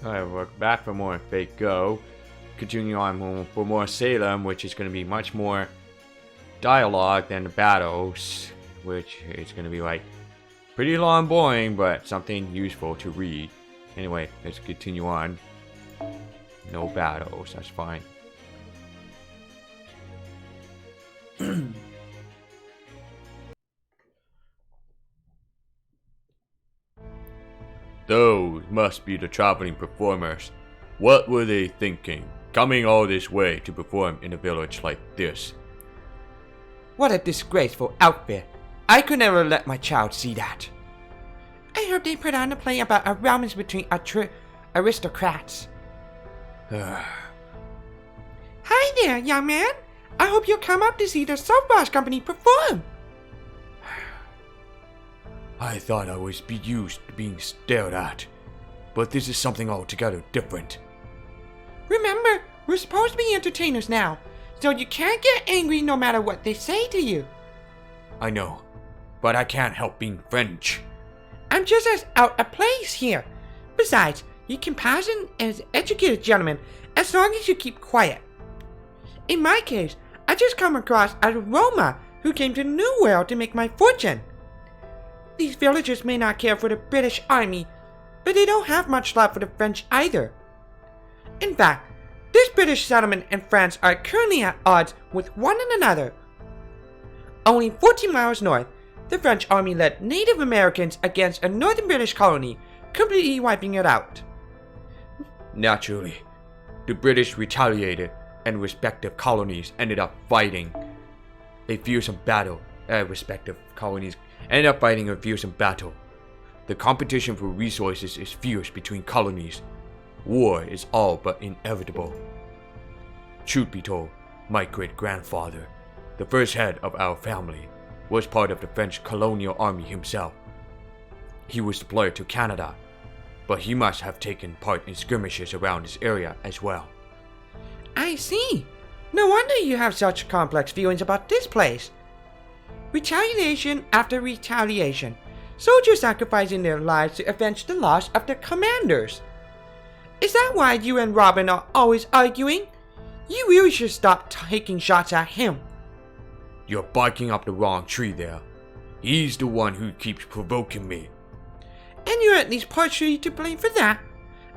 Alright, we're back for more Fate Go. Continue on for more Salem, which is going to be much more dialogue than the battles, which is going to be like pretty long, boring, but something useful to read. Anyway, let's continue on. No battles, that's fine. Those must be the traveling performers. What were they thinking, coming all this way to perform in a village like this? What a disgraceful outfit. I could never let my child see that. I heard they put on a play about a romance between aristocrats. Hi there, young man. I hope you'll come up to see the softball company perform. I thought I was used to being stared at, but this is something altogether different. Remember, we're supposed to be entertainers now, so you can't get angry no matter what they say to you. I know, but I can't help being French. I'm just as out of place here. Besides, you can pass as educated gentlemen as long as you keep quiet. In my case, I just come across as a Roma who came to the New World to make my fortune. These villagers may not care for the British Army, but they don't have much love for the French either. In fact, this British settlement and France are currently at odds with one another. Only 14 miles north, the French army led Native Americans against a northern British colony, completely wiping it out. Naturally, the British retaliated and respective colonies ended up fighting. A fearsome battle, respective colonies ended up fighting a fearsome battle. The competition for resources is fierce between colonies. War is all but inevitable. Truth be told, my great-grandfather, the first head of our family, was part of the French colonial army himself. He was deployed to Canada, but he must have taken part in skirmishes around this area as well. I see. No wonder you have such complex feelings about this place. Retaliation after retaliation. Soldiers sacrificing their lives to avenge the loss of their commanders. Is that why you and Robin are always arguing? You really should stop taking shots at him. You're barking up the wrong tree there. He's the one who keeps provoking me. And you're at least partially to blame for that.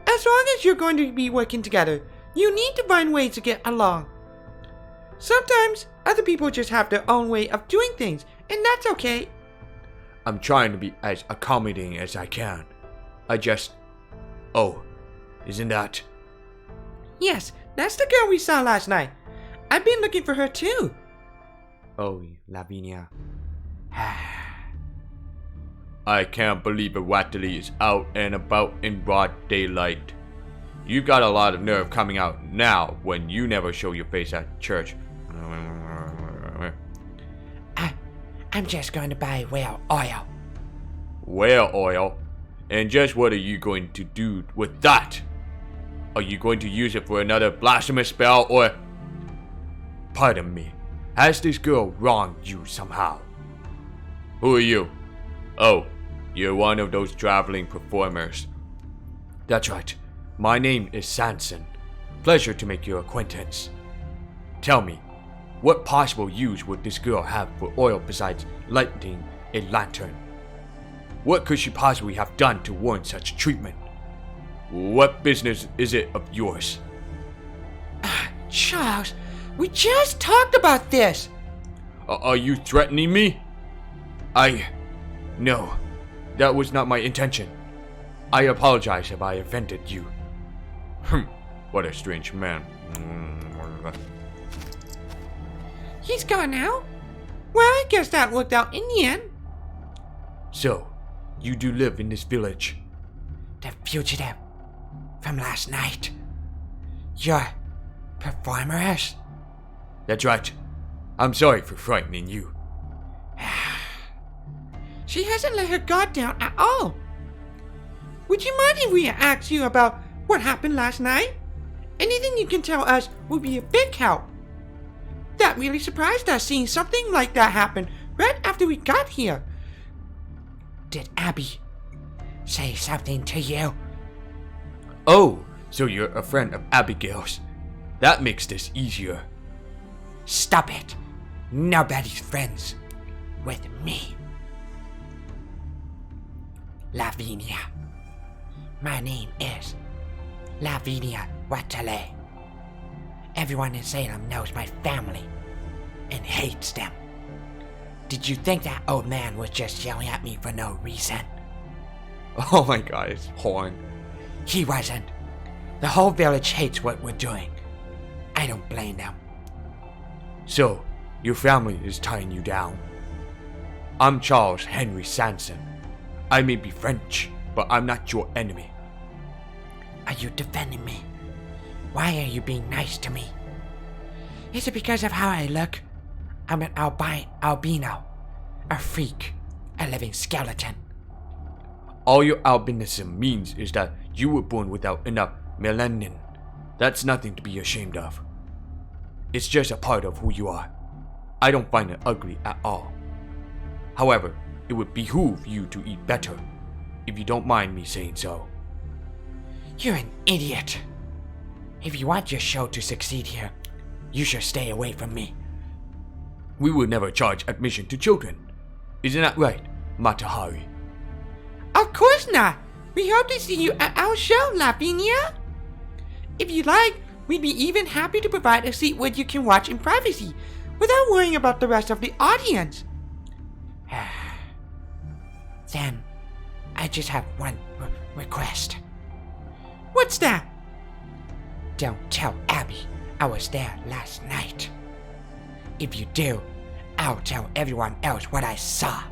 As long as you're going to be working together, you need to find ways to get along. Sometimes, other people just have their own way of doing things, and that's okay. I'm trying to be as accommodating as I can. Oh, isn't that? Yes, that's the girl we saw last night. I've been looking for her too. Oh, Lavinia. I can't believe a Watley is out and about in broad daylight. You got a lot of nerve coming out now when you never show your face at church. I'm just going to buy whale oil. Whale oil? And just what are you going to do with that? Are you going to use it for another blasphemous spell or... Pardon me, has this girl wronged you somehow? Who are you? Oh, you're one of those traveling performers. That's right, my name is Sanson. Pleasure to make your acquaintance. Tell me, what possible use would this girl have for oil besides lighting a lantern? What could she possibly have done to warrant such treatment? What business is it of yours? Charles, we just talked about this. Are you threatening me? No, that was not my intention. I apologize if I offended you. What a strange man. He's gone now? Well, I guess that worked out in the end. So, you do live in this village? The fugitive from last night. Your performers? That's right. I'm sorry for frightening you. She hasn't let her guard down at all. Would you mind if we asked you about what happened last night? Anything you can tell us would be a big help. That really surprised us seeing something like that happen right after we got here. Did Abby say something to you? Oh, so you're a friend of Abigail's. That makes this easier. Stop it. Nobody's friends with me. Lavinia. My name is Lavinia Watale. Everyone in Salem knows my family and hates them. Did you think that old man was just yelling at me for no reason? Oh my god, it's horn. He wasn't. The whole village hates what we're doing. I don't blame them. So, your family is tying you down. I'm Charles Henry Sanson. I may be French, but I'm not your enemy. Are you defending me? Why are you being nice to me? Is it because of how I look? I'm an albino, a freak, a living skeleton. All your albinism means is that you were born without enough melanin. That's nothing to be ashamed of. It's just a part of who you are. I don't find it ugly at all. However, it would behoove you to eat better, if you don't mind me saying so. You're an idiot. If you want your show to succeed here, you should stay away from me. We will never charge admission to children. Isn't that right, Matahari? Of course not. We hope to see you at our show, Lavinia. If you like, we'd be even happy to provide a seat where you can watch in privacy without worrying about the rest of the audience. Then, I just have one request. What's that? Don't tell Abby I was there last night. If you do, I'll tell everyone else what I saw.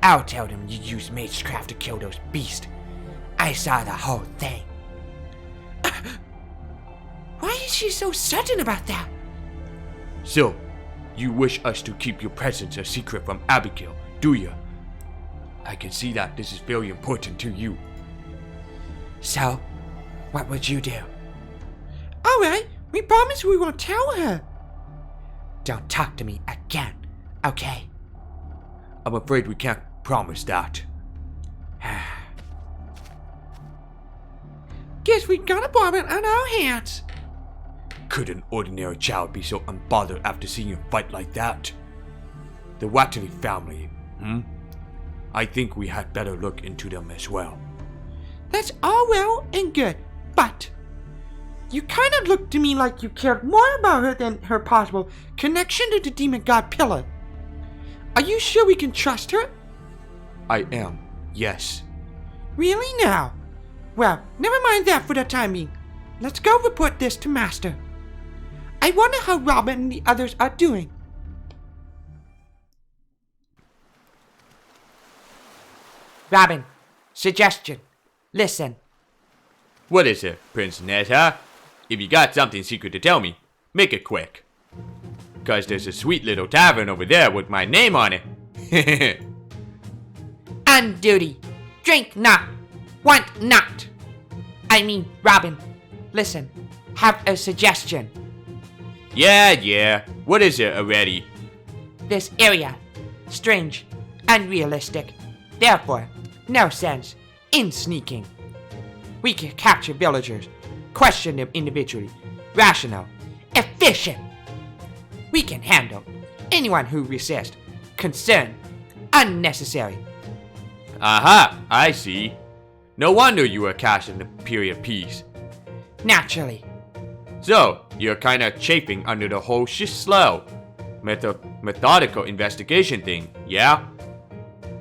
I'll tell them you used magecraft to kill those beasts. I saw the whole thing. Why is she so certain about that? So, you wish us to keep your presence a secret from Abigail, do you? I can see that this is very important to you. So, what would you do? Alright, we promise we won't tell her. Don't talk to me again, okay? I'm afraid we can't promise that. Guess we got a problem on our hands. Could an ordinary child be so unbothered after seeing you fight like that? The Watterly family, I think we had better look into them as well. That's all well and good, but you kind of looked to me like you cared more about her than her possible connection to the demon god Pillar. Are you sure we can trust her? I am, yes. Really now? Well, never mind that for the time being. Let's go report this to Master. I wonder how Robin and the others are doing. Robin, suggestion. Listen. What is it, Prince Netta? If you got something secret to tell me, make it quick. 'Cause there's a sweet little tavern over there with my name on it. On duty. Drink not. Want not. I mean, Robin, listen. Have a suggestion. Yeah. What is it already? This area. Strange. Unrealistic. Therefore, no sense in sneaking. We can capture villagers. Question them individually. Rational. Efficient. We can handle anyone who resists. Concern. Unnecessary. Aha, I see. No wonder you were cast in the period piece. Naturally. So, you're kinda chafing under the whole slow, methodical investigation thing, yeah?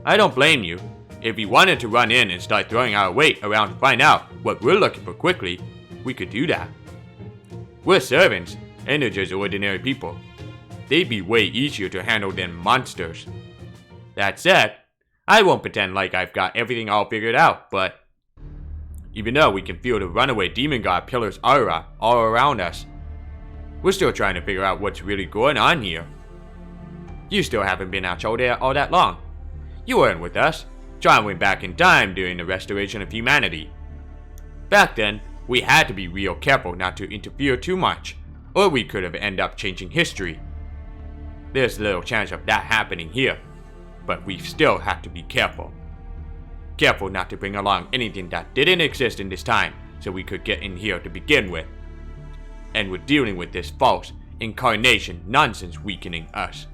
I don't blame you. If you wanted to run in and start throwing our weight around to find out what we're looking for quickly, we could do that. We're servants, and they're just ordinary people. They'd be way easier to handle than monsters. That said, I won't pretend like I've got everything all figured out, but even though we can feel the runaway demon god Pillar's aura all around us, we're still trying to figure out what's really going on here. You still haven't been out there all that long. You weren't with us, traveling back in time during the restoration of humanity. Back then, we had to be real careful not to interfere too much, or we could have ended up changing history. There's little chance of that happening here, but we still have to be careful. Careful not to bring along anything that didn't exist in this time so we could get in here to begin with. And we're dealing with this false incarnation nonsense weakening us.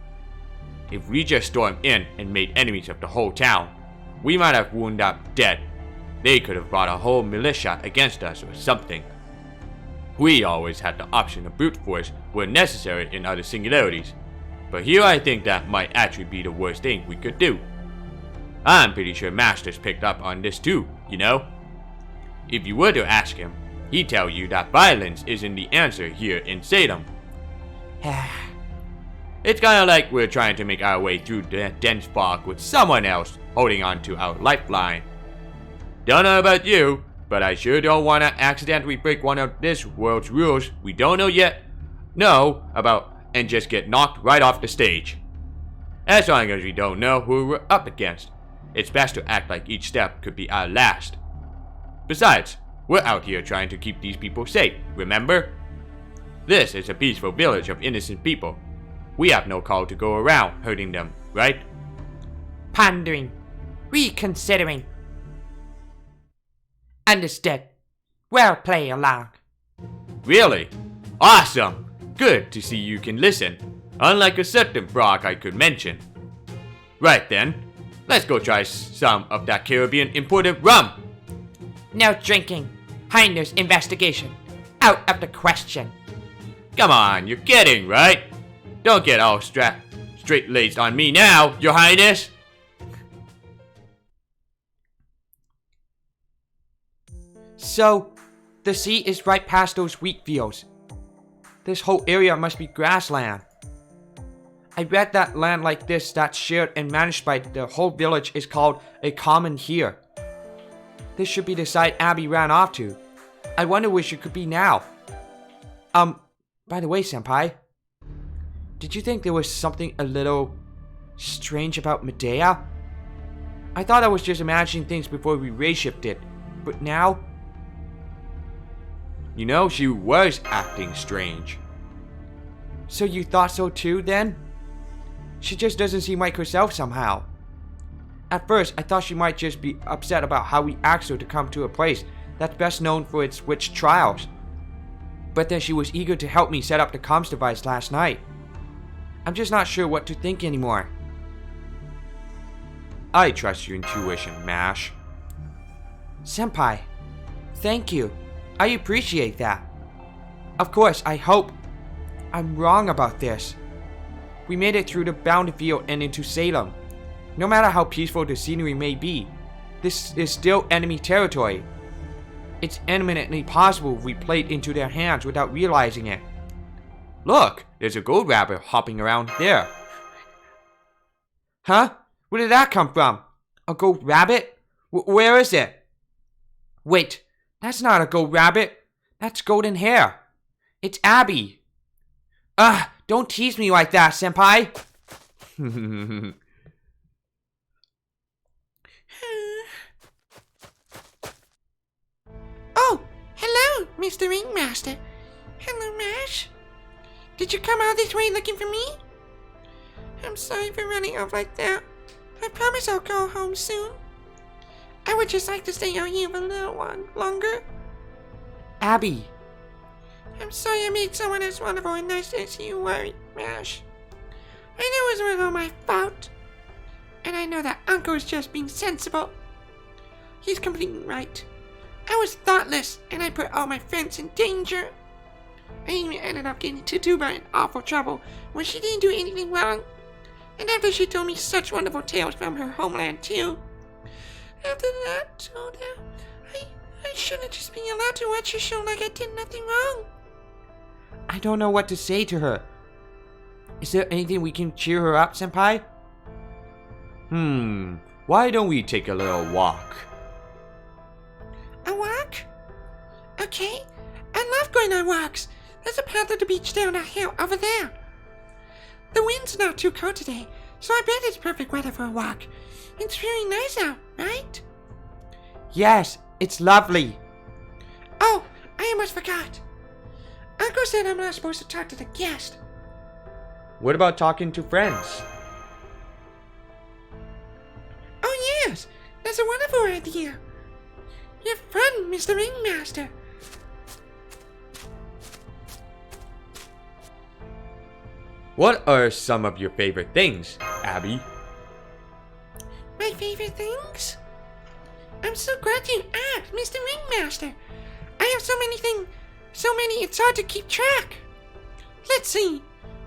If we just stormed in and made enemies of the whole town, we might have wound up dead. They could have brought a whole militia against us or something. We always had the option of brute force where necessary in other singularities, but here I think that might actually be the worst thing we could do. I'm pretty sure Master's picked up on this too, you know? If you were to ask him, he'd tell you that violence isn't the answer here in Salem. It's kinda like we're trying to make our way through the dense fog with someone else holding on to our lifeline. Don't know about you, but I sure don't want to accidentally break one of this world's rules we don't know about and just get knocked right off the stage. As long as we don't know who we're up against, it's best to act like each step could be our last. Besides, we're out here trying to keep these people safe, remember? This is a peaceful village of innocent people. We have no call to go around hurting them, right? Pondering. Reconsidering. Understood. Well play along. Really? Awesome! Good to see you can listen, unlike a certain frog I could mention. Right then, let's go try some of that Caribbean imported rum. No drinking. Highness investigation. Out of the question. Come on, you're kidding, right? Don't get all straight-laced on me now, Your Highness. So, the sea is right past those wheat fields. This whole area must be grassland. I read that land like this that's shared and managed by the whole village is called a common here. This should be the site Abby ran off to. I wonder where she could be now. By the way, Senpai, did you think there was something a little strange about Medea? I thought I was just imagining things before we race-shifted, but now... You know, she was acting strange. So you thought so too, then? She just doesn't seem like herself somehow. At first, I thought she might just be upset about how we asked her to come to a place that's best known for its witch trials. But then she was eager to help me set up the comms device last night. I'm just not sure what to think anymore. I trust your intuition, Mash. Senpai, thank you. I appreciate that. Of course, I hope I'm wrong about this. We made it through the boundary field and into Salem. No matter how peaceful the scenery may be, this is still enemy territory. It's eminently possible we played into their hands without realizing it. Look, there's a gold rabbit hopping around there. Huh? Where did that come from? A gold rabbit? Where is it? Wait, that's not a gold rabbit. That's golden hair. It's Abby. Don't tease me like that, Senpai. Oh, hello, Mr. Ringmaster. Hello, Mash. Did you come all this way looking for me? I'm sorry for running off like that. I promise I'll go home soon. I would just like to stay out here for a little while longer. Abby. I'm sorry I made someone as wonderful and nice as you worry, Mash. I know it was all my fault. And I know that Uncle is just being sensible. He's completely right. I was thoughtless, and I put all my friends in danger. I even ended up getting Tutuba in awful trouble when she didn't do anything wrong. And after she told me such wonderful tales from her homeland, too. After that, I told her I shouldn't just be allowed to watch her show like I did nothing wrong. I don't know what to say to her. Is there anything we can cheer her up, Senpai? Why don't we take a little walk? A walk? Okay. I love going on walks. There's a path to the beach down that hill over there. The wind's not too cold today, so I bet it's perfect weather for a walk. It's really nice out, right? Yes, it's lovely. Oh, I almost forgot. Uncle said I'm not supposed to talk to the guest. What about talking to friends? Oh yes, that's a wonderful idea. You're fun, Mr. Ringmaster. What are some of your favorite things, Abby? My favorite things? I'm so glad you asked, Mr. Ringmaster. I have so many things, it's hard to keep track. Let's see.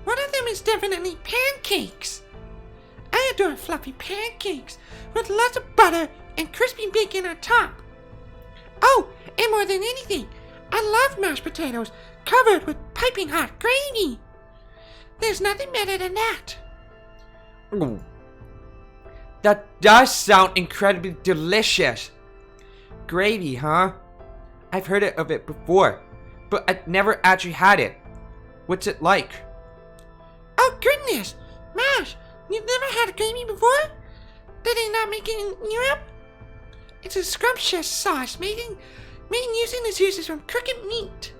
One of them is definitely pancakes. I adore fluffy pancakes with lots of butter and crispy bacon on top. Oh, and more than anything, I love mashed potatoes covered with piping hot gravy. There's nothing better than that. Ooh. That does sound incredibly delicious. Gravy, huh? I've heard of it before, but I've never actually had it. What's it like? Oh goodness, Mash, you've never had gravy before? Did they not make it in Europe? It's a scrumptious sauce made using the juices from cooked meat.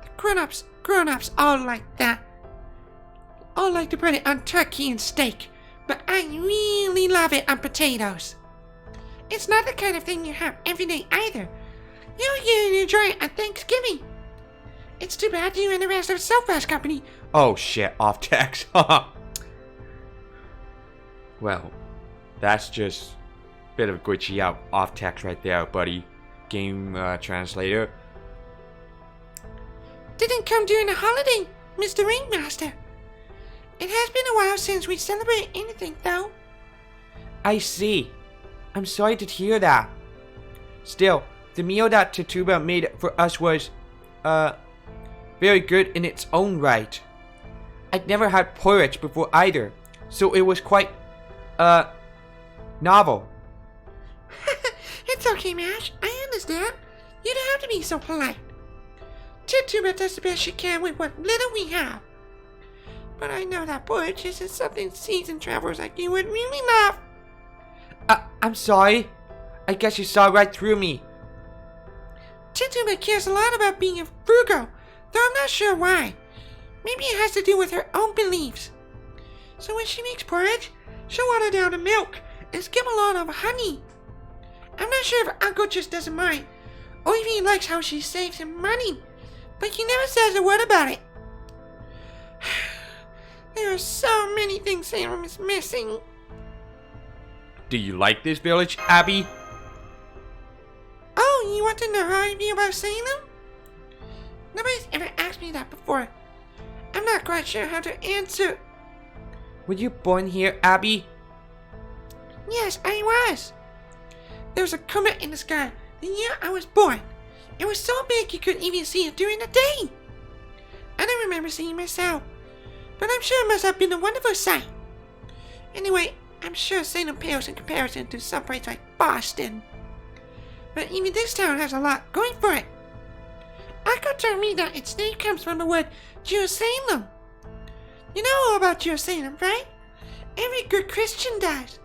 The grown-ups all like that. All like to put it on turkey and steak, but I really love it on potatoes. It's not the kind of thing you have every day either. You'll enjoy it on Thanksgiving. It's too bad you and the rest of the Southwest Company. Oh shit, off text. Well, that's just a bit of glitchy out off text right there, buddy. Game translator. Didn't come during the holiday, Mr. Ringmaster. It has been a while since we celebrated anything, though. I see. I'm sorry to hear that. Still, the meal that Tituba made for us was, very good in its own right. I'd never had porridge before either, so it was quite, novel. It's okay, Mash. I understand. You don't have to be so polite. Tituba does the best she can with what little we have. But I know that porridge isn't something seasoned travelers like you would really love. I'm sorry. I guess you saw right through me. Tituba cares a lot about being a frugal, though I'm not sure why. Maybe it has to do with her own beliefs. So when she makes porridge, she'll water down the milk and skim a lot of honey. I'm not sure if Uncle just doesn't mind, or if he likes how she saves him money, but he never says a word about it. There are so many things Salem is missing. Do you like this village, Abby? Oh, you want to know how I feel about Salem? Nobody's ever asked me that before. I'm not quite sure how to answer. Were you born here, Abby? Yes, I was. There was a comet in the sky the year I was born. It was so big you couldn't even see it during the day. I don't remember seeing it myself, but I'm sure it must have been a wonderful sight. Anyway, I'm sure Salem pales in comparison to some place like Boston. But even this town has a lot going for it. Uncle told me that its name comes from the word Jerusalem. You know all about Jerusalem, right? Every good Christian does.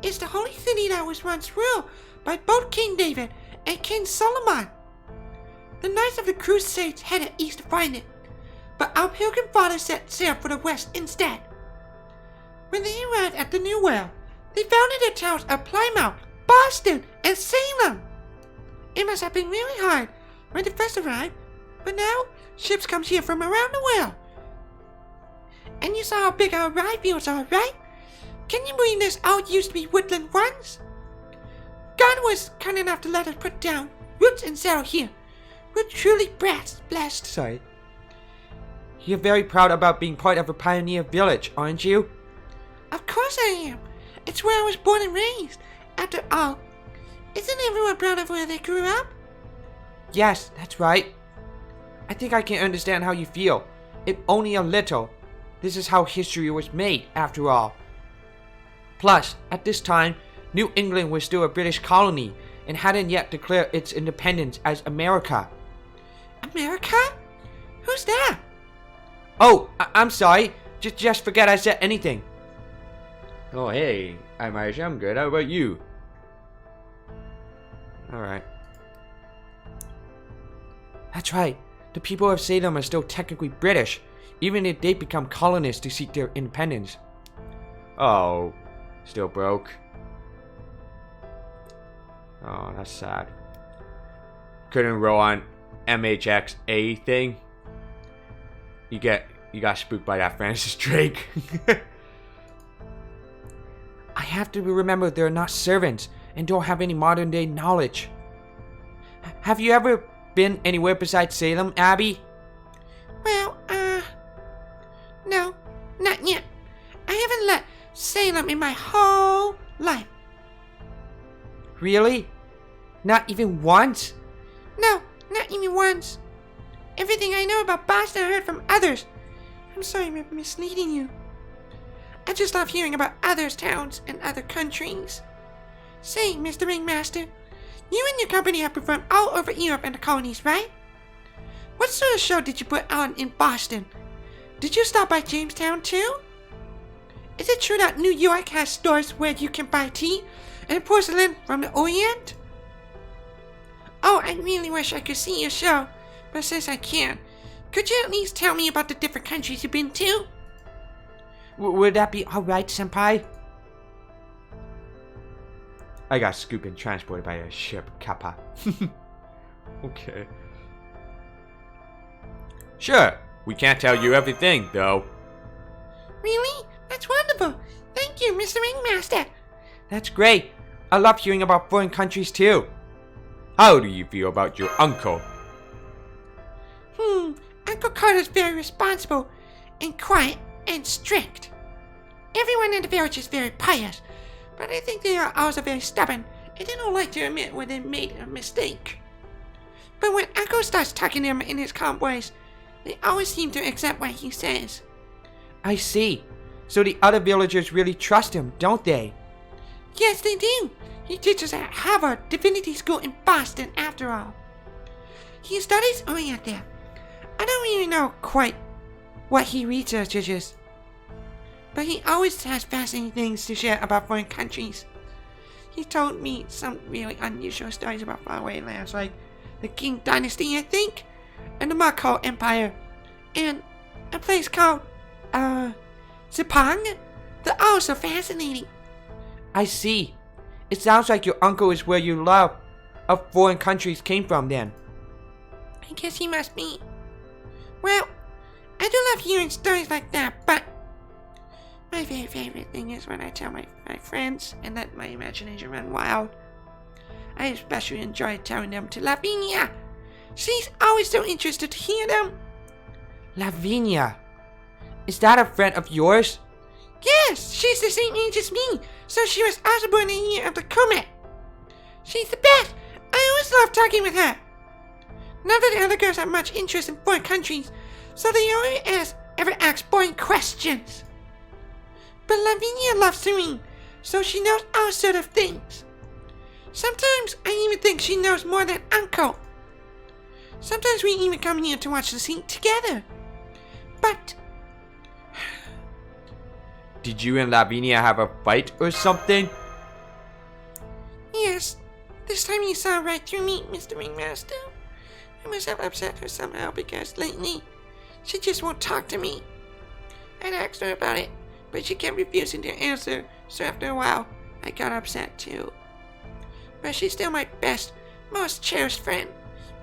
It's the holy city that was once ruled by both King David and King Solomon. The Knights of the Crusades headed east to find it, but our Pilgrim fathers set sail for the west instead. When they arrived at the New World, they founded the towns of Plymouth, Boston, and Salem. It must have been really hard when they first arrived, but now ships come here from around the world. And you saw how big our rye fields are, right? Can you believe this all used to be woodland once? God was kind enough to let us put down roots and settle here. We're truly blessed. Sorry. You're very proud about being part of a pioneer village, aren't you? Of course I am. It's where I was born and raised. After all, isn't everyone proud of where they grew up? Yes, that's right. I think I can understand how you feel, if only a little. This is how history was made, after all. Plus, at this time, New England was still a British colony and hadn't yet declared its independence as America. America? Who's that? Oh, I'm sorry. Just forget I said anything. Oh, hey. I'm good. How about you? Alright. That's right. The people of Salem are still technically British, even if they become colonists to seek their independence. Oh. Still broke. Oh, that's sad. Couldn't roll on MHXA thing. You got spooked by that Francis Drake. I have to remember they're not servants and don't have any modern day knowledge. Have you ever been anywhere besides Salem, Abby? Well, no, not yet. I haven't left Salem in my whole life. Really? Not even once? No, not even once. Everything I know about Boston I heard from others. I'm sorry for misleading you. I just love hearing about other towns and other countries. Say, Mr. Ringmaster, you and your company have performed all over Europe and the colonies, right? What sort of show did you put on in Boston? Did you stop by Jamestown too? Is it true that New York has stores where you can buy tea and porcelain from the Orient? Oh, I really wish I could see your show, but since I can't, could you at least tell me about the different countries you've been to? Would that be alright, Senpai? I got scooped and transported by a ship, Kappa. Okay. Sure, we can't tell you everything, though. Really? That's wonderful. Thank you, Mr. Ringmaster. That's great. I love hearing about foreign countries, too. How do you feel about your uncle? Uncle Carter's very responsible and quiet and strict. Everyone in the village is very pious, but I think they are also very stubborn and they don't like to admit when they made a mistake. But when Uncle starts talking to them in his calm voice, they always seem to accept what he says. I see. So the other villagers really trust him, don't they? Yes, they do. He teaches at Harvard Divinity School in Boston, after all. He studies Orient there. I don't really know quite what he researches, but he always has fascinating things to share about foreign countries. He told me some really unusual stories about faraway lands, like the Qing Dynasty, I think, and the Mongol Empire, and a place called, Sepang. They're all so fascinating. I see. It sounds like your uncle is where your love of foreign countries came from then. I guess he must be. Well, I do love hearing stories like that, but my very favorite thing is when I tell my friends and let my imagination run wild. I especially enjoy telling them to Lavinia. She's always so interested to hear them. Lavinia? Is that a friend of yours? Yes, she's the same age as me, so she was also born in the year of the comet. She's the best. I always love talking with her. None of the other girls have much interest in foreign countries, so they only ever ask boring questions. But Lavinia loves to read, so she knows all sorts of things. Sometimes I even think she knows more than Uncle. Sometimes we even come here to watch the scene together. But did you and Lavinia have a fight or something? yes, this time you saw right through me, Mr. Ringmaster. I must have upset her somehow because lately she just won't talk to me. I'd asked her about it, but she kept refusing to answer, so after a while I got upset too. But she's still my best, most cherished friend.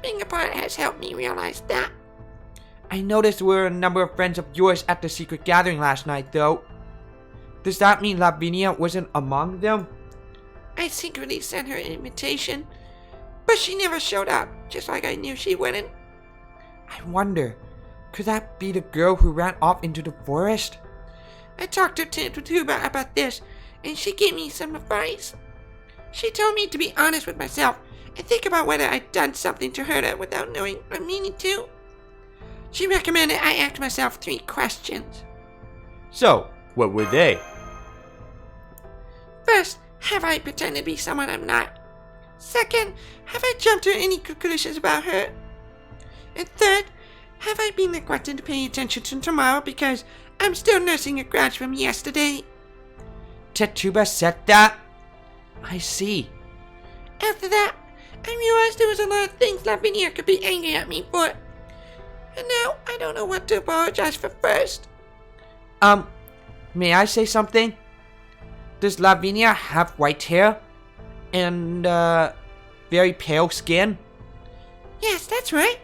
Being apart has helped me realize that. I noticed there were a number of friends of yours at the secret gathering last night, though. Does that mean Lavinia wasn't among them? I secretly sent her an invitation, but she never showed up, just like I knew she wouldn't. I wonder, could that be the girl who ran off into the forest? I talked to Tuba about this, and she gave me some advice. She told me to be honest with myself and think about whether I'd done something to hurt her without knowing or meaning to. She recommended I ask myself 3 questions. So, what were they? First, have I pretended to be someone I'm not? Second, have I jumped to any conclusions about her? And third, have I been neglecting to pay attention to tomorrow because I'm still nursing a grudge from yesterday? Tatuba said that? I see. After that, I realized there was a lot of things Lavinia could be angry at me for. And now I don't know what to apologize for first. May I say something? Does Lavinia have white hair? And, very pale skin? Yes, that's right.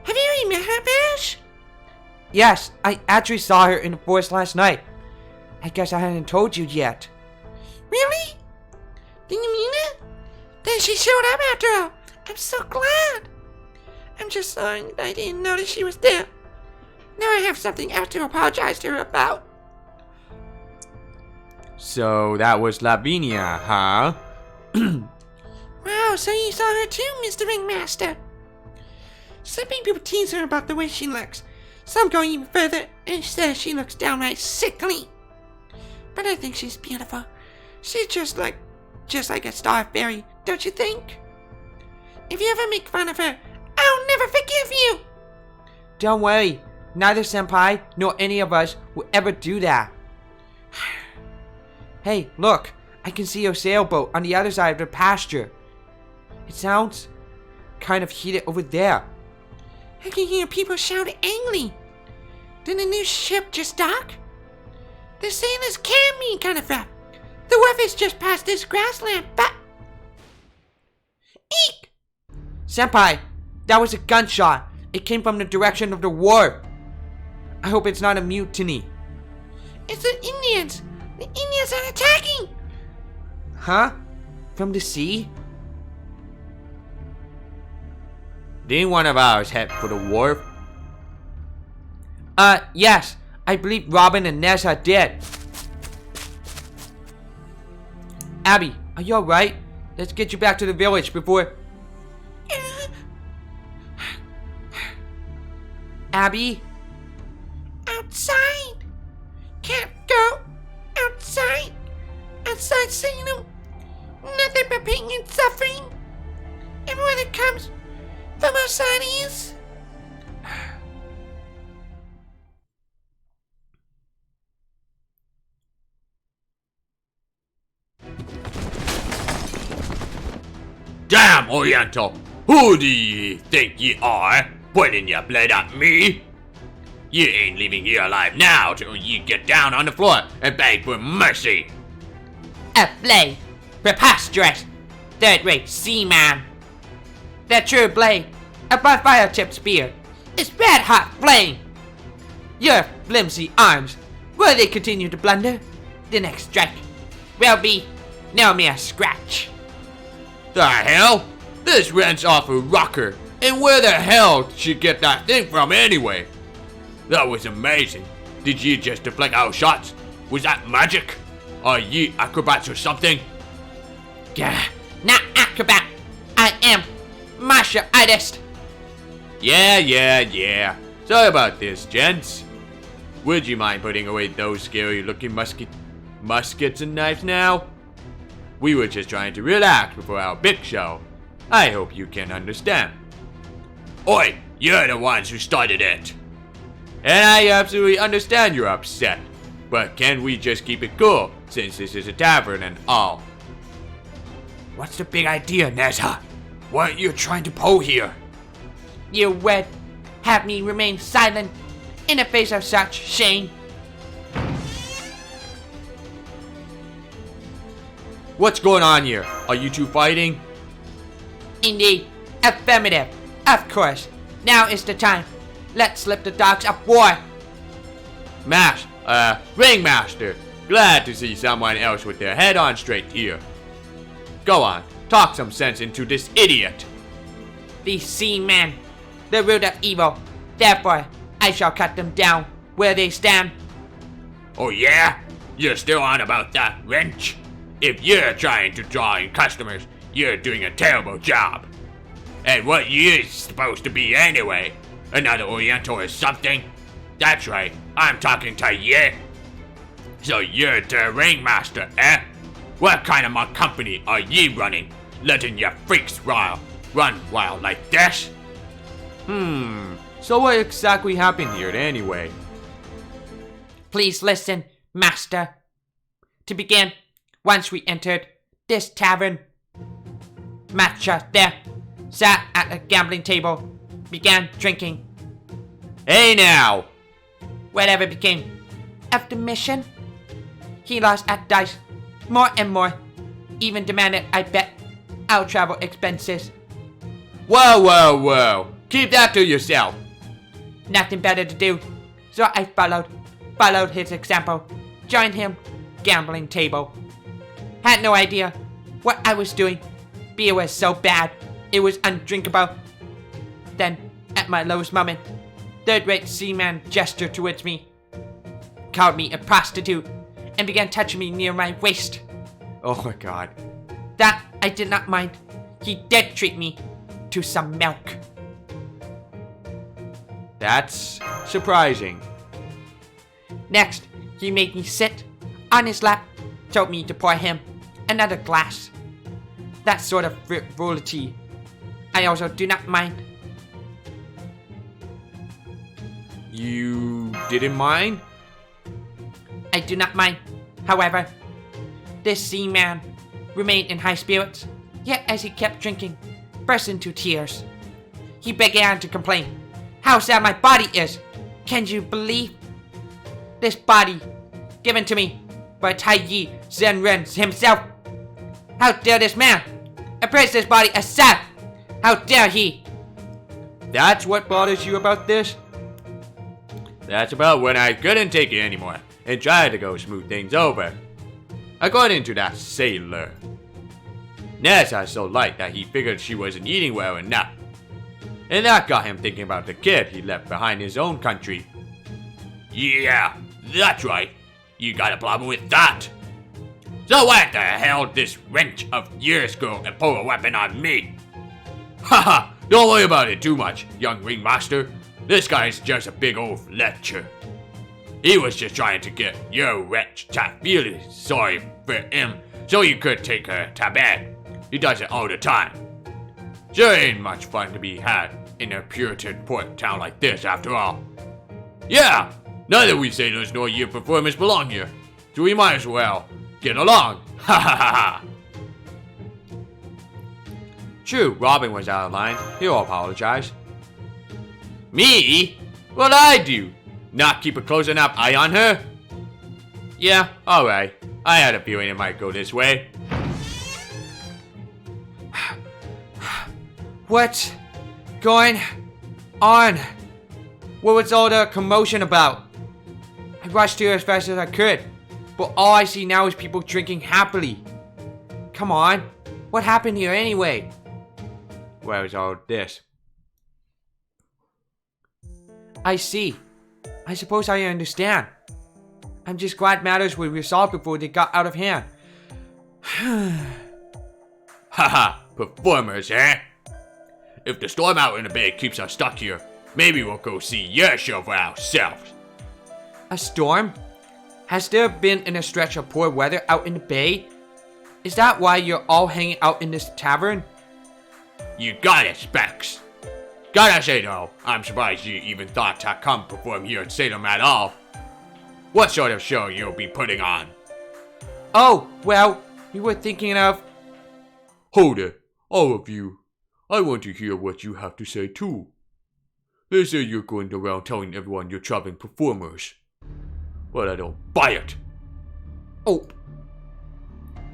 Have you already met her, Bash? Yes, I actually saw her in the forest last night. I guess I hadn't told you yet. Really? Didn't you mean it? Then she showed up after all. I'm so glad. I'm just sorry that I didn't notice she was there. Now I have something else to apologize to her about. So that was Lavinia, huh? Wow, so you saw her too, Mr. Ringmaster. Some people tease her about the way she looks. Some go even further and say she looks downright sickly. But I think she's beautiful. She's just like a star fairy, don't you think? If you ever make fun of her, I'll never forgive you. Don't worry, neither Senpai nor any of us will ever do that. Hey, look, I can see your sailboat on the other side of the pasture. It sounds kind of heated over there. I can hear people shouting angrily. Did the new ship just dock? The sailors can mean kind of rough. The wharf is just past this grassland, but... Eek! Senpai, that was a gunshot. It came from the direction of the wharf. I hope it's not a mutiny. It's the Indians! The Indians are attacking! Huh? From the sea? Didn't one of ours head for the wharf? Yes. I believe Robin and Nessa did. Abby, are you alright? Let's get you back to the village before... Abby? Outside! Can't go outside! Outside Salem! Nothing but pain and suffering! Everyone that comes from outside is... Damn, Oriental! Who do ye think ye are, pointing your blade at me? You ain't leaving here alive now till you get down on the floor and beg for mercy! A blade! Preposterous! Third-rate seaman! The true blade, a fire-tipped spear, is red-hot flame! Your flimsy arms, will they continue to blunder? The next strike will be no mere scratch. The hell? This rents off a rocker, and where the hell did you get that thing from anyway? That was amazing. Did you just deflect our shots? Was that magic? Are ye acrobats or something? Gah, not acrobat. I am martial artist. Yeah. Sorry about this, gents. Would you mind putting away those scary-looking muskets and knives now? We were just trying to relax before our big show. I hope you can understand. Oi, you're the ones who started it. And I absolutely understand you're upset. But can we just keep it cool, since this is a tavern and all? What's the big idea, Nessa? What are you trying to pull here? You would have me remain silent in the face of such shame. What's going on here? Are you two fighting? Indeed, affirmative. Of course. Now is the time. Let's slip the dogs of war. Ringmaster. Glad to see someone else with their head on straight here. Go on, talk some sense into this idiot. These seamen, the root of evil. Therefore, I shall cut them down where they stand. Oh yeah? You're still on about that wrench? If you're trying to draw in customers, you're doing a terrible job. And what you supposed to be anyway? Another Oriental or something? That's right, I'm talking to you. So you're the ringmaster, eh? What kind of a company are ye running, letting your freaks run wild like this? So what exactly happened here anyway? Please listen, master. To begin, once we entered this tavern, Matcha there sat at a gambling table, began drinking. Hey now! Whatever became of the mission, he lost at dice more and more, even demanded I bet our travel expenses. Whoa. Keep that to yourself. Nothing better to do, so I followed his example, joined him, gambling table. Had no idea what I was doing. Beer was so bad, it was undrinkable. Then, at my lowest moment, third-rate seaman gestured towards me, called me a prostitute, and began touching me near my waist. Oh my god. That I did not mind. He did treat me to some milk. That's surprising. Next, he made me sit on his lap, told me to pour him another glass. That sort of frivolity I also do not mind. You didn't mind? I do not mind. However, this seaman remained in high spirits, yet as he kept drinking, burst into tears. He began to complain how sad my body is. Can you believe? This body given to me by Tai Yi Zenren himself. How dare this man appraise this body as sad? How dare he? That's what bothers you about this? That's about when I couldn't take it anymore and tried to go smooth things over. According to that sailor, Nessa is so light that he figured she wasn't eating well enough. And that got him thinking about the kid he left behind in his own country. Yeah, that's right. You got a problem with that. So what the hell this wrench of years ago and pull a weapon on me? Haha, don't worry about it too much, young ringmaster. This guy's just a big old fletcher. He was just trying to get your wretch to feel sorry for him so you could take her to bed. He does it all the time. Sure ain't much fun to be had in a Puritan port town like this after all. Yeah, neither we sailors nor your performers belong here, so we might as well get along. Ha ha ha ha. True, Robin was out of line. He'll apologize. Me? What'd I do? Not keep a close enough eye on her? Yeah, alright. I had a feeling it might go this way. What's going on? What was all the commotion about? I rushed here as fast as I could, but all I see now is people drinking happily. Come on, what happened here anyway? Where's all this? I see. I suppose I understand. I'm just glad matters were resolved before they got out of hand. Haha, performers, eh? If the storm out in the bay keeps us stuck here, maybe we'll go see your show for ourselves. A storm? Has there been a stretch of poor weather out in the bay? Is that why you're all hanging out in this tavern? You got it, Specs. Gotta say though, I'm surprised you even thought to come perform here in Salem at all. What sort of show you'll be putting on? Oh, well, we were thinking of... Hold it, all of you. I want to hear what you have to say too. They say you're going around telling everyone you're traveling performers. Well, I don't buy it. Oh.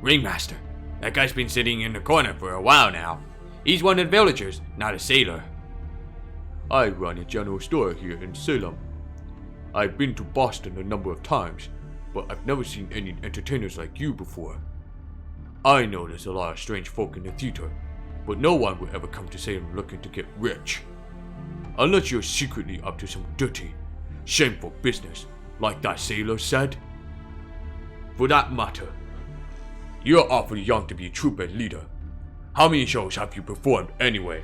Ringmaster, that guy's been sitting in the corner for a while now. He's one of the villagers, not a sailor. I run a general store here in Salem. I've been to Boston a number of times, but I've never seen any entertainers like you before. I know there's a lot of strange folk in the theater, but no one would ever come to Salem looking to get rich. Unless you're secretly up to some dirty, shameful business, like that sailor said. For that matter, you're awfully young to be a troop and leader. How many shows have you performed anyway?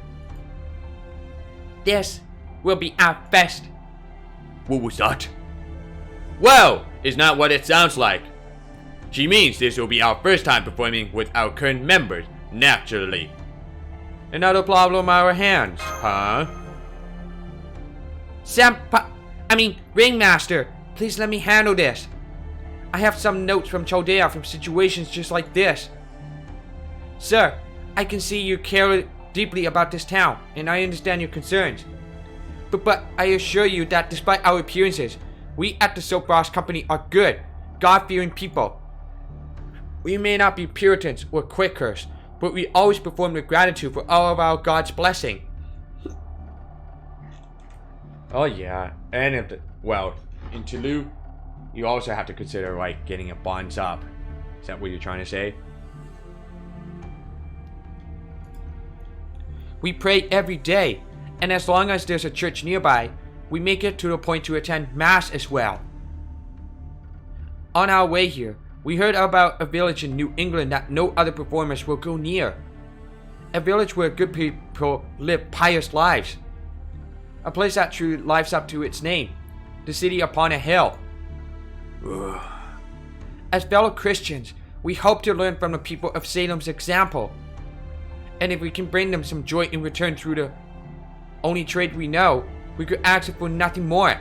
This will be our best. What was that? Well, it's not what it sounds like. She means this will be our first time performing with our current members, naturally. Another problem on our hands, huh? Ringmaster, please let me handle this. I have some notes from Chaldea from situations just like this. Sir, I can see you care deeply about this town, and I understand your concerns. But I assure you that despite our appearances, we at the Soap Ross Company are good, God-fearing people. We may not be Puritans or Quakers, but we always perform with gratitude for all of our God's blessing. Oh yeah, and if in Toulouse, you also have to consider like getting a bonds up. Is that what you're trying to say? We pray every day, and as long as there's a church nearby, we make it to the point to attend Mass as well. On our way here, we heard about a village in New England that no other performers will go near. A village where good people live pious lives. A place that truly lives up to its name, the city upon a hill. As fellow Christians, we hope to learn from the people of Salem's example. And if we can bring them some joy in return through the only trade we know, we could ask for nothing more.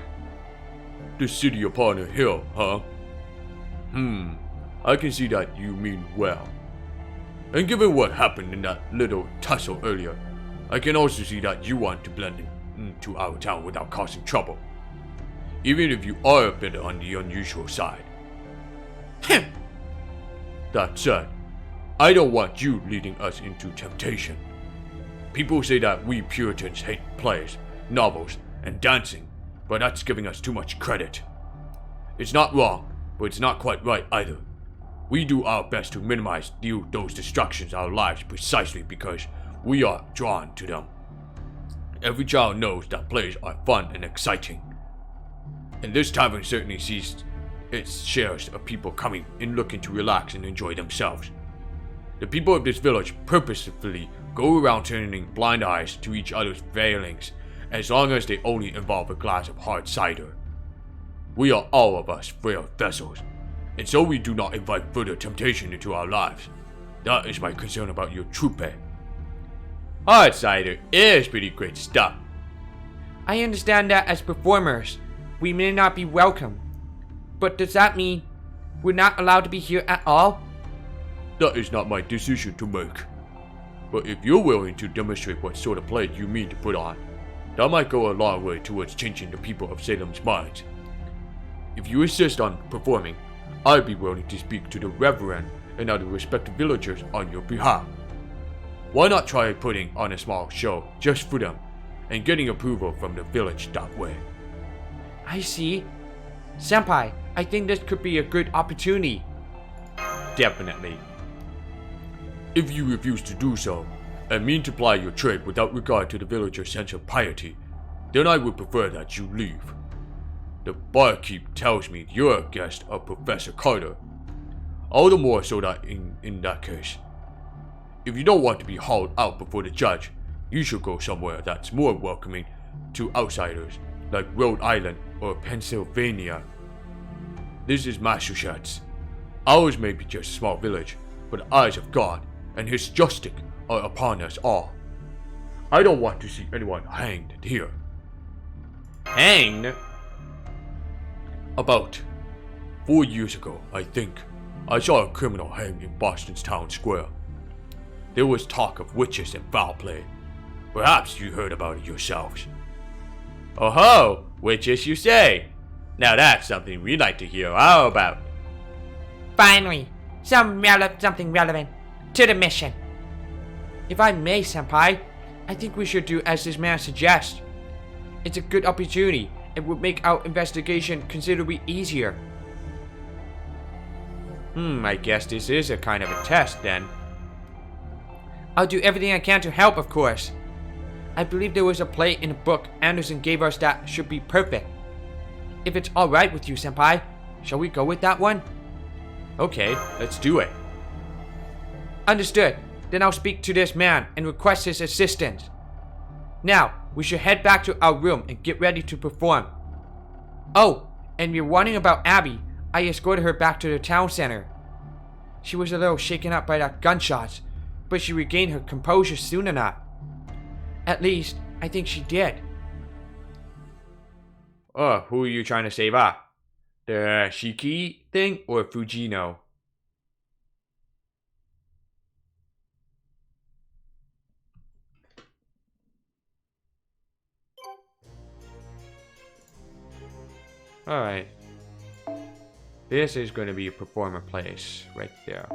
The city upon a hill, huh? I can see that you mean well. And given what happened in that little tussle earlier, I can also see that you want to blend into our town without causing trouble. Even if you are a bit on the unusual side. That said, I don't want you leading us into temptation. People say that we Puritans hate plays, novels, and dancing, but that's giving us too much credit. It's not wrong, but it's not quite right either. We do our best to minimize those distractions in our lives precisely because we are drawn to them. Every child knows that plays are fun and exciting. And this tavern certainly sees its shares of people coming and looking to relax and enjoy themselves. The people of this village purposefully go around turning blind eyes to each other's failings as long as they only involve a glass of hard cider. We are all of us frail vessels, and so we do not invite further temptation into our lives. That is my concern about your troupe. Hard cider is pretty great stuff. I understand that as performers, we may not be welcome. But does that mean we're not allowed to be here at all? That is not my decision to make. But if you're willing to demonstrate what sort of play you mean to put on, that might go a long way towards changing the people of Salem's minds. If you insist on performing, I'd be willing to speak to the Reverend and other respected villagers on your behalf. Why not try putting on a small show just for them and getting approval from the village that way? I see. Senpai, I think this could be a good opportunity. Definitely. If you refuse to do so, and mean to ply your trade without regard to the villagers' sense of piety, then I would prefer that you leave. The barkeep tells me you're a guest of Professor Carter. All the more so that in that case, if you don't want to be hauled out before the judge, you should go somewhere that's more welcoming to outsiders, like Rhode Island or Pennsylvania. This is Massachusetts. Ours may be just a small village, but the eyes of God and His justice are upon us all. I don't want to see anyone hanged here. Hanged? About 4 years ago, I think, I saw a criminal hanged in Boston's town square. There was talk of witches and foul play. Perhaps you heard about it yourselves. Oh ho! Witches, you say? Now that's something we'd like to hear all about. Finally, something relevant to the mission. If I may, Senpai, I think we should do as this man suggests. It's a good opportunity and would make our investigation considerably easier. I guess this is a kind of a test then. I'll do everything I can to help, of course. I believe there was a play in a book Anderson gave us that should be perfect. If it's alright with you, Senpai, shall we go with that one? Okay, let's do it. Understood. Then I'll speak to this man and request his assistance. Now, we should head back to our room and get ready to perform. Oh, and you're wondering about Abby. I escorted her back to the town center. She was a little shaken up by that gunshots, but she regained her composure soon enough. At least, I think she did. Oh, who are you trying to save up? The Shiki thing or Fujino? Alright. This is going to be a performer place right there.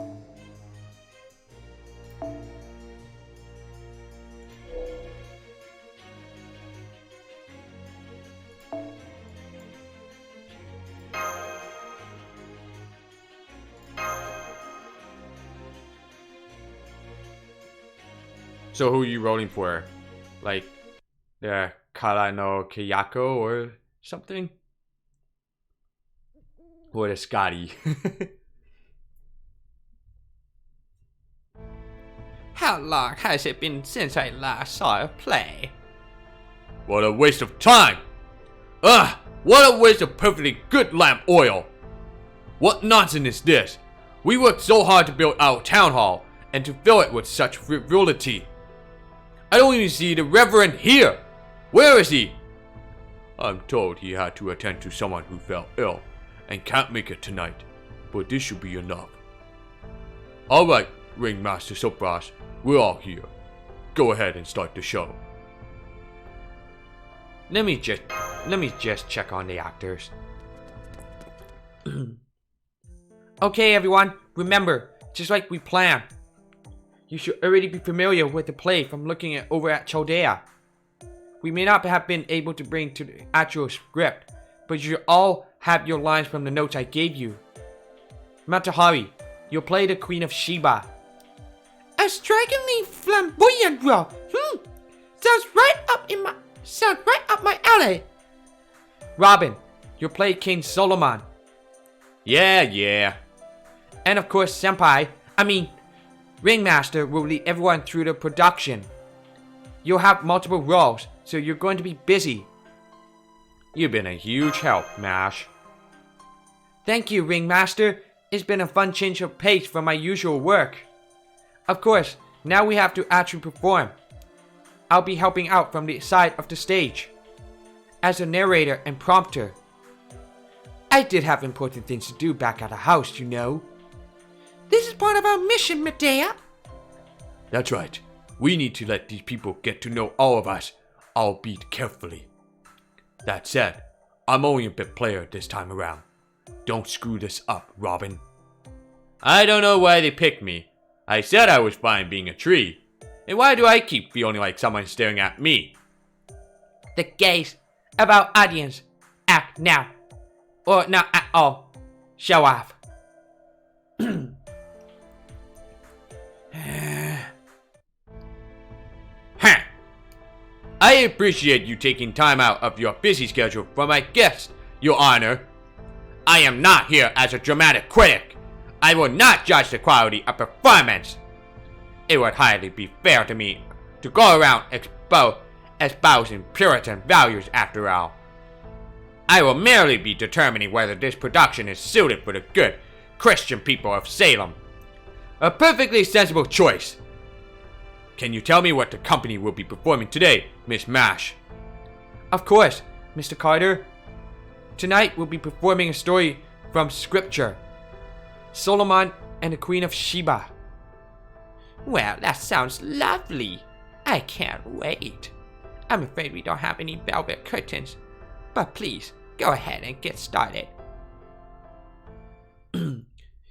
So who are you rolling for? Like the Kara no Kayako or something? Or the Scotty? How long has it been since I last saw a play? What a waste of time! Ugh! What a waste of perfectly good lamp oil! What nonsense is this? We worked so hard to build our town hall, and to fill it with such frivolity. I don't even see the Reverend here! Where is he? I'm told he had to attend to someone who fell ill, and can't make it tonight, but this should be enough. Alright, Ringmaster Soapboss, we're all here. Go ahead and start the show. Let me just check on the actors. Okay, everyone, remember, just like we planned, you should already be familiar with the play from looking at over at Chaldea. We may not have been able to bring to the actual script, but you should all have your lines from the notes I gave you. Matahari, you'll play the Queen of Sheba. A strikingly flamboyant role. Sounds right up my alley. Robin, you'll play King Solomon. Yeah. And of course, Ringmaster will lead everyone through the production. You'll have multiple roles, so you're going to be busy. You've been a huge help, Mash. Thank you, Ringmaster. It's been a fun change of pace from my usual work. Of course, now we have to actually perform. I'll be helping out from the side of the stage, as a narrator and prompter. I did have important things to do back at the house, you know. This is part of our mission, Medea. That's right. We need to let these people get to know all of us, albeit carefully. That said, I'm only a bit player this time around. Don't screw this up, Robin. I don't know why they picked me. I said I was fine being a tree. And why do I keep feeling like someone's staring at me? The gaze of our audience. Act now. Or not at all. Show off. I appreciate you taking time out of your busy schedule for my guest, Your Honor. I am not here as a dramatic critic. I will not judge the quality of performance. It would hardly be fair to me to go around espousing Puritan values after all. I will merely be determining whether this production is suited for the good Christian people of Salem. A perfectly sensible choice. Can you tell me what the company will be performing today, Miss Mash? Of course, Mr. Carter. Tonight we'll be performing a story from Scripture. Solomon and the Queen of Sheba. Well, that sounds lovely. I can't wait. I'm afraid we don't have any velvet curtains. But please, go ahead and get started. You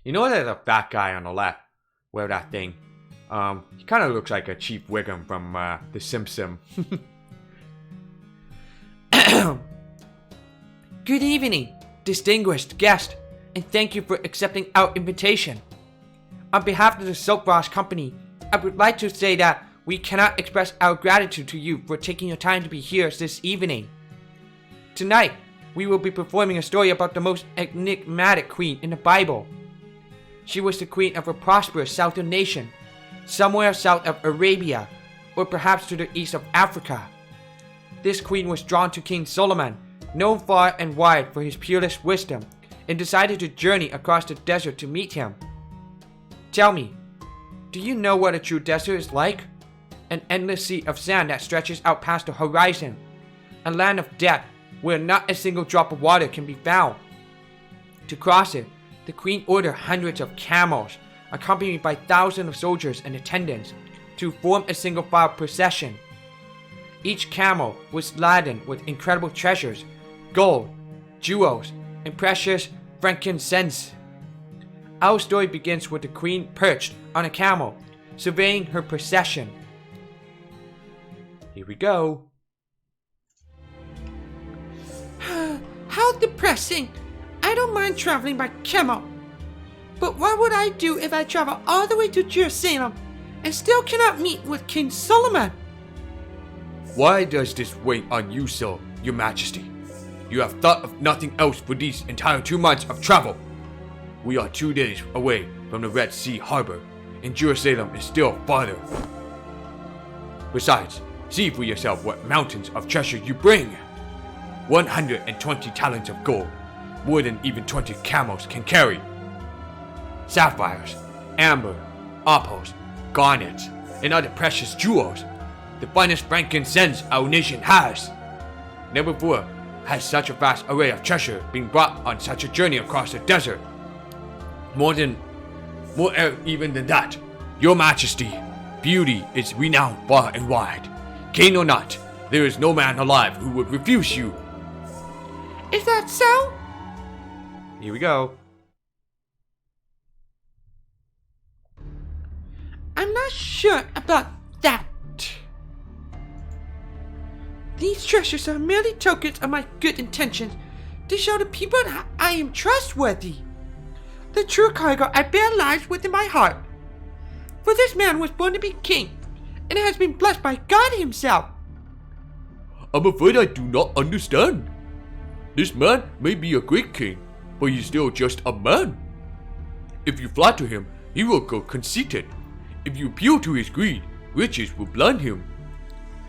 know there's a fat guy on the left? Wear that thing. He kind of looks like a Chief Wiggum from The Simpsons. Good evening, distinguished guest, and thank you for accepting our invitation. On behalf of the Soapbox Company, I would like to say that we cannot express our gratitude to you for taking your time to be here this evening. Tonight, we will be performing a story about the most enigmatic queen in the Bible. She was the queen of a prosperous southern nation, somewhere south of Arabia, or perhaps to the east of Africa. This queen was drawn to King Solomon, known far and wide for his peerless wisdom, and decided to journey across the desert to meet him. Tell me, do you know what a true desert is like? An endless sea of sand that stretches out past the horizon. A land of death where not a single drop of water can be found. To cross it, the queen ordered hundreds of camels, accompanied by thousands of soldiers and attendants, to form a single file procession. Each camel was laden with incredible treasures, gold, jewels, and precious frankincense. Our story begins with the queen perched on a camel, surveying her procession. Here we go. How depressing. I don't mind traveling by camel. But what would I do if I travel all the way to Jerusalem and still cannot meet with King Solomon. Why does this weigh on you so, your majesty? You have thought of nothing else for these entire 2 months of travel. We are 2 days away from the Red Sea harbor, and Jerusalem is still farther. Besides, see for yourself what mountains of treasure you bring. 120 talents of gold, more than even 20 camels can carry. Sapphires, amber, opals, garnets, and other precious jewels. The finest frankincense our nation has. Never before has such a vast array of treasure been brought on such a journey across the desert. More even than that, your majesty, beauty is renowned far and wide. King or not, there is no man alive who would refuse you. Is that so? Here we go. I'm not sure about that. These treasures are merely tokens of my good intentions to show the people that I am trustworthy. The true cargo I bear lies within my heart. For this man was born to be king, and has been blessed by God himself. I'm afraid I do not understand. This man may be a great king, but he's still just a man. If you flatter him, he will grow conceited. If you appeal to his greed, riches will blind him.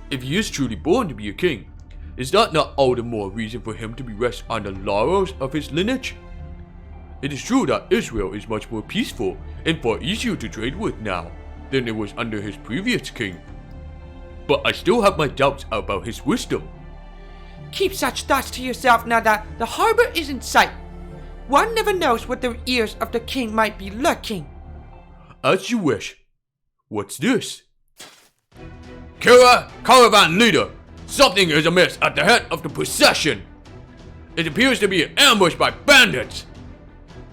If he is truly born to be a king, is that not all the more reason for him to be rest on the laurels of his lineage? It is true that Israel is much more peaceful and far easier to trade with now than it was under his previous king. But I still have my doubts about his wisdom. Keep such thoughts to yourself now that the harbor is in sight. One never knows what the ears of the king might be lurking. As you wish. What's this? Kira, caravan leader! Something is amiss at the head of the procession. It appears to be an ambush by bandits.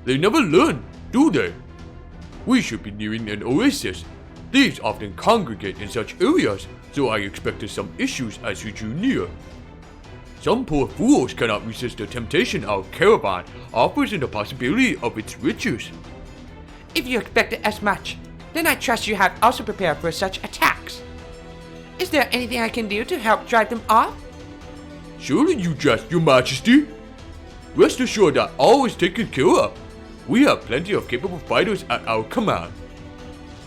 They never learn, do they? We should be nearing an oasis. Thieves often congregate in such areas, so I expected some issues as we drew near. Some poor fools cannot resist the temptation our caravan offers in the possibility of its riches. If you expected as much, then I trust you have also prepared for such attacks. Is there anything I can do to help drive them off? Surely you jest, your majesty. Rest assured that all is taken care of. We have plenty of capable fighters at our command.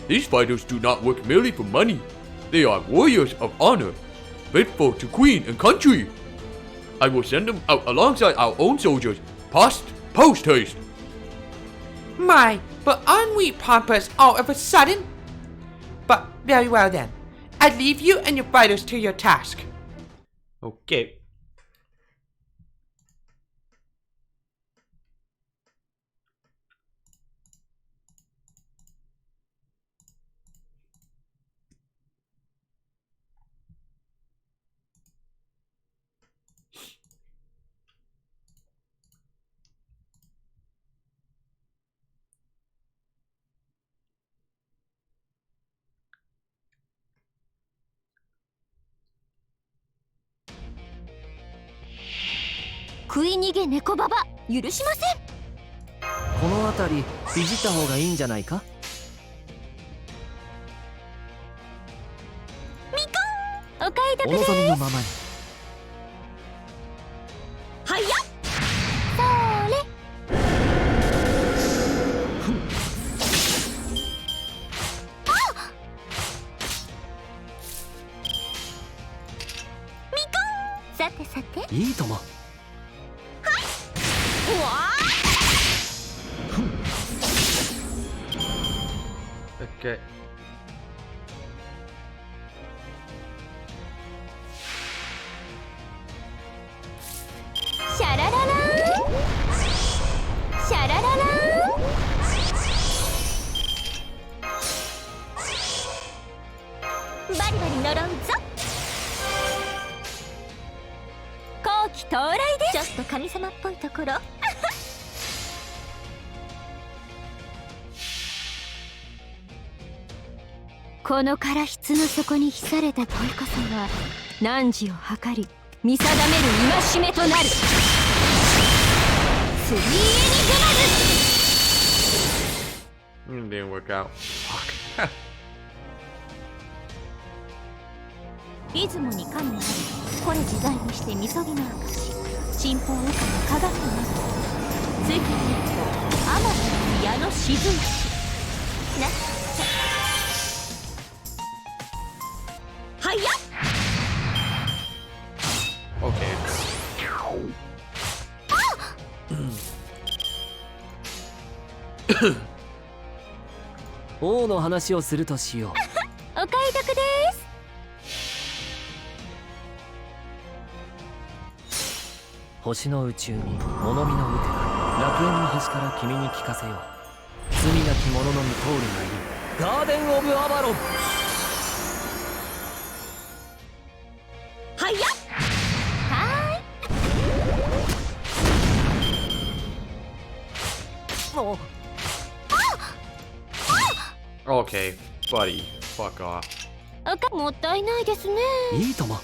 These fighters do not work merely for money. They are warriors of honor, faithful to queen and country. I will send them out alongside our own soldiers, post haste. My, but aren't we pompous all of a sudden? But very well then. I leave you and your fighters to your task. Okay. 食い逃げ猫ババ許しません。この辺りいじった方がいいんじゃないか。みかんお買い得おです。望みのままに。はいやそれみかんさてさていいとも。うわ Okay. シャラララーンシャラララーンバリバリ呪うぞ。後期到来です。ちょっと神様っぽいところこの唐室の底に秘された問いこそは汝を計り見定める戒めとなる。ついえに出まず Didn't work out. Fuck. 出雲に神があり、これ自在にしてみそぎの証、神宝羽化の鏡になる。次に天地の矢の雫石なっはやっ Okay. 王の話をするとしよお買い得です。星の宇宙に物見の打てが楽園の端から君に聞かせよう。罪なき者のみ通るがいるガーデン・オブ・アバロン。はやっもう Okay, buddy. Fuck off. もったいないですね。いいとも。は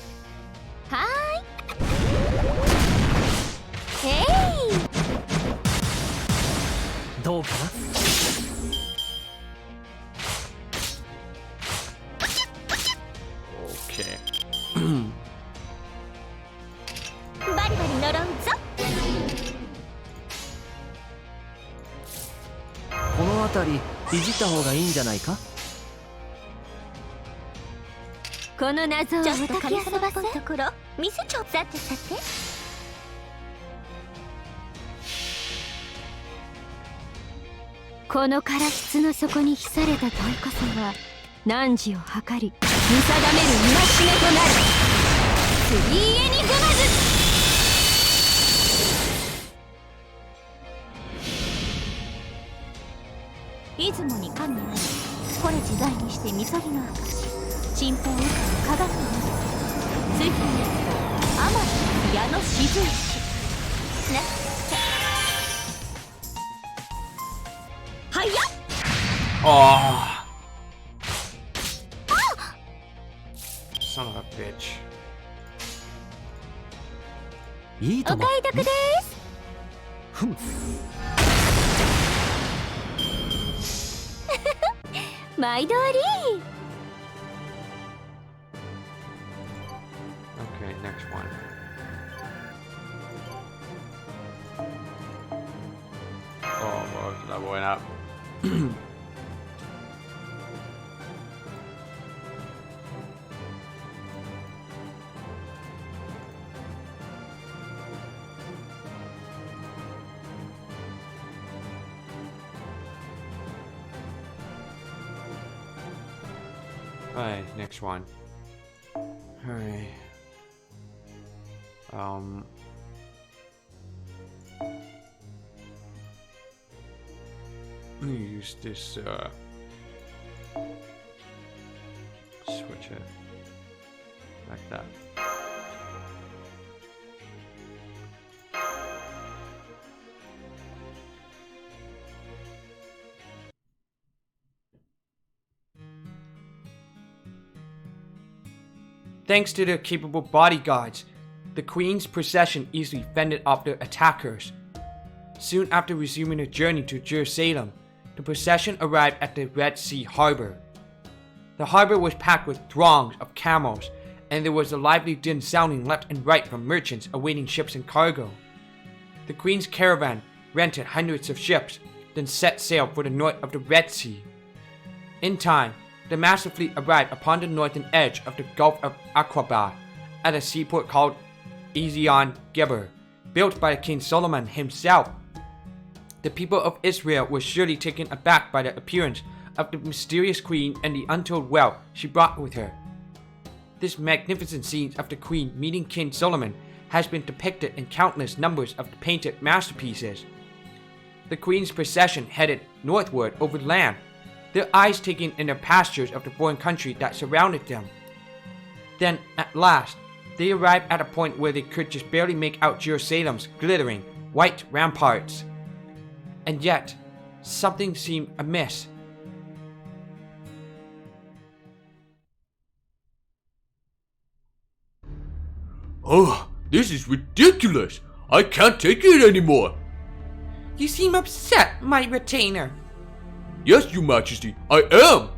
ーい。へい。どうかな。Okay. バリバリ呪うぞ。この辺りいじった方がいいんじゃないか。この謎をちょっと神様っぽいところ見せちゃおう。さてさて。この唐室の底に秘された問いこそは汝を測り見定める戒めとなる。スリーエニグマズ。出雲に神あり、これ自在にしてみそぎの証、神宝羽化の鏡になる。次に天地の矢の雫石なっはやっ Oh. Son of a bitch. いいとも。お買い得です。ふん。毎度あり。 Okay, next one. Oh, well, it's leveling up. Alright, next one. Alright. Let me use this, switch it. Like that. Thanks to their capable bodyguards, the Queen's procession easily fended off their attackers. Soon after resuming their journey to Salem, the procession arrived at the Red Sea harbor. The harbor was packed with throngs of camels, and there was a lively din sounding left and right from merchants awaiting ships and cargo. The Queen's caravan rented hundreds of ships, then set sail for the north of the Red Sea. In time, the massive fleet arrived upon the northern edge of the Gulf of Aqaba at a seaport called Ezion-Geber, built by King Solomon himself. The people of Israel were surely taken aback by the appearance of the mysterious queen and the untold wealth she brought with her. This magnificent scene of the queen meeting King Solomon has been depicted in countless numbers of the painted masterpieces. The queen's procession headed northward over land, their eyes taking in the pastures of the foreign country that surrounded them. Then, at last, they arrived at a point where they could just barely make out Jerusalem's glittering, white ramparts. And yet, something seemed amiss. Oh, this is ridiculous! I can't take it anymore! You seem upset, my retainer. Yes, Your Majesty, I am!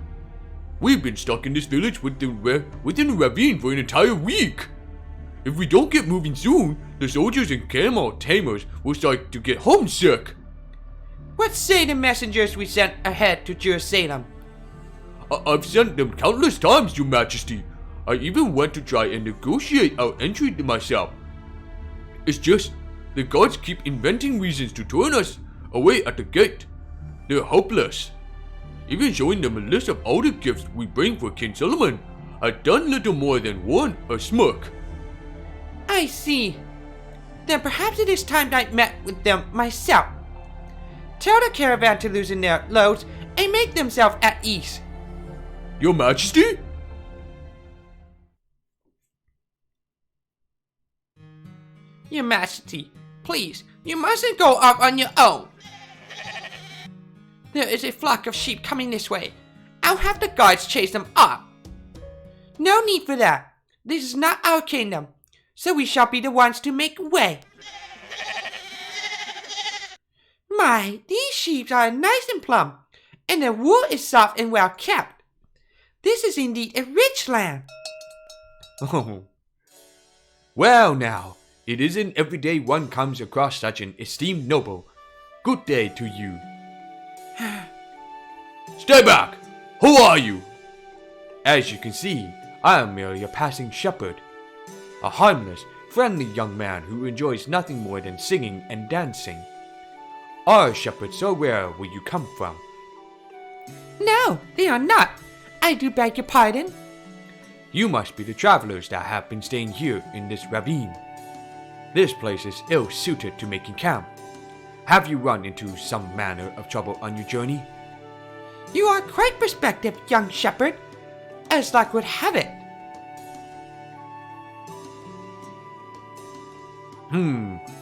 We've been stuck in this village within a ravine for an entire week. If we don't get moving soon, the soldiers and camel tamers will start to get homesick. What say the messengers we sent ahead to Salem? I've sent them countless times, Your Majesty. I even went to try and negotiate our entry to myself. It's just, the gods keep inventing reasons to turn us away at the gate. They're hopeless. Even showing them a list of all the gifts we bring for King Solomon, I've done little more than warn or smirk. I see. Then perhaps it is time I met with them myself. Tell the caravan to loosen their loads and make themselves at ease. Your Majesty? Your Majesty, please, you mustn't go off on your own. There is a flock of sheep coming this way. I'll have the guards chase them off. No need for that. This is not our kingdom, so we shall be the ones to make way. My, these sheep are nice and plump, and the wool is soft and well kept. This is indeed a rich land. Oh. Well now, it isn't every day one comes across such an esteemed noble. Good day to you. Stay back! Who are you? As you can see, I am merely a passing shepherd. A harmless, friendly young man who enjoys nothing more than singing and dancing. Are shepherds so rare where you come from? No, they are not. I do beg your pardon. You must be the travelers that have been staying here in this ravine. This place is ill-suited to making camp. Have you run into some manner of trouble on your journey? You are quite perspective, young shepherd, as luck would have it.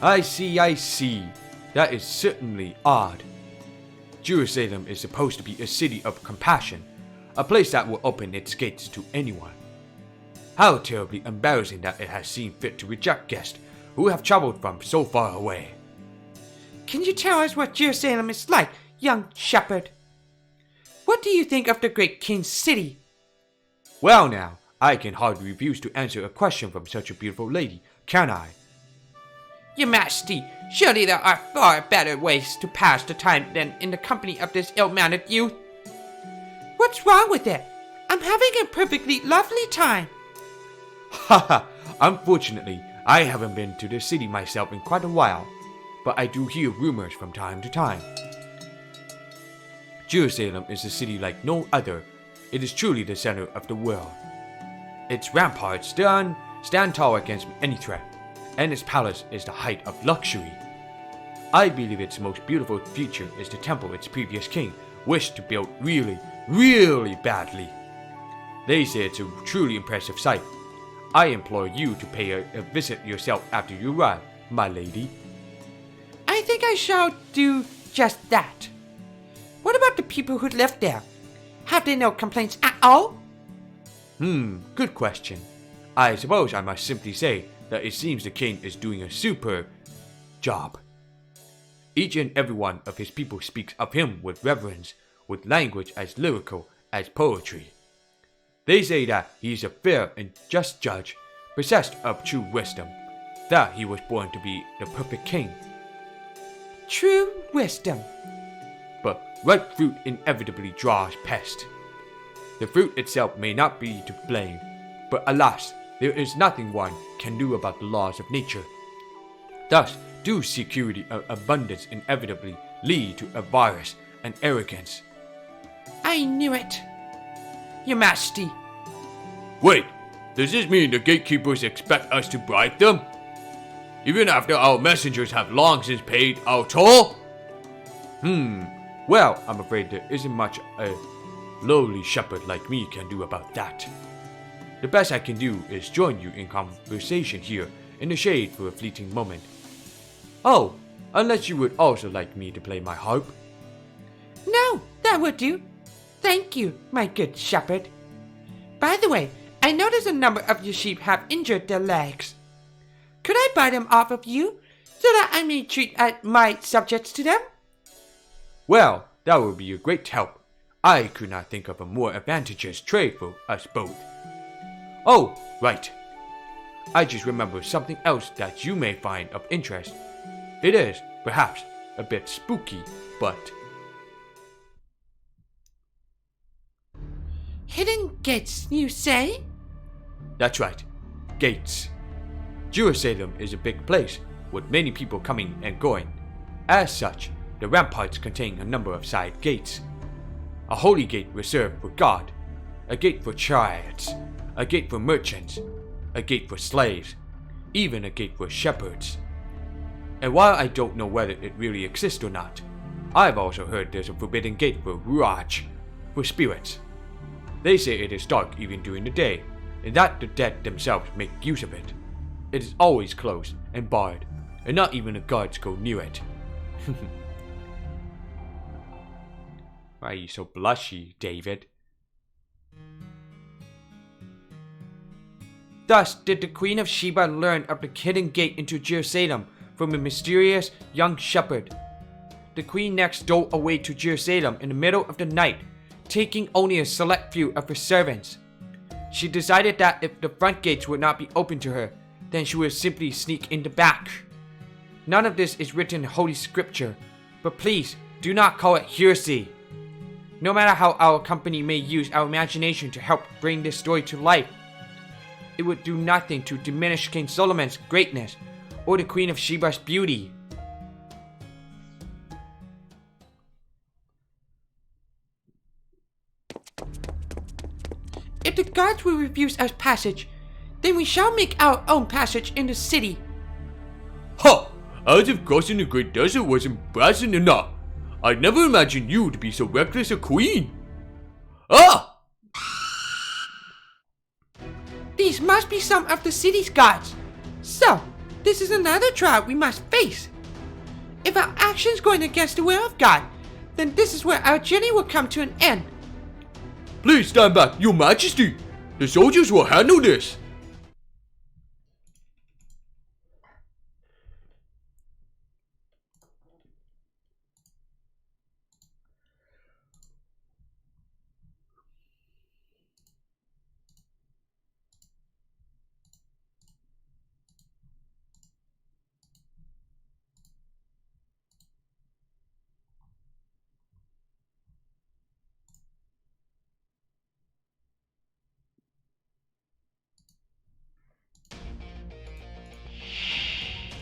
I see. That is certainly odd. Jerusalem is supposed to be a city of compassion, a place that will open its gates to anyone. How terribly embarrassing that it has seen fit to reject guests who have traveled from so far away. Can you tell us what Jerusalem is like, young shepherd? What do you think of the great king's city? Well now, I can hardly refuse to answer a question from such a beautiful lady, can I? Your Majesty, surely there are far better ways to pass the time than in the company of this ill-mannered youth. What's wrong with it? I'm having a perfectly lovely time. Haha, unfortunately, I haven't been to the city myself in quite a while, but I do hear rumors from time to time. Jerusalem is a city like no other. It is truly the center of the world. Its ramparts stand tall against any threat, and its palace is the height of luxury. I believe its most beautiful feature is the temple its previous king wished to build really badly. They say it's a truly impressive sight. I implore you to pay a visit yourself after you arrive, my lady. I think I shall do just that. What about the people who live there? Have they no complaints at all? Good question. I suppose I must simply say that it seems the king is doing a superb job. Each and every one of his people speaks of him with reverence, with language as lyrical as poetry. They say that he is a fair and just judge, possessed of true wisdom, that he was born to be the perfect king. True wisdom. But ripe fruit inevitably draws pest. The fruit itself may not be to blame, but alas, there is nothing one can do about the laws of nature. Thus, do security and abundance inevitably lead to avarice and arrogance. I knew it. Your Majesty. Wait, does this mean the gatekeepers expect us to bribe them? Even after our messengers have long since paid our toll? Well, I'm afraid there isn't much a lowly shepherd like me can do about that. The best I can do is join you in conversation here in the shade for a fleeting moment. Oh, unless you would also like me to play my harp. No, that would do. Thank you, my good shepherd. By the way, I notice a number of your sheep have injured their legs. Could I buy them off of you, so that I may treat my subjects to them? Well, that would be a great help. I could not think of a more advantageous trade for us both. Oh, right. I just remembered something else that you may find of interest. It is, perhaps, a bit spooky, but... Hidden gates, you say? That's right. Gates. Jerusalem is a big place, with many people coming and going. As such, the ramparts contain a number of side gates. A holy gate reserved for God, a gate for chariots, a gate for merchants, a gate for slaves, even a gate for shepherds. And while I don't know whether it really exists or not, I've also heard there's a forbidden gate for Ruach, for spirits. They say it is dark even during the day, and that the dead themselves make use of it. It is always closed and barred, and not even the guards go near it. Why are you so blushy, David? Thus did the Queen of Sheba learn of the hidden gate into Jerusalem from a mysterious young shepherd. The queen next stole away to Jerusalem in the middle of the night, taking only a select few of her servants. She decided that if the front gates would not be open to her, then she would simply sneak in the back. None of this is written in Holy Scripture, but please do not call it heresy. No matter how our company may use our imagination to help bring this story to life, it would do nothing to diminish King Solomon's greatness or the Queen of Sheba's beauty. If the guards will refuse us passage, then we shall make our own passage in the city. Ha! As if crossing the Great Desert was embarrassing enough. I'd never imagined you to be so reckless a queen. Ah! These must be some of the city's guards. So, this is another trial we must face. If our actions going against the will of God, then this is where our journey will come to an end. Please stand back, Your Majesty. The soldiers will handle this.「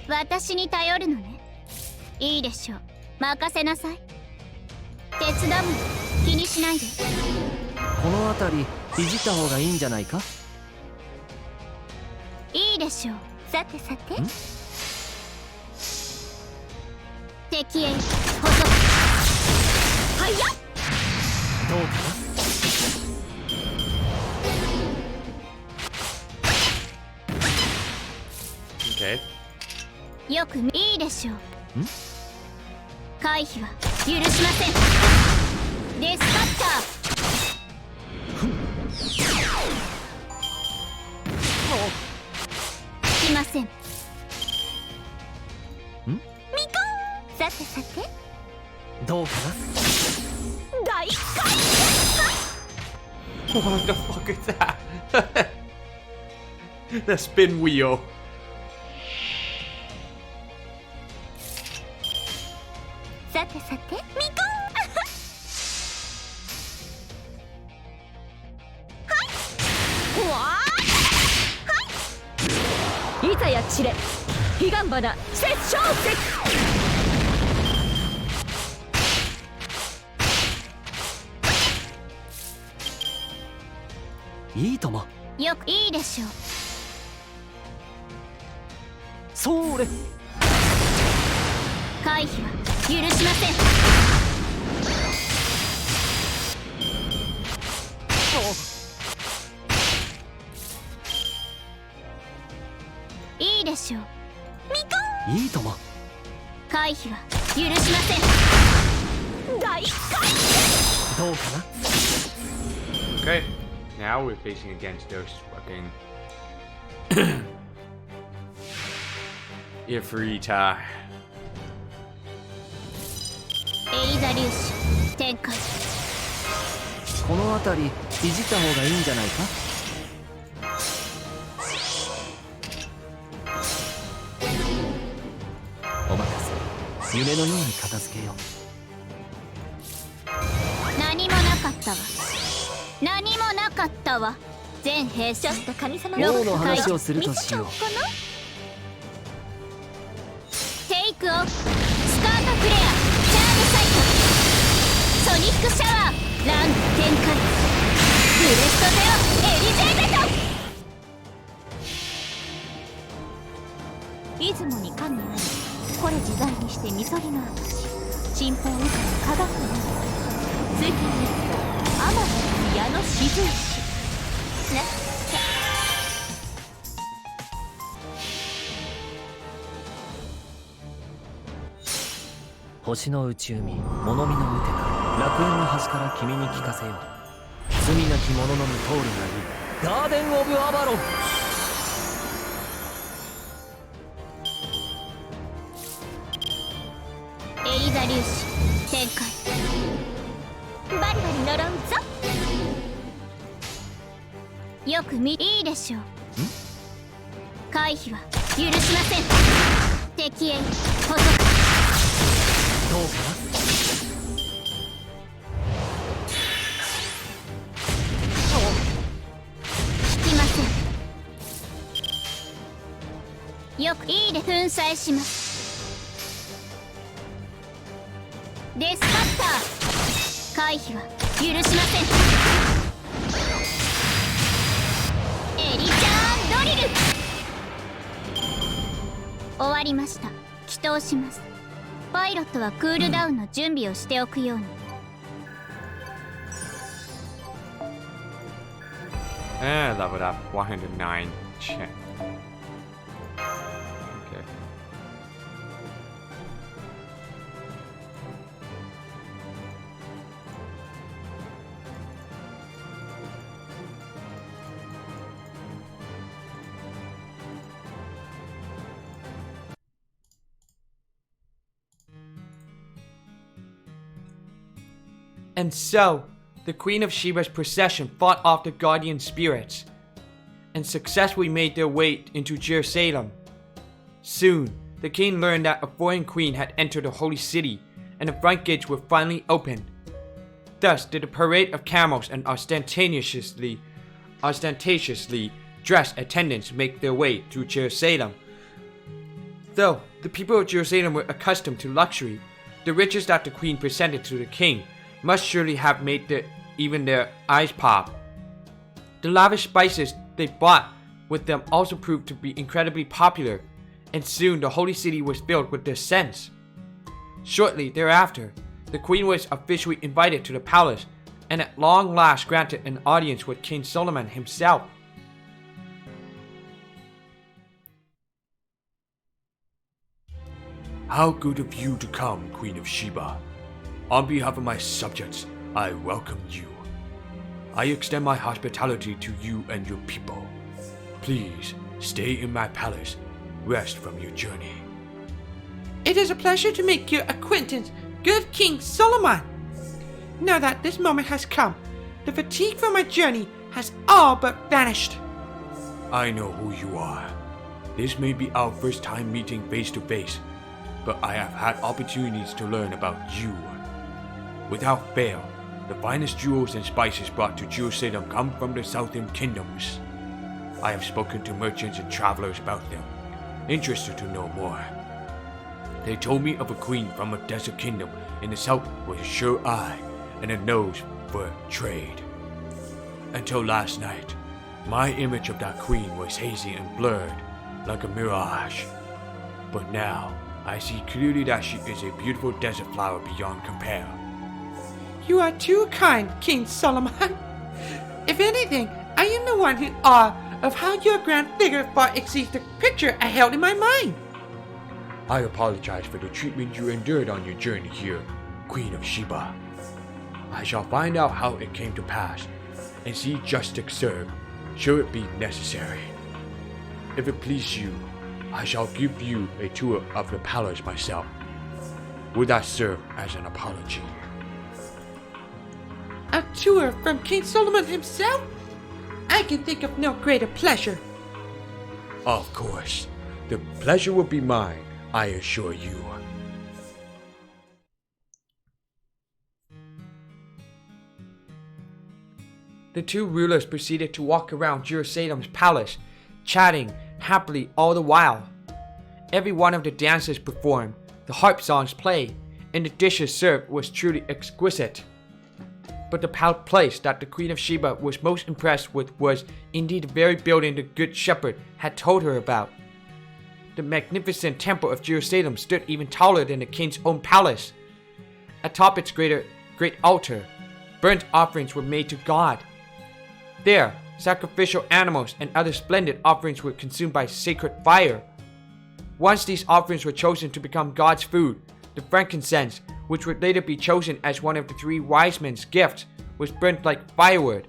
私に頼るのね。いいでしょう。任せなさい。手伝うの。気にしないで。この辺りいじった方がいいんじゃないか？いいでしょう。さてさて。敵へ補足。はいや。どうかな？Okay. よくいいでしょう。回避は許しません。デスパッター。しません。ミコ。さてさて。どうかな？大回転。 What the fuck is that? The spin wheel. さてさて。ミコ。はい。いざやちれ。彼岸花殺生石。いいとも。よくいいでしょう。それ。回避は許しません。いいでしょう。いいとも。回避は許しません。大回転。どうかな？ Okay. Now we're facing against those fucking Ifrita. エリザ粒子展開。この辺りいじった方がいいんじゃないか。お任せ。夢のように片付けよう。何もなかったわ。何もなかったわ。全兵士と神様王の話をするとしよう。テイクオフ、スカートフレア、チャームサイト、ソニックシャワー、ラン展開、ブレストゼロ、エリジェーベト。出雲に神あり、これ自在にしてみそぎの証、信奉以下の科学の月日日光、天の矢の雫石ね。星の内海、物見のうてか、楽園の端から君に聞かせよう。罪なき者のむ通りがいい。ガーデン・オブ・アバロン。エリザ粒子展開、バリバリ呪うぞ。よくいいでしょう。回避は許しません。敵へ捕捉。どうか引きません。よくいいで粉砕します。デスカッター、回避は許しません。エリジャーンドリル。終わりました。祈祷します。パイロットはクールダウンの準備をしておくように。Leveled up 109. Check. Okay. And so, the Queen of Sheba's procession fought off the guardian spirits and successfully made their way into Jerusalem. Soon, the king learned that a foreign queen had entered the holy city and the front gates were finally opened. Thus did a parade of camels and ostentatiously dressed attendants make their way through Jerusalem. Though the people of Jerusalem were accustomed to luxury, the riches that the queen presented to the king must surely have made even their eyes pop. The lavish spices they brought with them also proved to be incredibly popular, and soon the holy city was filled with their scents. Shortly thereafter, the queen was officially invited to the palace, and at long last granted an audience with King Solomon himself. How good of you to come, Queen of Sheba. On behalf of my subjects, I welcome you. I extend my hospitality to you and your people. Please, stay in my palace. Rest from your journey. It is a pleasure to make your acquaintance, good King Solomon. Now that this moment has come, the fatigue from my journey has all but vanished. I know who you are. This may be our first time meeting face to face, but I have had opportunities to learn about you. Without fail, the finest jewels and spices brought to Jerusalem come from the southern kingdoms. I have spoken to merchants and travelers about them, interested to know more. They told me of a queen from a desert kingdom in the south with a sure eye and a nose for trade. Until last night, my image of that queen was hazy and blurred, like a mirage. But now, I see clearly that she is a beautiful desert flower beyond compare. You are too kind, King Solomon. If anything, I am the one in awe of how your grand figure far exceeds the picture I held in my mind. I apologize for the treatment you endured on your journey here, Queen of Sheba. I shall find out how it came to pass, and see justice served, should it be necessary. If it please you, I shall give you a tour of the palace myself. Would that serve as an apology? A tour from King Solomon himself? I can think of no greater pleasure. Of course. The pleasure will be mine, I assure you. The two rulers proceeded to walk around Jerusalem's palace, chatting happily all the while. Every one of the dances performed, the harp songs played, and the dishes served was truly exquisite. But the place that the Queen of Sheba was most impressed with was indeed the very building the Good Shepherd had told her about. The magnificent temple of Jerusalem stood even taller than the king's own palace. Atop its great altar, burnt offerings were made to God. There, sacrificial animals and other splendid offerings were consumed by sacred fire. Once these offerings were chosen to become God's food, the frankincense, which would later be chosen as one of the 3 wise men's gifts, was burnt like firewood.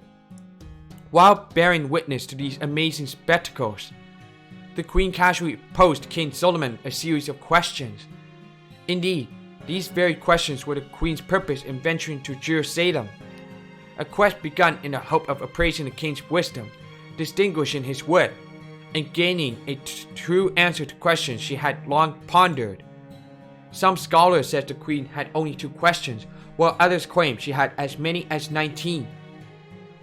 While bearing witness to these amazing spectacles, the queen casually posed King Solomon a series of questions. Indeed, these very questions were the queen's purpose in venturing to Jerusalem. A quest begun in the hope of appraising the king's wisdom, distinguishing his wit, and gaining a true answer to questions she had long pondered. Some scholars said the queen had only 2 questions, while others claimed she had as many as 19.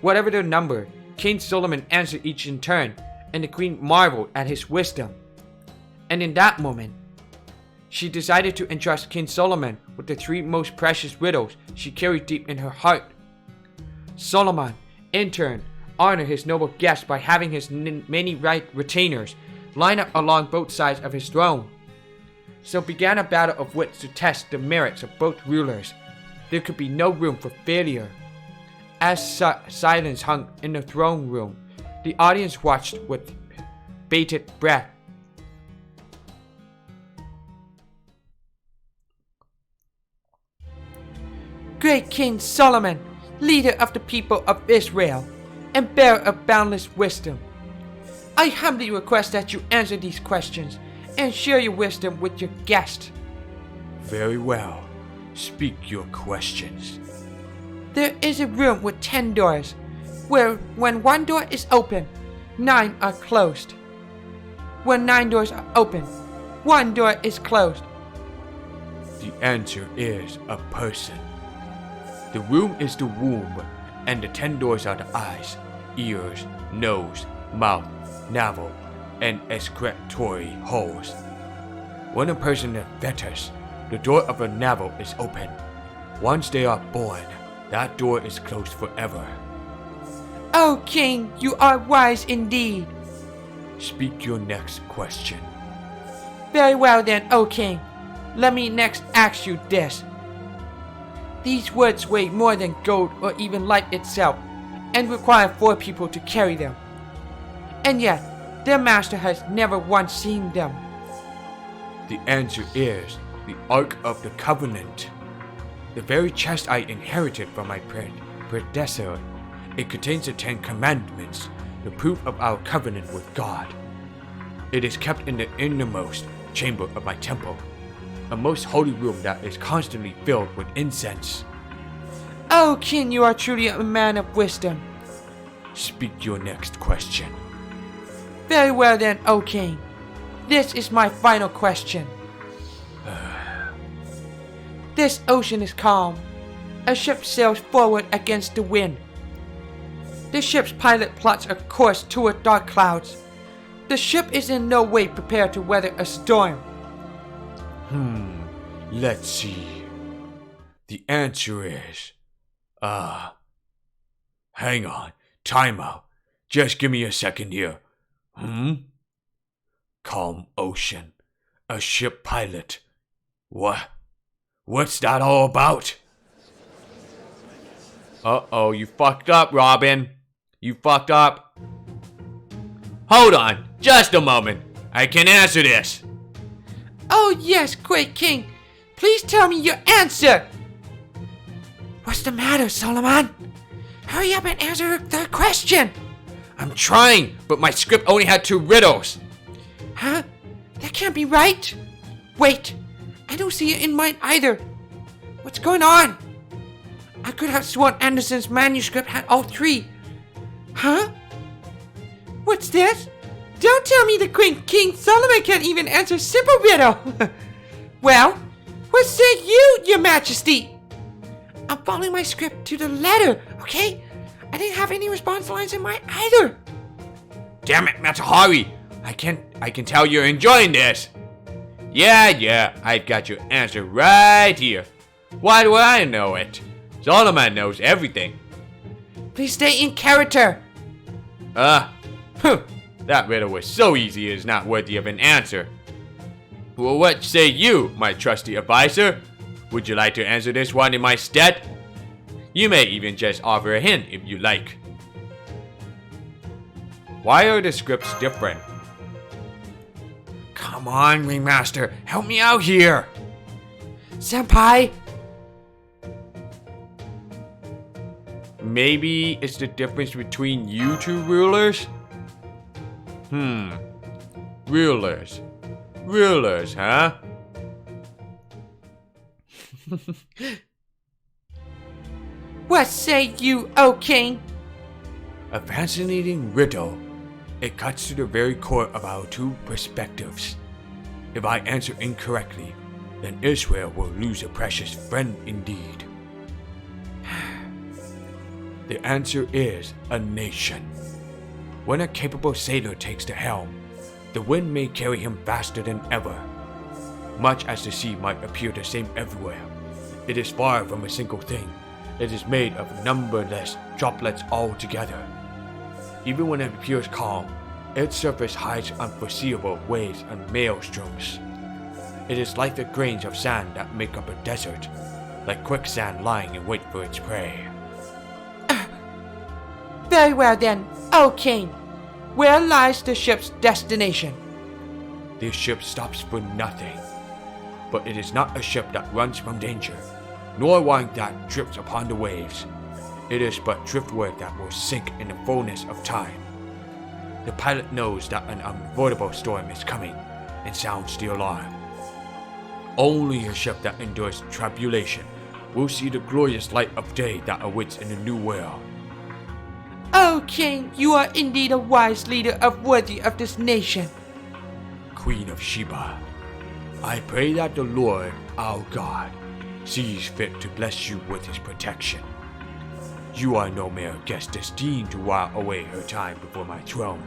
Whatever their number, King Solomon answered each in turn, and the queen marveled at his wisdom. And in that moment, she decided to entrust King Solomon with the 3 most precious riddles she carried deep in her heart. Solomon, in turn, honored his noble guest by having his many retainers line up along both sides of his throne. So began a battle of wits to test the merits of both rulers. There could be no room for failure. As silence hung in the throne room, the audience watched with bated breath. Great King Solomon, leader of the people of Israel, and bearer of boundless wisdom, I humbly request that you answer these questions and share your wisdom with your guest. Very well. Speak your questions. There is a room with 10 doors, where when 1 door is open, 9 are closed. When 9 doors are open, 1 door is closed. The answer is a person. The room is the womb, and the 10 doors are the eyes, ears, nose, mouth, navel, and excretory holes. When a person enters, the door of a navel is open. Once they are born, that door is closed forever. O King, you are wise indeed. Speak your next question. Very well then, O King. Let me next ask you this. These words weigh more than gold or even light itself, and require 4 people to carry them. And yet, their master has never once seen them. The answer is the Ark of the Covenant. The very chest I inherited from my predecessor. It contains the 10 Commandments, the proof of our covenant with God. It is kept in the innermost chamber of my temple, a most holy room that is constantly filled with incense. O King, you are truly a man of wisdom. Speak your next question. Very well then, O King. This is my final question. This ocean is calm. A ship sails forward against the wind. The ship's pilot plots a course toward dark clouds. The ship is in no way prepared to weather a storm. Let's see. The answer is... hang on. Time out. Just give me a second here. Calm ocean. A ship pilot. What? What's that all about? Uh-oh, you fucked up, Robin. You fucked up. Hold on, just a moment. I can answer this. Oh yes, great King. Please tell me your answer. What's the matter, Solomon? Hurry up and answer the question. I'm trying, but my script only had 2 riddles. Huh? That can't be right. Wait, I don't see it in mine either. What's going on? I could have sworn Anderson's manuscript had all three. Huh? What's this? Don't tell me the King Solomon can't even answer a simple riddle. Well, what say you, your majesty? I'm following my script to the letter, okay? I didn't have any response lines in mine either. Damn it, Matahari! I can tell you're enjoying this. Yeah, I've got your answer right here. Why do I know it? Solomon knows everything. Please stay in character. That riddle was so easy it is not worthy of an answer. Well, what say you, my trusty advisor? Would you like to answer this one in my stead? You may even just offer a hint if you like. Why are the scripts different? Come on, Ringmaster, help me out here! Senpai. Maybe it's the difference between you two rulers? Rulers, huh? What say you, O king? A fascinating riddle. It cuts to the very core of our two perspectives. If I answer incorrectly, then Israel will lose a precious friend indeed. The answer is a nation. When a capable sailor takes the helm, the wind may carry him faster than ever. Much as the sea might appear the same everywhere, it is far from a single thing. It is made of numberless droplets all together. Even when it appears calm, its surface hides unforeseeable waves and maelstroms. It is like the grains of sand that make up a desert, like quicksand lying in wait for its prey. Very well then, O king. Where lies the ship's destination? This ship stops for nothing. But it is not a ship that runs from danger, nor one that drifts upon the waves. It is but driftwood that will sink in the fullness of time. The pilot knows that an unavoidable storm is coming and sounds the alarm. Only a ship that endures tribulation will see the glorious light of day that awaits in the new world. O king, you are indeed a wise leader worthy of this nation. Queen of Sheba, I pray that the Lord, our God, sees fit to bless you with his protection. You are no mere guest destined to while away her time before my throne.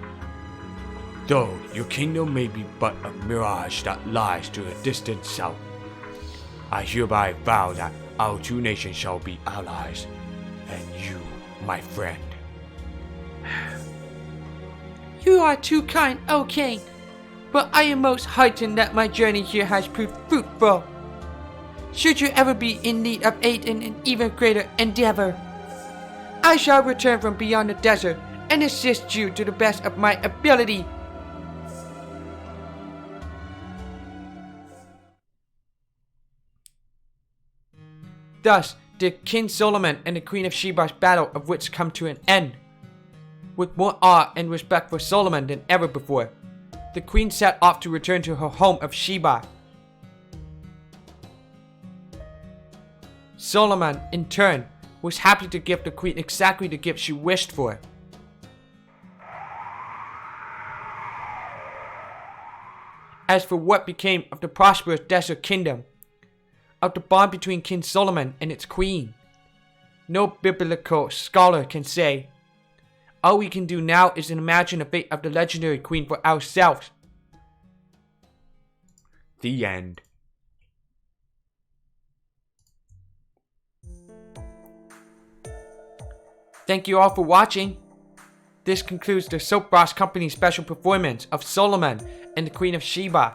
Though your kingdom may be but a mirage that lies to a distant south, I hereby vow that our two nations shall be allies, and you, my friend. You are too kind, O king, but I am most heartened that my journey here has proved fruitful. Should you ever be in need of aid in an even greater endeavor, I shall return from beyond the desert and assist you to the best of my ability. Thus did King Solomon and the Queen of Sheba's battle of wits come to an end. With more awe and respect for Solomon than ever before, the queen set off to return to her home of Sheba. Solomon, in turn, was happy to give the queen exactly the gift she wished for. As for what became of the prosperous desert kingdom, of the bond between King Solomon and its queen, no biblical scholar can say. All we can do now is imagine the fate of the legendary queen for ourselves. The end. Thank you all for watching. This concludes the Soapbox Company's special performance of Solomon and the Queen of Sheba.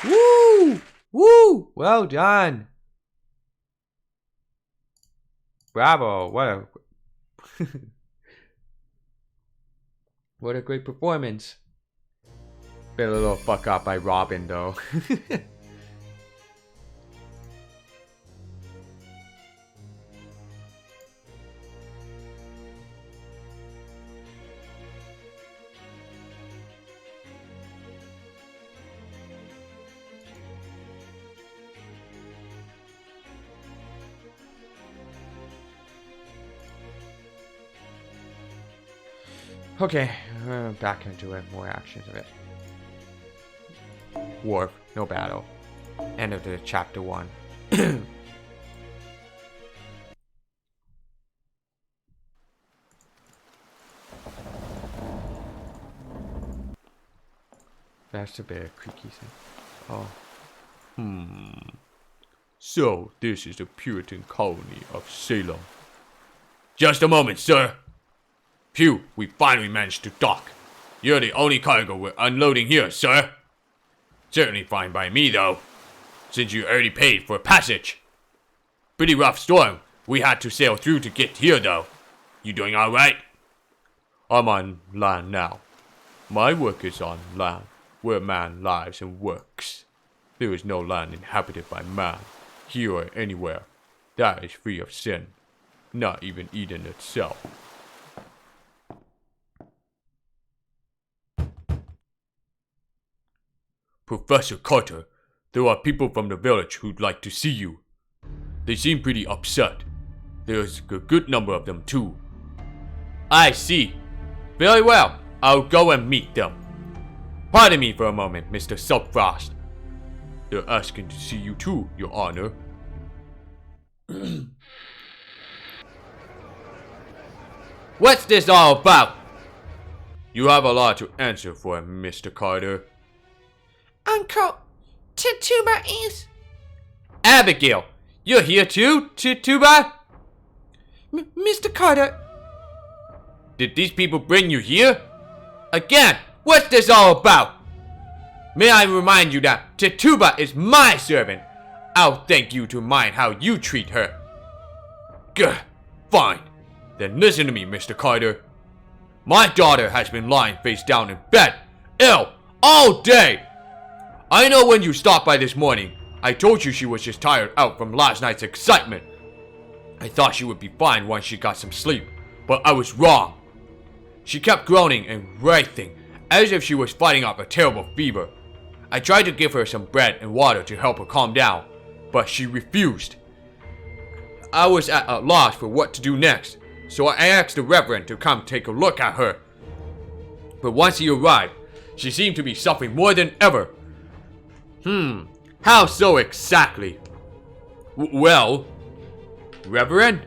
Woo! Woo! Well done. Bravo. What a great performance. Been a little fuck up by Robin though. Okay, back into it. More actions of it. War, no battle. End of the chapter 1. That's a bit creaky thing. Oh. So, this is the Puritan colony of Salem. Just a moment, sir. Phew, we finally managed to dock. You're the only cargo we're unloading here, sir. Certainly fine by me, though, since you already paid for passage. Pretty rough storm we had to sail through to get here, though. You doing alright? I'm on land now. My work is on land, where man lives and works. There is no land inhabited by man, here or anywhere, that is free of sin, not even Eden itself. Professor Carter, there are people from the village who'd like to see you. They seem pretty upset. There's a good number of them too. I see. Very well, I'll go and meet them. Pardon me for a moment, Mr. Subfrost. They're asking to see you too, Your Honor. What's this all about? You have a lot to answer for, Mr. Carter. Uncle, Tituba is... Abigail, you're here too, Tituba? Mr. Carter, Did these people bring you here? Again, what's this all about? May I remind you that Tituba is my servant. I'll thank you to mind how you treat her. Gah, fine. Then listen to me, Mr. Carter. My daughter has been lying face down in bed, ill, all day. I know when you stopped by this morning, I told you she was just tired out from last night's excitement. I thought she would be fine once she got some sleep, but I was wrong. She kept groaning and writhing, as if she was fighting off a terrible fever. I tried to give her some bread and water to help her calm down, but she refused. I was at a loss for what to do next, so I asked the Reverend to come take a look at her. But once he arrived, she seemed to be suffering more than ever. How so exactly? Well, Reverend?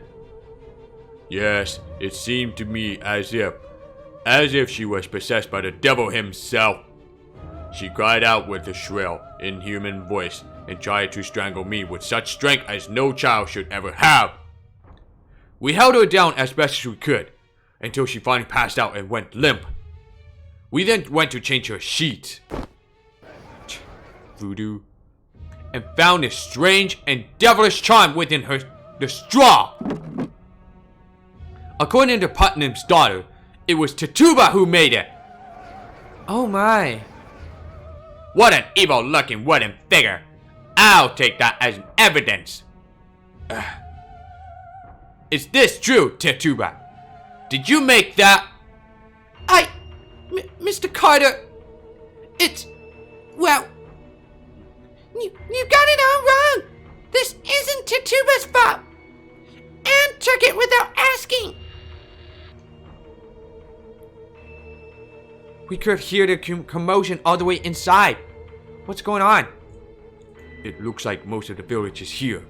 Yes, it seemed to me as if she was possessed by the devil himself. She cried out with a shrill, inhuman voice and tried to strangle me with such strength as no child should ever have. We held her down as best as we could, until she finally passed out and went limp. We then went to change her sheets. Voodoo. And found this strange and devilish charm within the straw. According to Putnam's daughter, it was Tituba who made it. oh my. What an evil-looking wooden figure. I'll take that as evidence. Is this true, Tituba? Did you make that? Mr. Carter, it's... well... You got it all wrong. This isn't Tituba's fault. Anne took it without asking. We could hear the commotion all the way inside. What's going on? It looks like most of the village is here.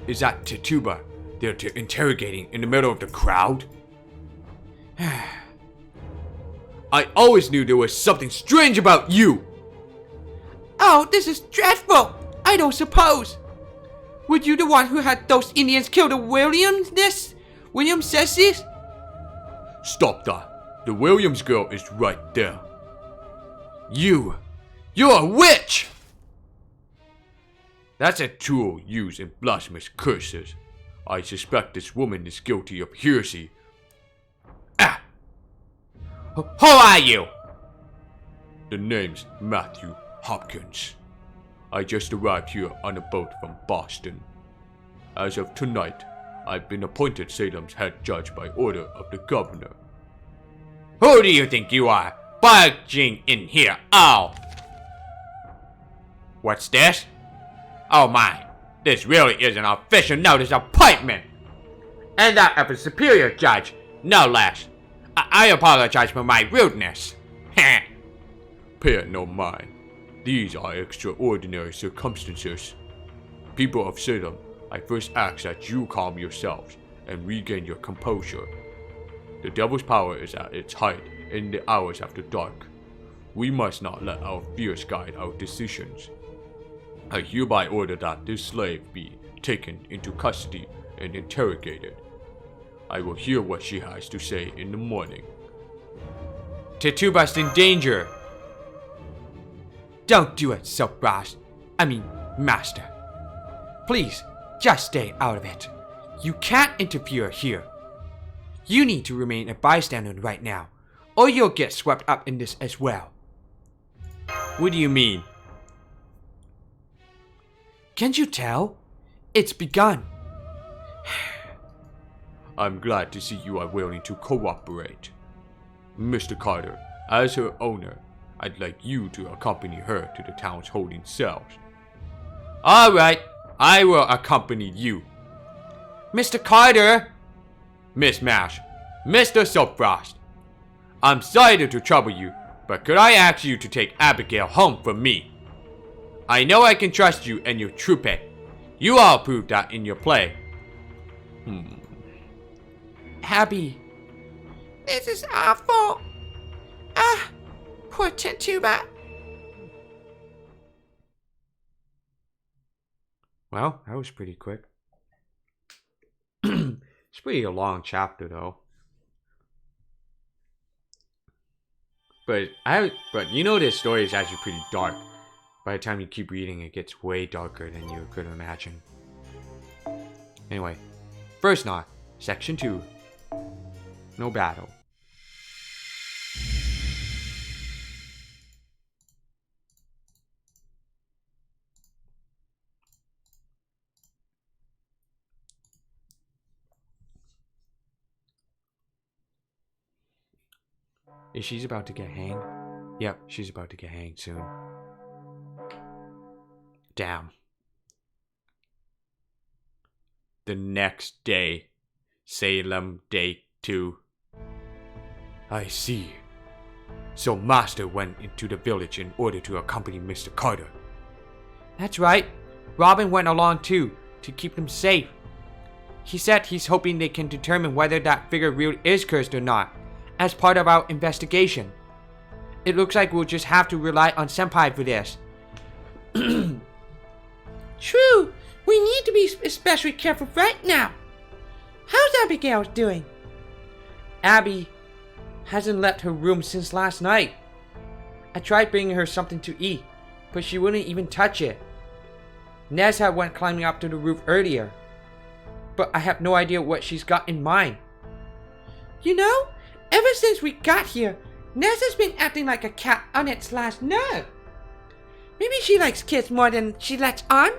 Is that Tituba they're interrogating in the middle of the crowd? I always knew there was something strange about you. Oh, this is dreadful. I don't suppose. Were you the one who had those Indians kill the Williams this? William says this? Stop that. The Williams girl is right there. You're a witch! That's a tool used in blasphemous curses. I suspect this woman is guilty of heresy. Who are you? The name's Matthew Hopkins. I just arrived here on a boat from Boston. As of tonight, I've been appointed Salem's head judge by order of the governor. Who do you think you are, barging in here? Oh. What's this? Oh my, this really is an official notice appointment. And that of a superior judge, no less. I apologize for my rudeness. Pay it no mind. These are extraordinary circumstances. People of Salem, I first ask that you calm yourselves and regain your composure. The devil's power is at its height in the hours after dark. We must not let our fears guide our decisions. I hereby order that this slave be taken into custody and interrogated. I will hear what she has to say in the morning. Tituba's in danger. Don't do it, Silkbrass. I mean, Master. Please, just stay out of it. You can't interfere here. You need to remain a bystander right now, or you'll get swept up in this as well. What do you mean? Can't you tell? It's begun. I'm glad to see you are willing to cooperate. Mr. Carter, as her owner, I'd like you to accompany her to the town's holding cells. Alright, I will accompany you. Mr. Carter! Miss Mash, Mr. Silkfrost, I'm sorry to trouble you, but could I ask you to take Abigail home from me? I know I can trust you and your troupe. You all proved that in your play. Abby. This is awful. Poor Tituba. Well, that was pretty quick. It's pretty a long chapter though. But you know this story is actually pretty dark. By the time you keep reading, it gets way darker than you could imagine. Anyway, first knot, section 2. No battle. Is she's about to get hanged? Yep, she's about to get hanged soon. Damn. The next day, Salem Day 2. I see. So Master went into the village in order to accompany Mr. Carter. That's right. Robin went along too, to keep them safe. He said he's hoping they can determine whether that figure really is cursed or not, as part of our investigation. It looks like we'll just have to rely on Senpai for this. True. We need to be especially careful right now. How's Abigail doing? Abby hasn't left her room since last night. I tried bringing her something to eat, but she wouldn't even touch it. Nezha went climbing up to the roof earlier, but I have no idea what she's got in mind. You know, ever since we got here, Nezha's been acting like a cat on its last nerve. Maybe she likes kids more than she lets on?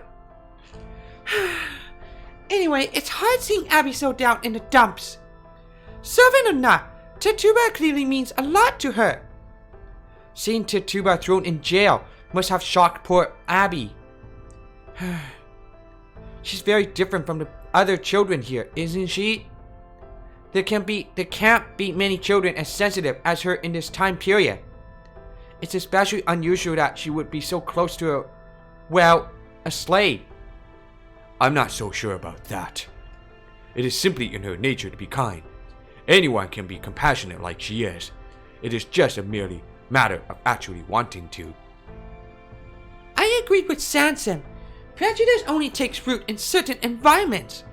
Anyway, it's hard seeing Abby so down in the dumps. Servant or not, Tituba clearly means a lot to her. Seeing Tituba thrown in jail must have shocked poor Abby. She's very different from the other children here, isn't she? There can't be many children as sensitive as her in this time period. It's especially unusual that she would be so close to a slave. I'm not so sure about that. It is simply in her nature to be kind. Anyone can be compassionate like she is. It is just a merely matter of actually wanting to. I agree with Sansom. Prejudice only takes root in certain environments.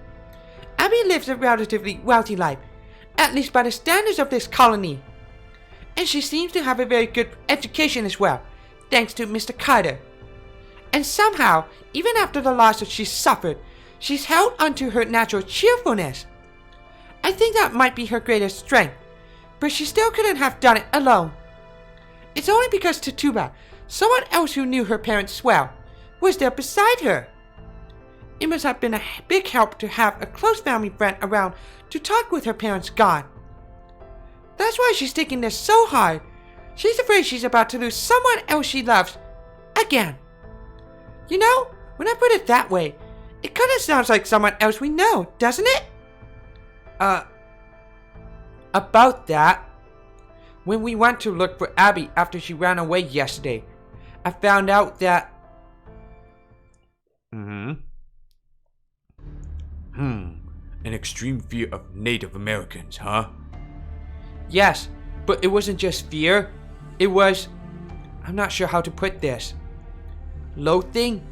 Abby lives a relatively wealthy life, at least by the standards of this colony. And she seems to have a very good education as well, thanks to Mr. Carter. And somehow, even after the loss that she's suffered, she's held onto her natural cheerfulness. I think that might be her greatest strength, but she still couldn't have done it alone. It's only because Tituba, someone else who knew her parents well, was there beside her. It must have been a big help to have a close family friend around to talk with her parents gone. That's why she's taking this so hard. She's afraid she's about to lose someone else she loves again. You know, when I put it that way, it kind of sounds like someone else we know, doesn't it? About that, When we went to look for Abby after she ran away yesterday, I found out that... An extreme fear of Native Americans, huh? Yes, but it wasn't just fear. It was... I'm not sure how to put this. Loathing?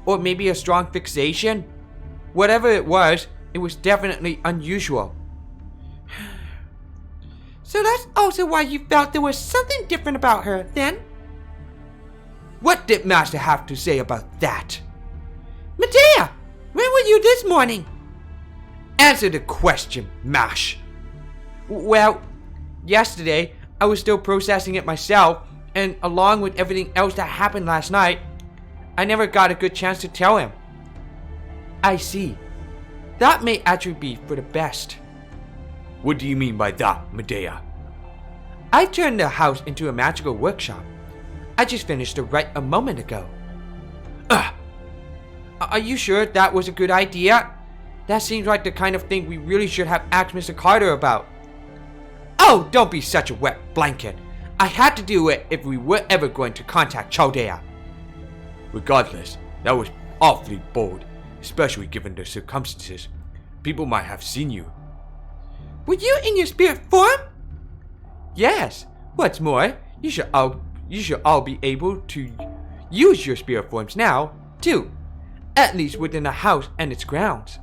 Or maybe a strong fixation? Whatever it was definitely unusual. So that's also why you felt there was something different about her, then? What did Master have to say about that? Medea! Where were you this morning? Answer the question, Mash. Well, yesterday, I was still processing it myself, and along with everything else that happened last night, I never got a good chance to tell him. I see. That may actually be for the best. What do you mean by that, Medea? I turned the house into a magical workshop. I just finished it right a moment ago. Are you sure that was a good idea? That seems like the kind of thing we really should have asked Mr. Carter about. Oh, don't be such a wet blanket. I had to do it if we were ever going to contact Chaldea. Regardless, that was awfully bold, especially given the circumstances. People might have seen you. Were you in your spirit form? Yes. What's more, you should all be able to use your spirit forms now, too. At least within the house and its grounds.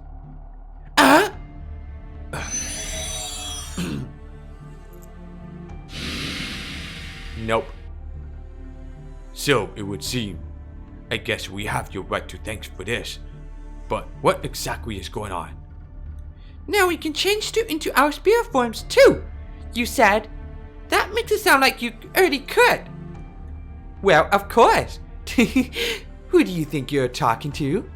Nope. So it would seem. I guess we have your right to thanks for this. But what exactly is going on? Now we can change into our spirit forms too, you said. That makes it sound like you already could. Well, of course. Who do you think you're talking to?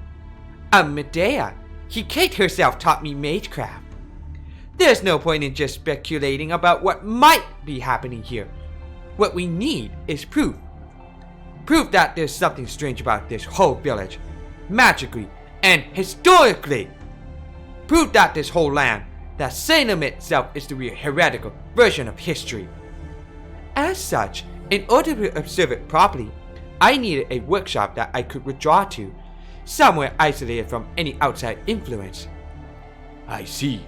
I'm Medea. Kate herself taught me magecraft. There's no point in just speculating about what might be happening here. What we need is proof. Proof that there's something strange about this whole village, magically and historically. Proof that this whole land, that Salem itself, is the real heretical version of history. As such, in order to observe it properly, I needed a workshop that I could withdraw to, somewhere isolated from any outside influence. I see.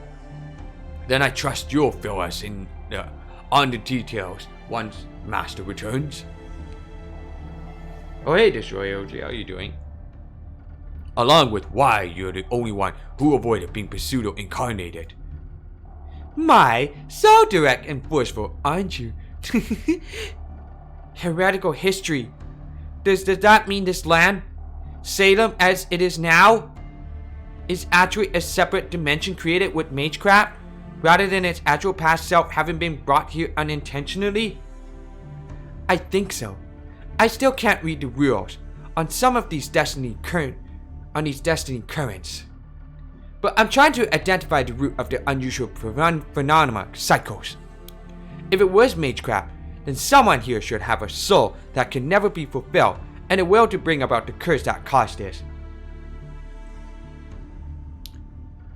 Then I trust you'll fill us in on the details once Master returns. Oh hey, Destroyer OG, how you doing? Along with why you're the only one who avoided being pseudo incarnated. My, so direct and forceful, aren't you? Heretical history. Does that mean this land, Salem as it is now, is actually a separate dimension created with magecraft, rather than its actual past self having been brought here unintentionally? I think so. I still can't read the rules on some of these destiny currents. But I'm trying to identify the root of the unusual phenomena cycles. If it was magecraft, then someone here should have a soul that can never be fulfilled and a will to bring about the curse that caused this.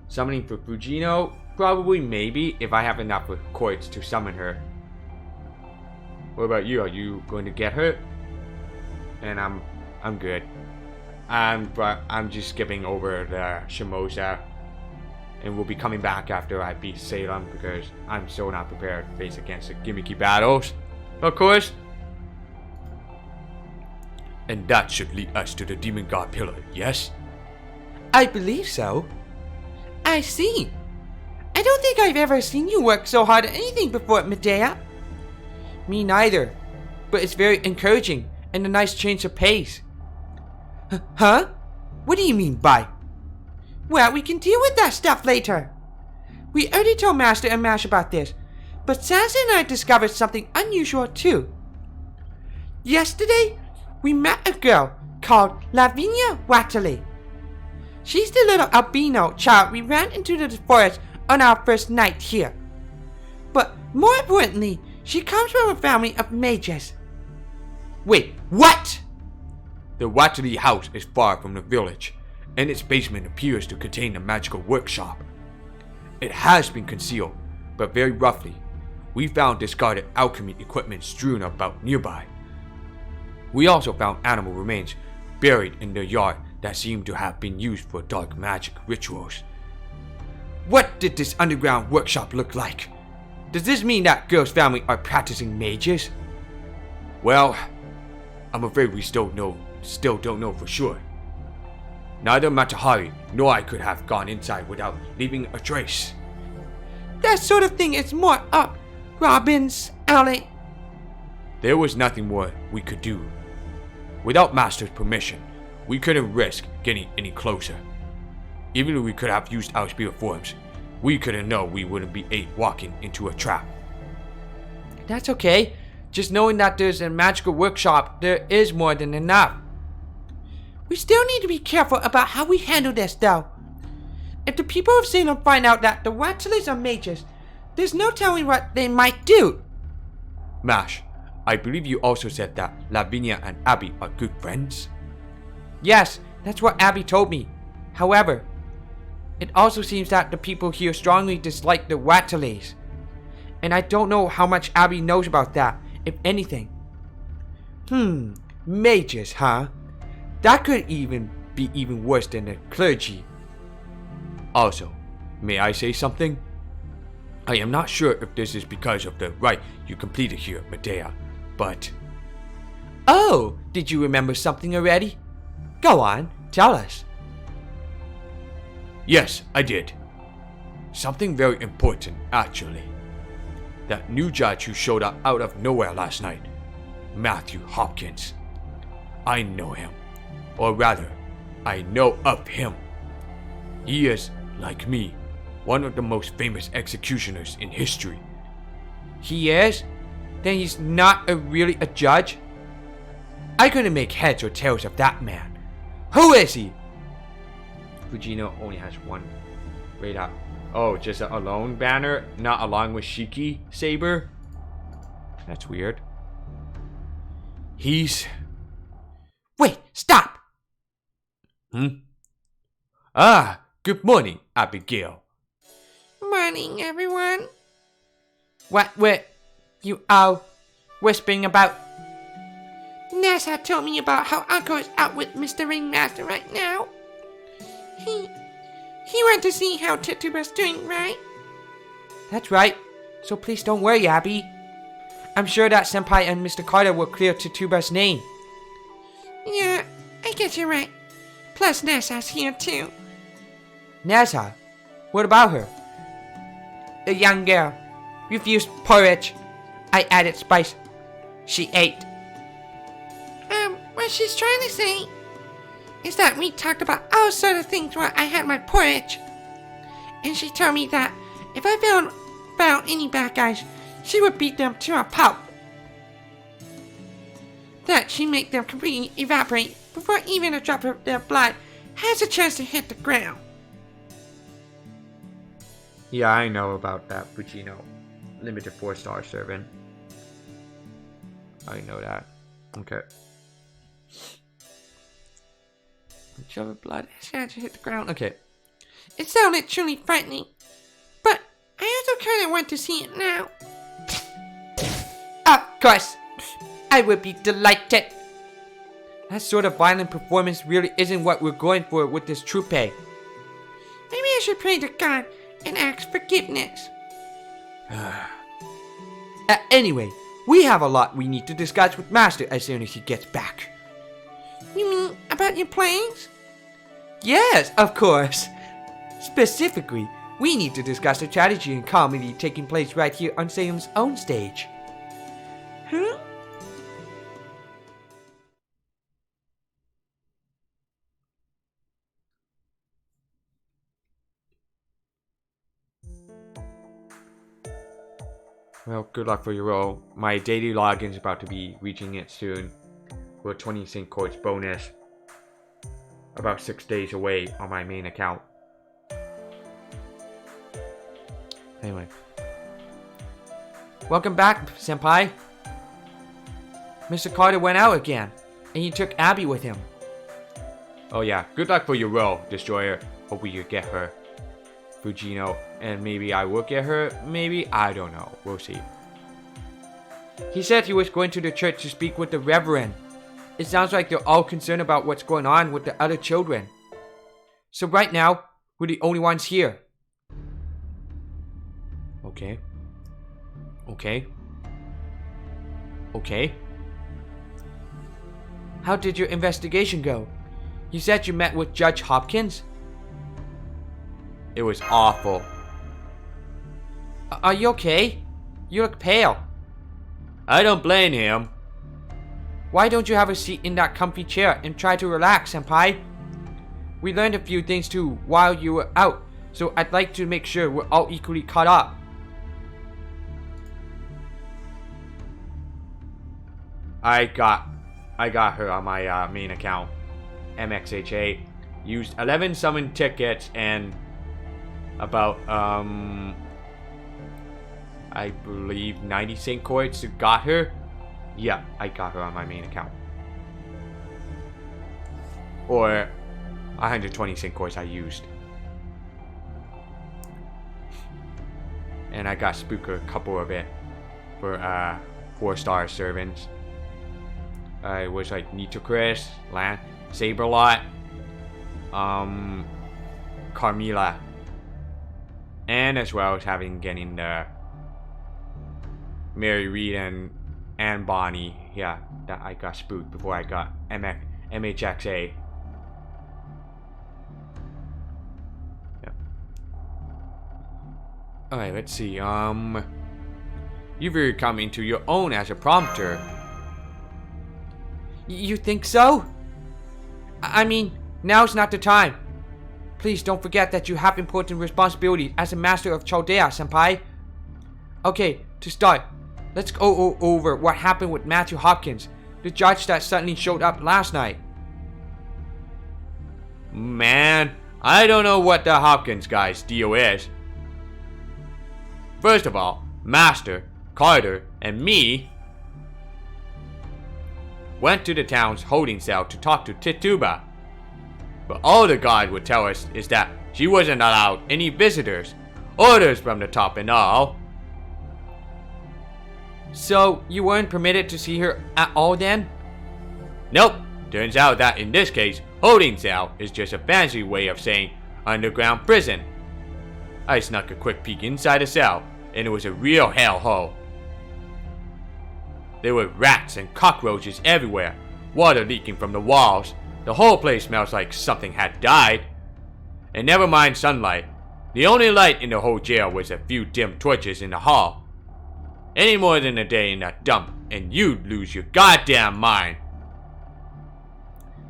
Summoning for Fujino? Probably, maybe, if I have enough coins to summon her. What about you? Are you going to get her? And I'm good. I'm just skipping over the Shimosa, and we'll be coming back after I beat Salem because I'm so not prepared to face against the gimmicky battles, of course. And that should lead us to the Demon God Pillar, yes? I believe so. I see. I don't think I've ever seen you work so hard at anything before, Medea. Me neither. But it's very encouraging and a nice change of pace. Huh? What do you mean by? Well, we can deal with that stuff later. We already told Master and Mash about this, but Sansa and I discovered something unusual too. Yesterday, we met a girl called Lavinia Watterley. She's the little albino child we ran into the forest on our first night here. But more importantly, she comes from a family of mages. Wait, what? The Watterley house is far from the village, and its basement appears to contain a magical workshop. It has been concealed, but very roughly. We found discarded alchemy equipment strewn about nearby. We also found animal remains buried in the yard that seemed to have been used for dark magic rituals. What did this underground workshop look like? Does this mean that girl's family are practicing mages? Well, I'm afraid we still don't know for sure. Neither Matahari nor I could have gone inside without leaving a trace. That sort of thing is more up Robin's alley. There was nothing more we could do. Without Master's permission, we couldn't risk getting any closer. Even if we could have used our spirit forms, we couldn't know we wouldn't be walking into a trap. That's okay. Just knowing that there's a magical workshop, there is more than enough. We still need to be careful about how we handle this, though. If the people of Salem find out that the Watleys are mages, there's no telling what they might do. Mash, I believe you also said that Lavinia and Abby are good friends? Yes, that's what Abby told me. However, it also seems that the people here strongly dislike the Watleys. And I don't know how much Abby knows about that, if anything. Mages, huh? That could be even worse than the clergy. Also, may I say something? I am not sure if this is because of the rite you completed here, Medea, but... Oh, did you remember something already? Go on, tell us. Yes, I did. Something very important, actually. That new judge who showed up out of nowhere last night, Matthew Hopkins. I know him. Or rather, I know of him. He is, like me, one of the most famous executioners in history. He is? Then he's not really a judge? I couldn't make heads or tails of that man. Who is he? Fujino only has one radar. Oh, just a alone banner, not along with Shiki Saber? That's weird. He's... Wait, stop! Ah, good morning, Abigail. Morning, everyone. What were you all whispering about? Nessa told me about how Uncle is out with Mr. Ringmaster right now. He went to see how Tituba's doing, right? That's right. So please don't worry, Abby. I'm sure that Senpai and Mr. Carter will clear Tituba's name. Yeah, I guess you're right. Plus Nessa's here too. Nessa? What about her? The young girl. Refused porridge. I added spice. She ate. What she's trying to say is that we talked about all sort of things while I had my porridge. And she told me that if I found any bad guys, she would beat them to a pulp. That she'd make them completely evaporate before even a drop of their blood has a chance to hit the ground. Yeah, I know about that, Fujino. Limited 4-star servant. I know that. Okay. Drop of blood has a chance to hit the ground. Okay. It sounded truly frightening, but I also kind of want to see it now. Of course, I would be delighted. That sort of violent performance really isn't what we're going for with this troupe. Maybe I should pray to God and ask forgiveness. Anyway, we have a lot we need to discuss with Master as soon as he gets back. You mean about your planes? Yes, of course. Specifically, we need to discuss the tragedy and comedy taking place right here on Salem's own stage. Huh? Well, good luck for your role. My daily login is about to be reaching it soon. With 20 sync coins bonus. About 6 days away on my main account. Anyway. Welcome back, Senpai. Mr. Carter went out again, and he took Abby with him. Oh yeah, good luck for your role, Destroyer. Hope you get her. Fujino, and maybe I will get her, maybe, I don't know. We'll see. He said he was going to the church to speak with the Reverend. It sounds like they're all concerned about what's going on with the other children. So right now, we're the only ones here. Okay. Okay. How did your investigation go? You said you met with Judge Hopkins? It was awful. Are you okay? You look pale. I don't blame him. Why don't you have a seat in that comfy chair and try to relax, Senpai? We learned a few things too while you were out, so I'd like to make sure we're all equally caught up. I got her on my main account. MXHA. Used 11 summon tickets and about I believe 90 Saint coins to got her. Yeah, I got her on my main account. Or 120 Saint coins I used. And I got Spooker a couple of it for 4-star servants. It was like Nito Chris, Lan, Saberlot, Carmilla, and as well as getting the Mary Reed and Bonnie. Yeah, that I got spooked before I got MHXA. Yeah. Alright, let's see. You've really come into your own as a prompter. You think so? I mean, now's not the time. Please don't forget that you have important responsibilities as a master of Chaldea, Senpai. Okay, to start, let's go over what happened with Matthew Hopkins, the judge that suddenly showed up last night. Man, I don't know what the Hopkins guy's deal is. First of all, Master, Carter, and me went to the town's holding cell to talk to Tituba. But all the guard would tell us is that she wasn't allowed any visitors. Orders from the top and all. So, you weren't permitted to see her at all then? Nope. Turns out that in this case, holding cell is just a fancy way of saying underground prison. I snuck a quick peek inside the cell, and it was a real hellhole. There were rats and cockroaches everywhere, water leaking from the walls. The whole place smells like something had died. And never mind sunlight. The only light in the whole jail was a few dim torches in the hall. Any more than a day in that dump, and you'd lose your goddamn mind.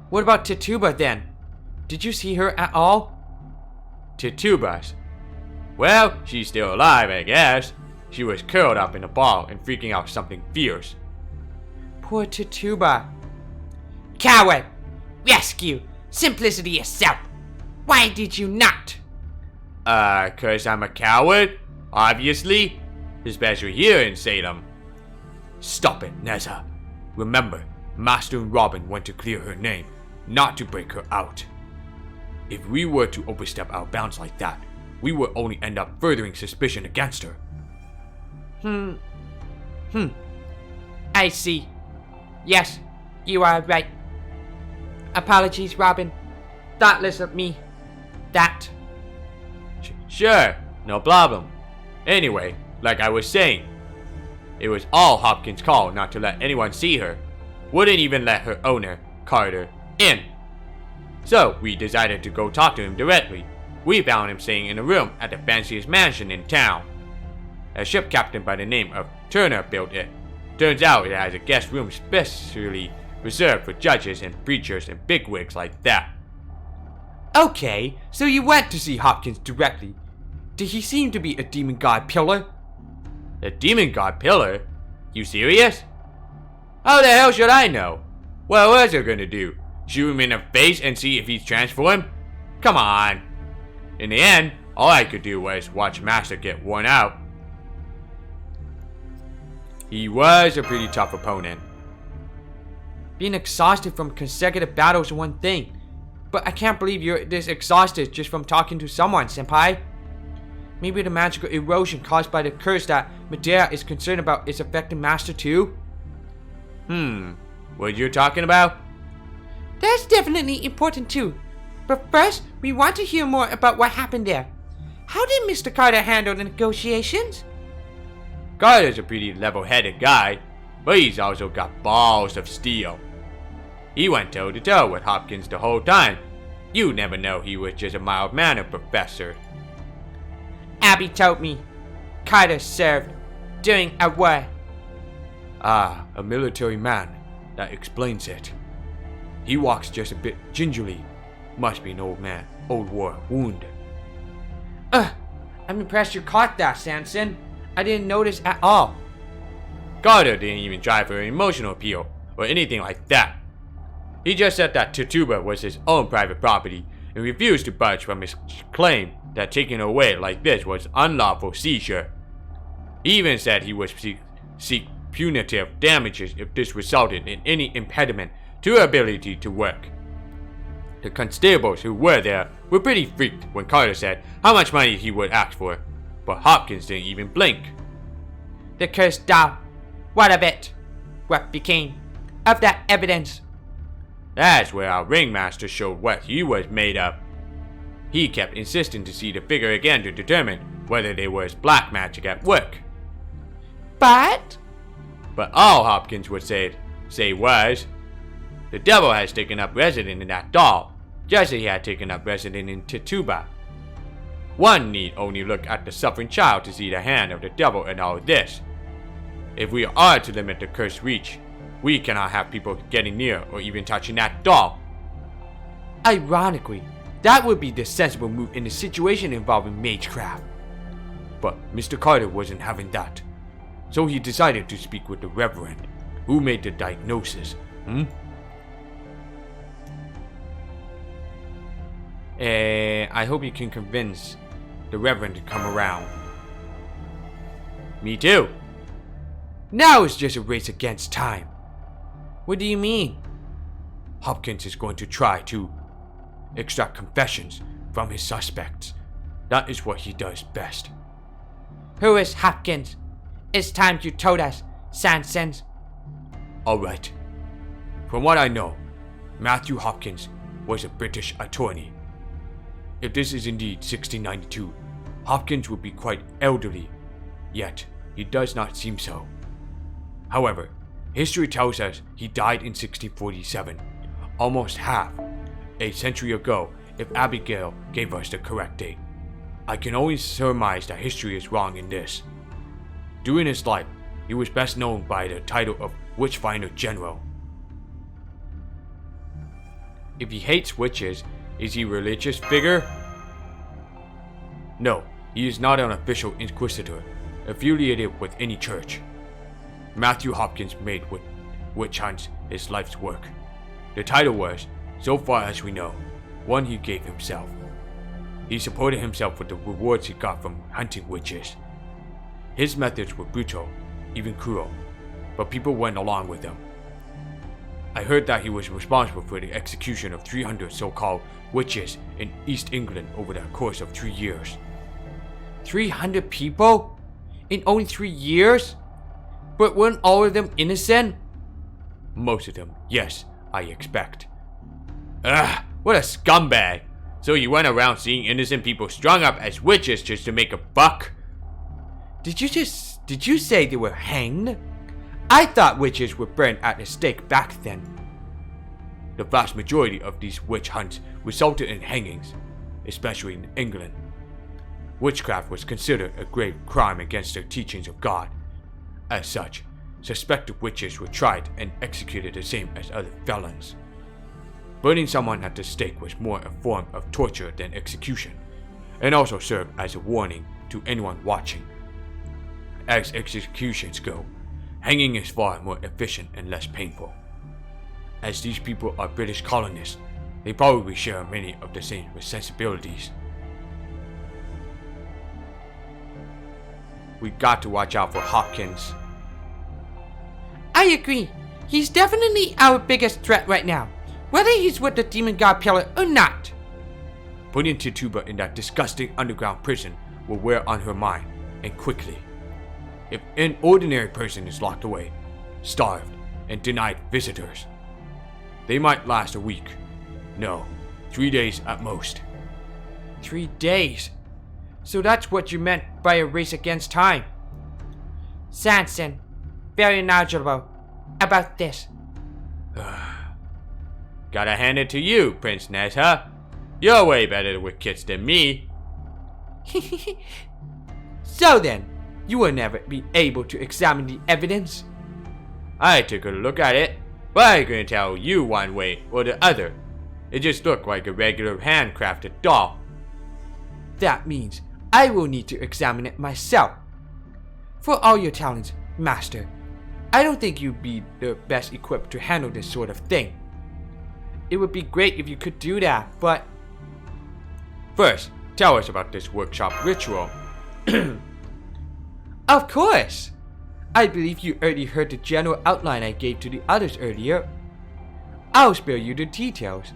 What about Tituba then? Did you see her at all? Tituba's? Well, she's still alive, I guess. She was curled up in a ball and freaking out something fierce. Poor Tituba. Coward! Rescue! Simplicity yourself! Why did you not? 'Cause I'm a coward, obviously. Especially here in Salem. Stop it, Neza. Remember, Master and Robin went to clear her name, not to break her out. If we were to overstep our bounds like that, we would only end up furthering suspicion against her. I see. Yes, you are right. Apologies, Robin. Thoughtless of me. That. Sure, no problem. Anyway, like I was saying, it was all Hopkins' call not to let anyone see her. Wouldn't even let her owner, Carter, in. So we decided to go talk to him directly. We found him staying in a room at the fanciest mansion in town. A ship captain by the name of Turner built it. Turns out it has a guest room specially reserved for judges and preachers and bigwigs like that. Okay, so you went to see Hopkins directly. Did he seem to be a demon god pillar? A demon god pillar? You serious? How the hell should I know? What was I gonna do? Shoot him in the face and see if he's transformed? Come on. In the end, all I could do was watch Master get worn out. He was a pretty tough opponent. Being exhausted from consecutive battles is one thing, but I can't believe you're this exhausted just from talking to someone, Senpai. Maybe the magical erosion caused by the curse that Medea is concerned about is affecting Master too? What you're talking about? That's definitely important too. But first, we want to hear more about what happened there. How did Mr. Carter handle the negotiations? Carter's a pretty level-headed guy, but he's also got balls of steel. He went toe-to-toe with Hopkins the whole time. You never know he was just a mild-mannered professor. Abby told me Carter served during a war. Ah, a military man. That explains it. He walks just a bit gingerly. Must be an old man, old war wound. I'm impressed you caught that, Sanson. I didn't notice at all. Carter didn't even try for an emotional appeal or anything like that. He just said that Tituba was his own private property and refused to budge from his claim that taking it away like this was unlawful seizure. He even said he would seek punitive damages if this resulted in any impediment to her ability to work. The constables who were there were pretty freaked when Carter said how much money he would ask for, but Hopkins didn't even blink. The cursed doll. What of it? What became of that evidence? That's where our ringmaster showed what he was made of. He kept insisting to see the figure again to determine whether there was black magic at work. But all Hopkins would say was, the devil has taken up residence in that doll, just as he had taken up residence in Tituba. One need only look at the suffering child to see the hand of the devil in all this. If we are to limit the cursed reach, we cannot have people getting near or even touching that doll. ironically, that would be the sensible move in a situation involving magecraft. But Mr. Carter wasn't having that. So he decided to speak with the Reverend, who made the diagnosis. I hope you can convince the Reverend to come around. Me too. Now it's just a race against time. What do you mean? Hopkins is going to try to extract confessions from his suspects. That is what he does best. Who is Hopkins? It's time you told us, Sanson. Alright. From what I know, Matthew Hopkins was a British attorney. If this is indeed 1692, Hopkins would be quite elderly, yet he does not seem so. However, history tells us he died in 1647, almost half a century ago if Abigail gave us the correct date. I can only surmise that history is wrong in this. During his life, he was best known by the title of Witchfinder General. If he hates witches, is he a religious figure? No, he is not an official inquisitor, affiliated with any church. Matthew Hopkins made witch hunts his life's work. The title was, so far as we know, one he gave himself. He supported himself with the rewards he got from hunting witches. His methods were brutal, even cruel, but people went along with them. I heard that he was responsible for the execution of 300 so-called witches in East England over the course of 3 years. 300 people? In only 3 years? But weren't all of them innocent? Most of them, yes, I expect. Ugh, what a scumbag! So you went around seeing innocent people strung up as witches just to make a buck? Did you say they were hanged? I thought witches were burned at the stake back then. The vast majority of these witch hunts resulted in hangings, especially in England. Witchcraft was considered a grave crime against the teachings of God. As such, suspected witches were tried and executed the same as other felons. Burning someone at the stake was more a form of torture than execution, and also served as a warning to anyone watching. As executions go, hanging is far more efficient and less painful. As these people are British colonists, they probably share many of the same sensibilities. We got to watch out for Hopkins. I agree. He's definitely our biggest threat right now, whether he's with the Demon God Pillar or not. Putting Tituba in that disgusting underground prison will wear on her mind, and quickly. If an ordinary person is locked away, starved, and denied visitors, they might last a week. No, 3 days at most. 3 days? So that's what you meant by a race against time. Sanson, very knowledgeable about this. Gotta hand it to you, Prince Nessa. You're way better with kids than me. So then, you will never be able to examine the evidence? I took a look at it, but I couldn't tell you one way or the other. It just looked like a regular handcrafted doll. That means I will need to examine it myself. For all your talents, Master, I don't think you'd be the best equipped to handle this sort of thing. It would be great if you could do that, but... First, tell us about this workshop ritual. Of course! I believe you already heard the general outline I gave to the others earlier. I'll spare you the details.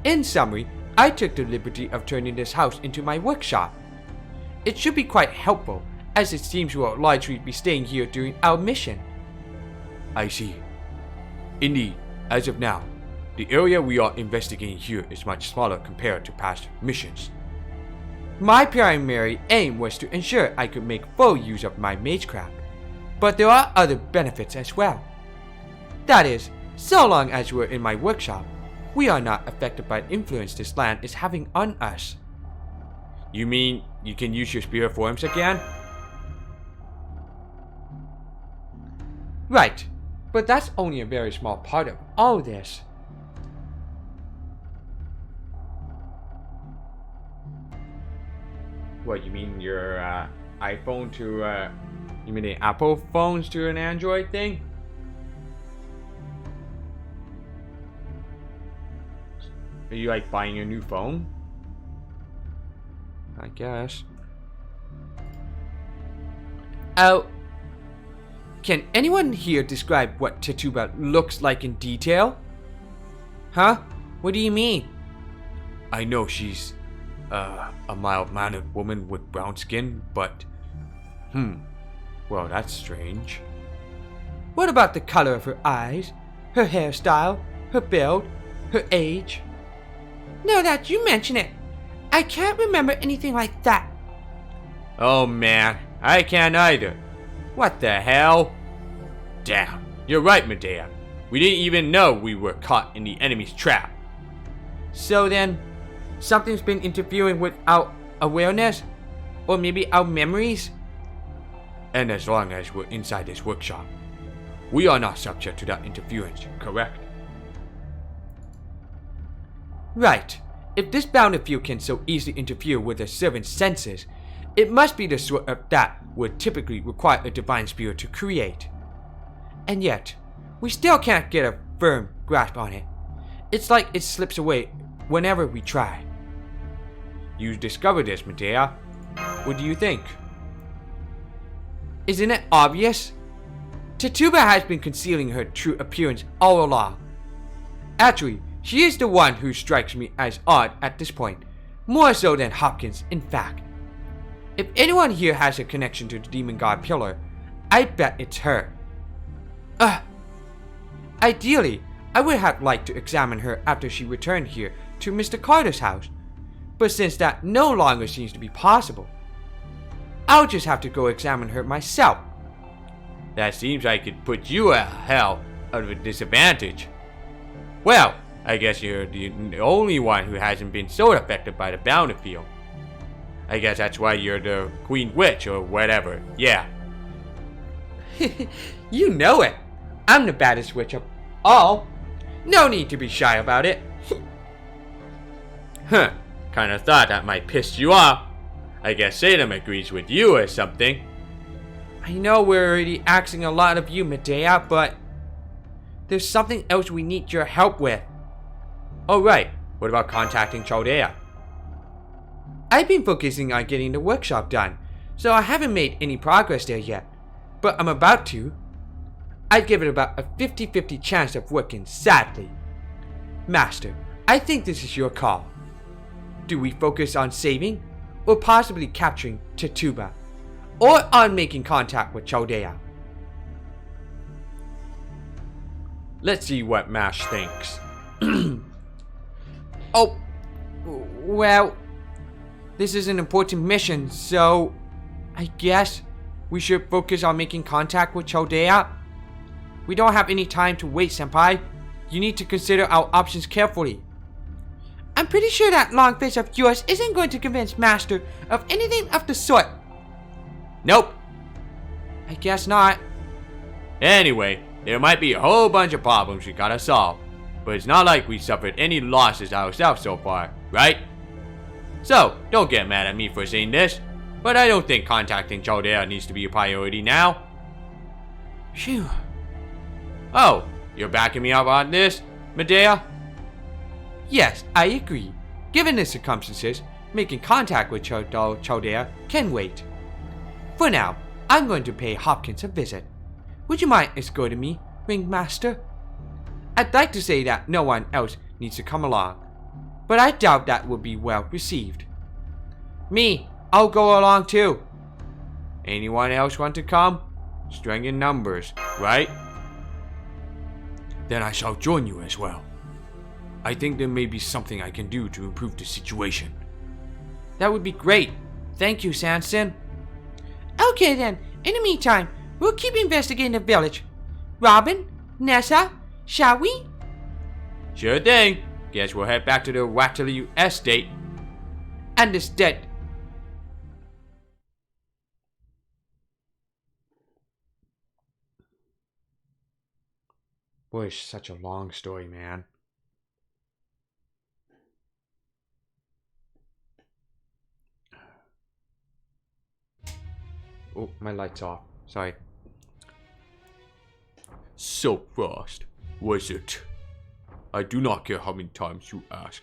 In summary, I took the liberty of turning this house into my workshop. It should be quite helpful, as it seems we will largely be staying here during our mission. I see. Indeed, as of now, the area we are investigating here is much smaller compared to past missions. My primary aim was to ensure I could make full use of my magecraft, but there are other benefits as well. That is, so long as we're in my workshop, we are not affected by the influence this land is having on us. You mean you can use your spirit forms again? Right, but that's only a very small part of all this. What, you mean your iPhone to, you mean the Apple phones to an Android thing? Are you like buying a new phone? I guess. Oh, can anyone here describe what Tituba looks like in detail? Huh? What do you mean? I know she's a mild-mannered woman with brown skin, but well, that's strange. What about the color of her eyes, her hairstyle, her build, her age? Now that you mention it, I can't remember anything like that. Oh man, I can't either. What the hell? Damn, you're right, Medea. We didn't even know we were caught in the enemy's trap. So then, something's been interfering with our awareness? Or maybe our memories? And as long as we're inside this workshop, we are not subject to that interference, correct? Right. If this bountiful can so easily interfere with a servant's senses, it must be the sort of that would typically require a divine spirit to create. And yet, we still can't get a firm grasp on it. It's like it slips away whenever we try. You discovered this, Medea. What do you think? Isn't it obvious? Tituba has been concealing her true appearance all along. Actually, she is the one who strikes me as odd at this point, more so than Hopkins, in fact. If anyone here has a connection to the demon god Pillar, I bet it's her. Ideally, I would have liked to examine her after she returned here to Mr. Carter's house, but since that no longer seems to be possible, I'll just have to go examine her myself. That seems like it put you a hell of a disadvantage. Well, I guess you're the only one who hasn't been so affected by the bountiful. I guess that's why you're the Queen Witch or whatever, yeah. You know it. I'm the baddest witch of all. No need to be shy about it. Huh, kinda thought that might piss you off. I guess Salem agrees with you or something. I know we're already asking a lot of you, Medea, but there's something else we need your help with. Oh right, what about contacting Chaldea? I've been focusing on getting the workshop done, so I haven't made any progress there yet, but I'm about to. I'd give it about a 50-50 chance of working, sadly. Master, I think this is your call. Do we focus on saving, or possibly capturing Tituba, or on making contact with Chaldea. Let's see what Mash thinks. Oh, well, this is an important mission, so I guess we should focus on making contact with Chaldea. We don't have any time to wait, Senpai. You need to consider our options carefully. I'm pretty sure that long face of yours isn't going to convince Master of anything of the sort. Nope. I guess not. Anyway, there might be a whole bunch of problems we gotta solve, but it's not like we suffered any losses ourselves so far, right? So, don't get mad at me for saying this, but I don't think contacting Chaldea needs to be a priority now. Phew. Oh, you're backing me up on this, Medea? Yes, I agree. Given the circumstances, making contact with Chaldea can wait. For now, I'm going to pay Hopkins a visit. Would you mind escorting me, Ringmaster? I'd like to say that no one else needs to come along, but I doubt that will be well received. Me, I'll go along too. Anyone else want to come? Strength in numbers, right? Then I shall join you as well. I think there may be something I can do to improve the situation. That would be great. Thank you, Sanson. Okay then, in the meantime, we'll keep investigating the village. Robin, Nessa, shall we? Sure thing. Guess we'll head back to the Waterloo estate. Understood. Boy, it's such a long story, man. Oh, my light's off. Sorry. So, Frost, was it? I do not care how many times you ask.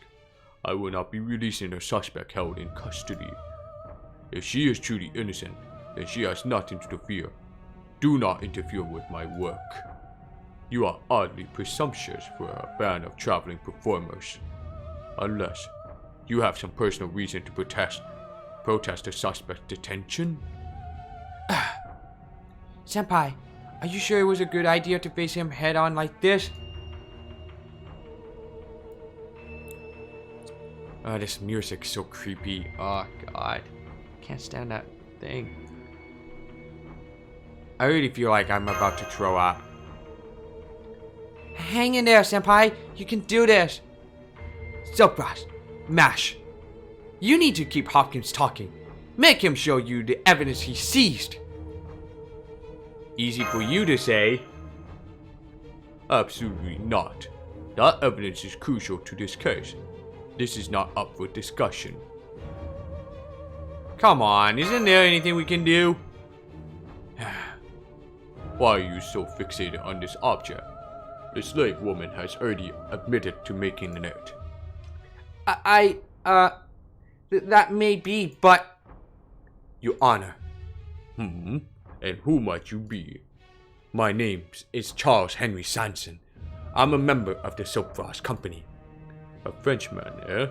I will not be releasing a suspect held in custody. If she is truly innocent, then she has nothing to fear. Do not interfere with my work. You are oddly presumptuous for a band of traveling performers. Unless you have some personal reason to protest the suspect's detention? Senpai, are you sure it was a good idea to face him head on like this? Oh, this music's so creepy. Oh, God. Can't stand that thing. I really feel like I'm about to throw up. Hang in there, Senpai. You can do this. Silkbrass, Mash. You need to keep Hopkins talking. Make him show you the evidence he seized. Easy for you to say. Absolutely not. That evidence is crucial to this case. This is not up for discussion. Come on, isn't there anything we can do? Why are you so fixated on this object? The slave woman has already admitted to making it. That may be, but... Your Honor. And who might you be? My name is Charles Henry Sanson. I'm a member of the Silkfrost Company. A Frenchman, eh?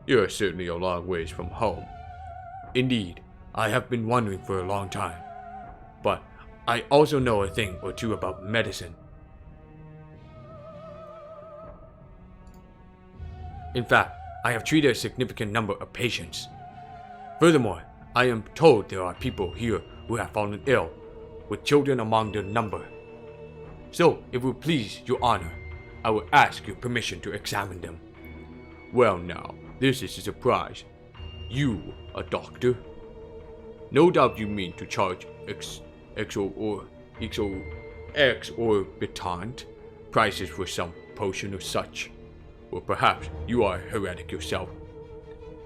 You're certainly a long ways from home. Indeed, I have been wondering for a long time. But I also know a thing or two about medicine. In fact, I have treated a significant number of patients. Furthermore, I am told there are people here who have fallen ill, with children among their number. So, if it will please Your Honor, I will ask your permission to examine them. Well now, this is a surprise. You, a doctor? No doubt you mean to charge exorbitant prices for some potion or such. Or perhaps you are a heretic yourself.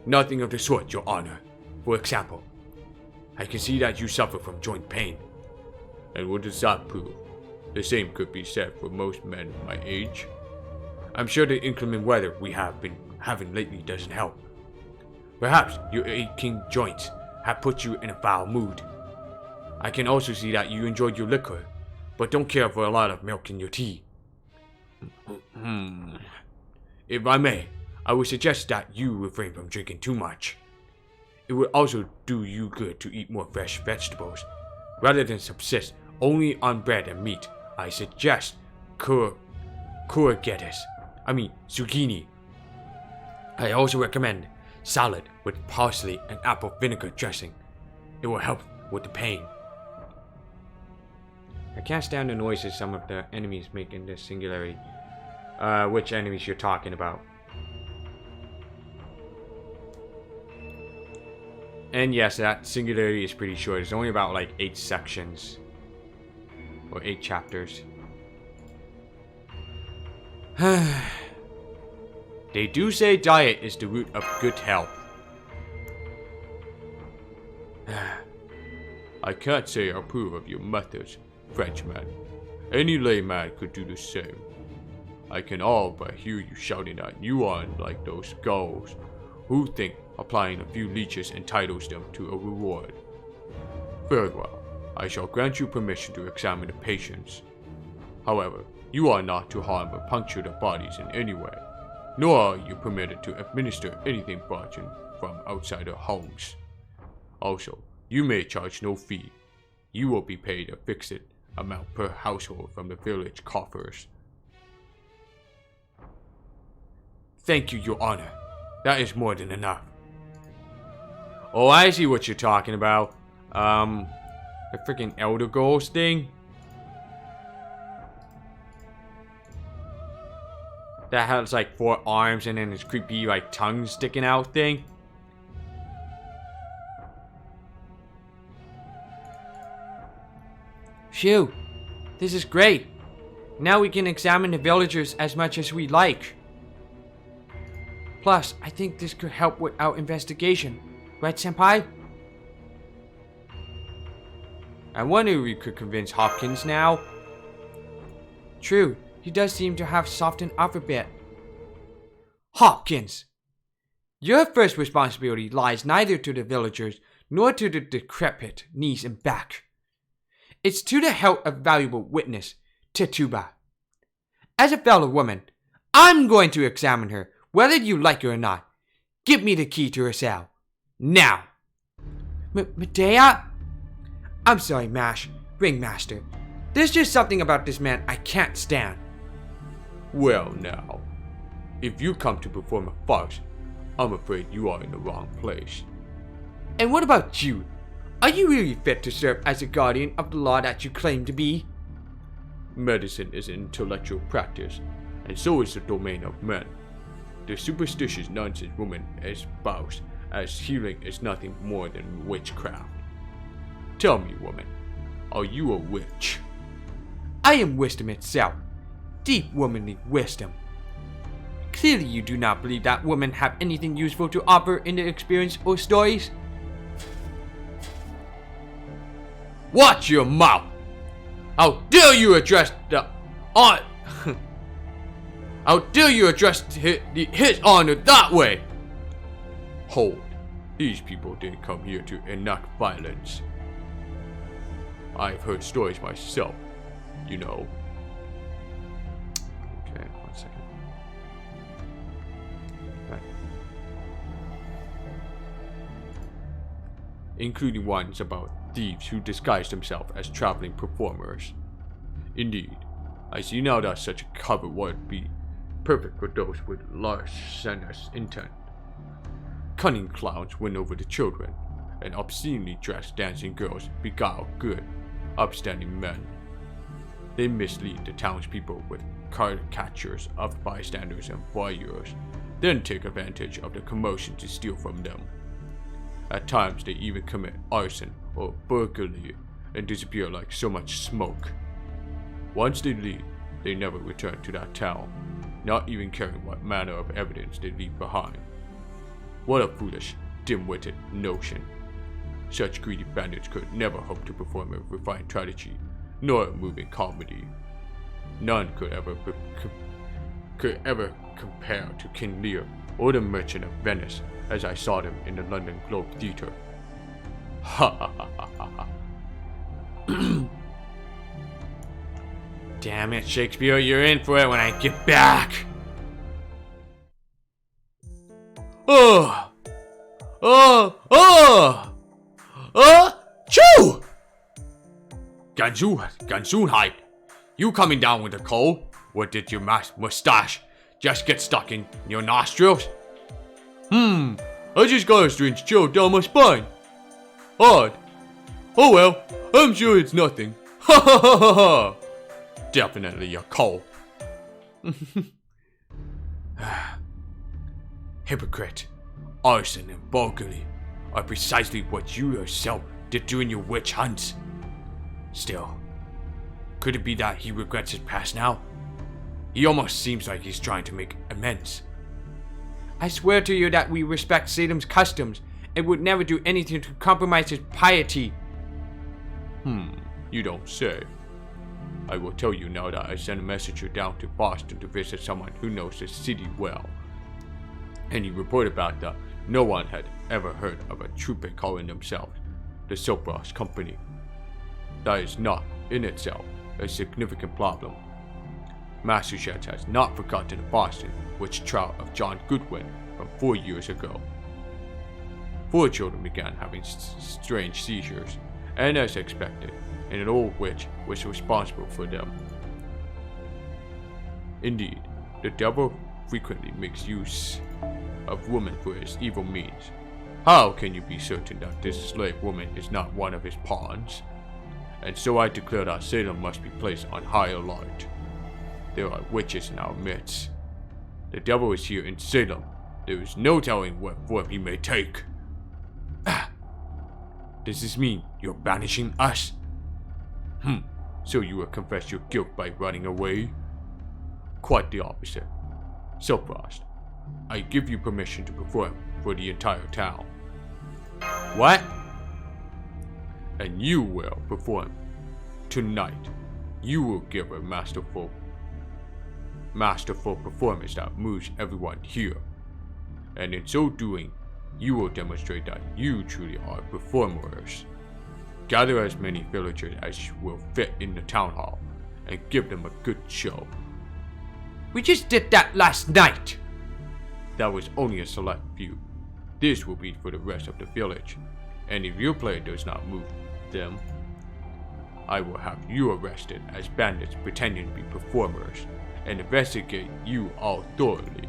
Nothing of the sort, Your Honor. For example, I can see that you suffer from joint pain. And what does that prove? The same could be said for most men my age. I'm sure the inclement weather we have been having lately doesn't help. Perhaps your aching joints have put you in a foul mood. I can also see that you enjoyed your liquor, but don't care for a lot of milk in your tea. If I may, I would suggest that you refrain from drinking too much. It would also do you good to eat more fresh vegetables. Rather than subsist only on bread and meat, I suggest courgettes. Zucchini. I also recommend salad with parsley and apple vinegar dressing. It will help with the pain. I can't stand the noises some of the enemies make in this singularity. Which enemies you're talking about. And yes, that singularity is pretty short. It's only about like 8 sections. Or 8 chapters. They do say diet is the root of good health. I can't say I approve of your methods, Frenchman. Any layman could do the same. I can all but hear you shouting at Yuan like those gulls, who think applying a few leeches entitles them to a reward. Very well, I shall grant you permission to examine the patients. However, you are not to harm or puncture their bodies in any way, nor are you permitted to administer anything brought in from outside their homes. Also, you may charge no fee. You will be paid a fixed amount per household from the village coffers. Thank you, Your Honor. That is more than enough. Oh, I see what you're talking about. The freaking Elder Goals thing. That has like 4 arms and then this creepy like tongue sticking out thing. Phew, this is great. Now we can examine the villagers as much as we like. Plus, I think this could help with our investigation. Right, Senpai? I wonder if we could convince Hopkins now. True, he does seem to have softened up a bit. Hopkins! Your first responsibility lies neither to the villagers nor to the decrepit knees and back. It's to the health of valuable witness, Tituba. As a fellow woman, I'm going to examine her, whether you like it or not. Give me the key to her cell. Now! Medea? I'm sorry, Mash, Ringmaster. There's just something about this man I can't stand. Well now, if you come to perform a farce, I'm afraid you are in the wrong place. And what about you? Are you really fit to serve as the guardian of the law that you claim to be? Medicine is an intellectual practice, and so is the domain of men. The superstitious nonsense women espouse as healing is nothing more than witchcraft. Tell me, woman, are you a witch? I am wisdom itself. Deep womanly wisdom. Clearly you do not believe that women have anything useful to offer in their experience or stories. Watch your mouth! How dare you address the How dare you address his honor that way? Hold. These people didn't come here to enact violence. I've heard stories myself, you know. Okay, 1 second. Right. Including ones about thieves who disguise themselves as traveling performers. Indeed, I see now that such a cover would be perfect for those with larcenous intent. Cunning clowns win over the children, and obscenely dressed dancing girls beguile good, upstanding men. They mislead the townspeople with caricatures of bystanders and voyeurs, then take advantage of the commotion to steal from them. At times they even commit arson or burglary and disappear like so much smoke. Once they leave, they never return to that town, not even caring what manner of evidence they leave behind. What a foolish, dim-witted notion. Such greedy bandits could never hope to perform a refined tragedy, nor a moving comedy. None could ever compare to King Lear or the Merchant of Venice as I saw them in the London Globe Theatre. Ha ha ha ha ha ha. Damn it, Shakespeare, you're in for it when I get back. Oh, Chew! Gansunheit, you coming down with a cold? Or did your mustache just get stuck in your nostrils? I just got a strange chill down my spine. Odd. Oh well, I'm sure it's nothing. Ha ha ha ha ha. Definitely a cold. Hypocrite, arson and burglary are precisely what you yourself did during your witch hunts. Still, could it be that he regrets his past now? He almost seems like he's trying to make amends. I swear to you that we respect Salem's customs and would never do anything to compromise his piety. You don't say. I will tell you now that I sent a messenger down to Boston to visit someone who knows the city well. And he reported back that no one had ever heard of a troupe calling themselves the Sopros Company. That is not, in itself, a significant problem. Massachusetts has not forgotten the Boston witch trial of John Goodwin from 4 years ago. 4 children began having strange seizures, and as expected, an old witch was responsible for them. Indeed, the devil frequently makes use of women for his evil means. How can you be certain that this slave woman is not one of his pawns? And so I declare that Salem must be placed on high alert. There are witches in our midst. The devil is here in Salem. There is no telling what form he may take. Does this mean you're banishing us? So you will confess your guilt by running away? Quite the opposite. Sopros, I give you permission to perform for the entire town. What? And you will perform. Tonight, you will give a masterful performance that moves everyone here. And in so doing, you will demonstrate that you truly are performers. Gather as many villagers as will fit in the town hall, and give them a good show. We just did that last night. That was only a select few. This will be for the rest of the village, and if your player does not move them, I will have you arrested as bandits pretending to be performers, and investigate you all thoroughly.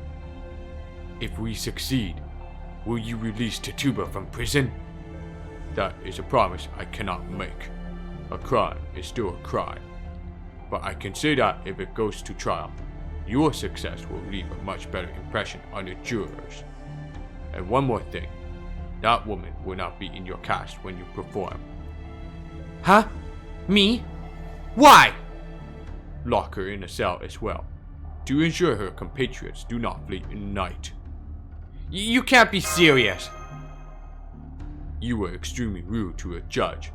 If we succeed, will you release Tituba from prison? That is a promise I cannot make. A crime is still a crime. But I can say that if it goes to trial, your success will leave a much better impression on the jurors. And one more thing, that woman will not be in your cast when you perform. Huh? Me? Why? Lock her in a cell as well, to ensure her compatriots do not flee in the night. You can't be serious. You were extremely rude to a judge.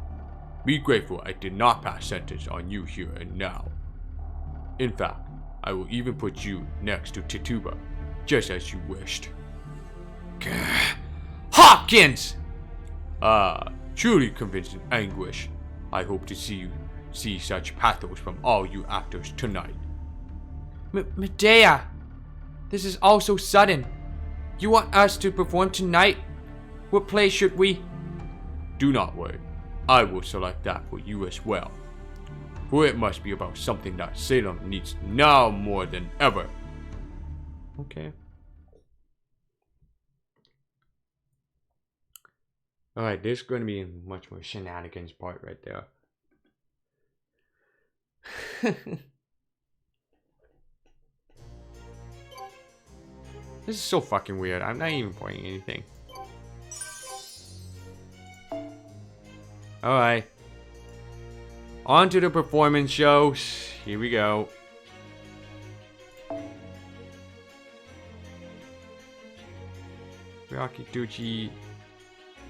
Be grateful I did not pass sentence on you here and now. In fact, I will even put you next to Tituba, just as you wished. Hopkins! Truly convincing anguish. I hope to see such pathos from all you actors tonight. Medea, this is all so sudden. You want us to perform tonight? What play should we? Do not worry. I will select that for you as well. For it must be about something that Salem needs now more than ever. Okay. Alright, there's going to be much more shenanigans part right there. This is so fucking weird. I'm not even playing anything. Alright. On to the performance shows. Here we go. Rocky Ducci,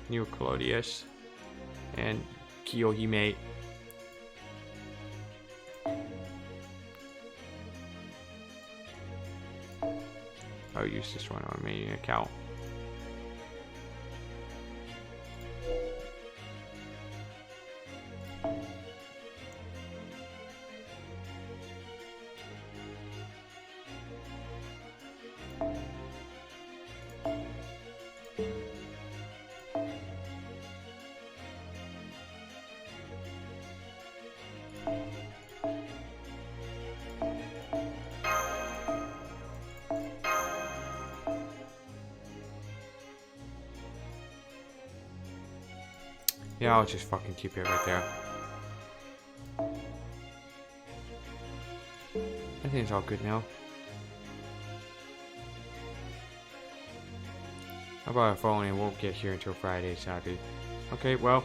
Neo Claudius, and Kiyohime. I'll use this one on my main account. Yeah, I'll just fucking keep it right there. I think it's all good now. How about our phone? It won't get here until Friday, sadly. Okay, well,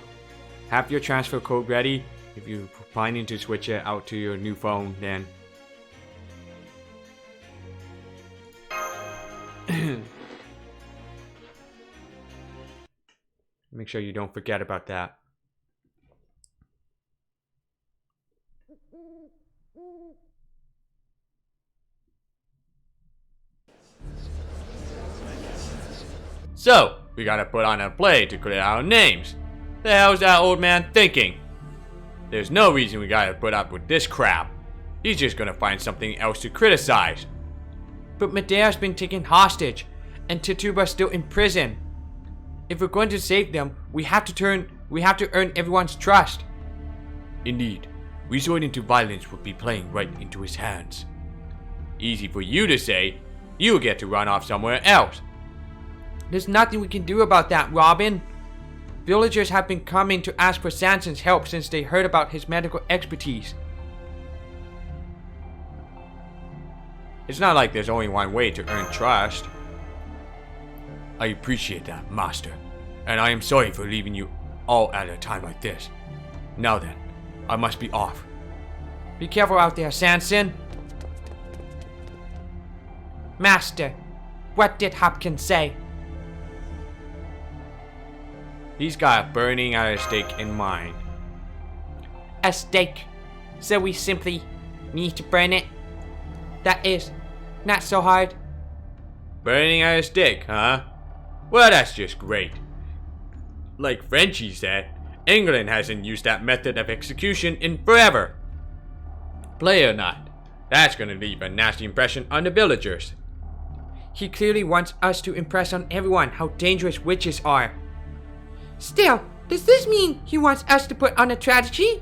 have your transfer code ready. If you're planning to switch it out to your new phone, then make sure you don't forget about that. So, we gotta put on a play to clear our names. The hell's that old man thinking? There's no reason we gotta put up with this crap. He's just gonna find something else to criticize. But Medea's been taken hostage, and Tituba's still in prison. If we're going to save them, we have to earn everyone's trust. Indeed, resorting to violence would be playing right into his hands. Easy for you to say. You'll get to run off somewhere else. There's nothing we can do about that, Robin. Villagers have been coming to ask for Sanson's help since they heard about his medical expertise. It's not like there's only one way to earn trust. I appreciate that, Master, and I am sorry for leaving you all at a time like this. Now then, I must be off. Be careful out there, Sanson. Master, what did Hopkins say? He's got burning at a stake in mind. A stake. So we simply need to burn it? That is not so hard. Burning at a stake, huh? Well, that's just great. Like Frenchie said, England hasn't used that method of execution in forever. Play or not, that's gonna leave a nasty impression on the villagers. He clearly wants us to impress on everyone how dangerous witches are. Still, does this mean he wants us to put on a tragedy?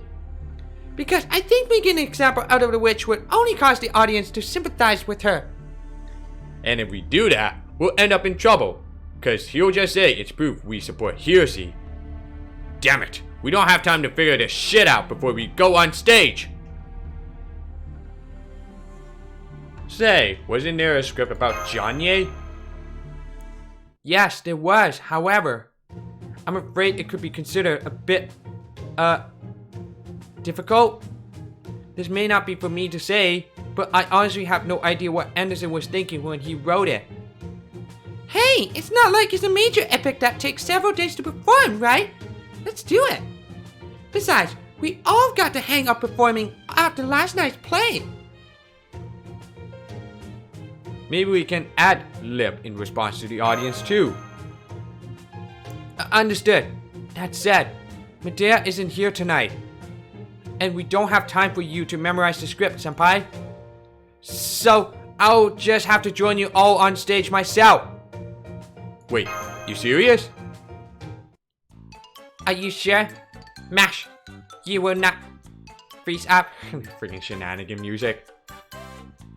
Because I think making an example out of the witch would only cause the audience to sympathize with her. And if we do that, we'll end up in trouble. Cause he'll just say it's proof we support heresy. Damn it, we don't have time to figure this shit out before we go on stage. Say, wasn't there a script about Janye? Yes, there was. However, I'm afraid it could be considered a bit, difficult. This may not be for me to say, but I honestly have no idea what Anderson was thinking when he wrote it. Hey, it's not like it's a major epic that takes several days to perform, right? Let's do it. Besides, we all got to hang up performing after last night's play. Maybe we can ad lib in response to the audience too. Understood. That said, Medea isn't here tonight. And we don't have time for you to memorize the script, senpai. So, I'll just have to join you all on stage myself. Wait, you serious? Are you sure? Mash, you will not freeze up. Freaking shenanigan music.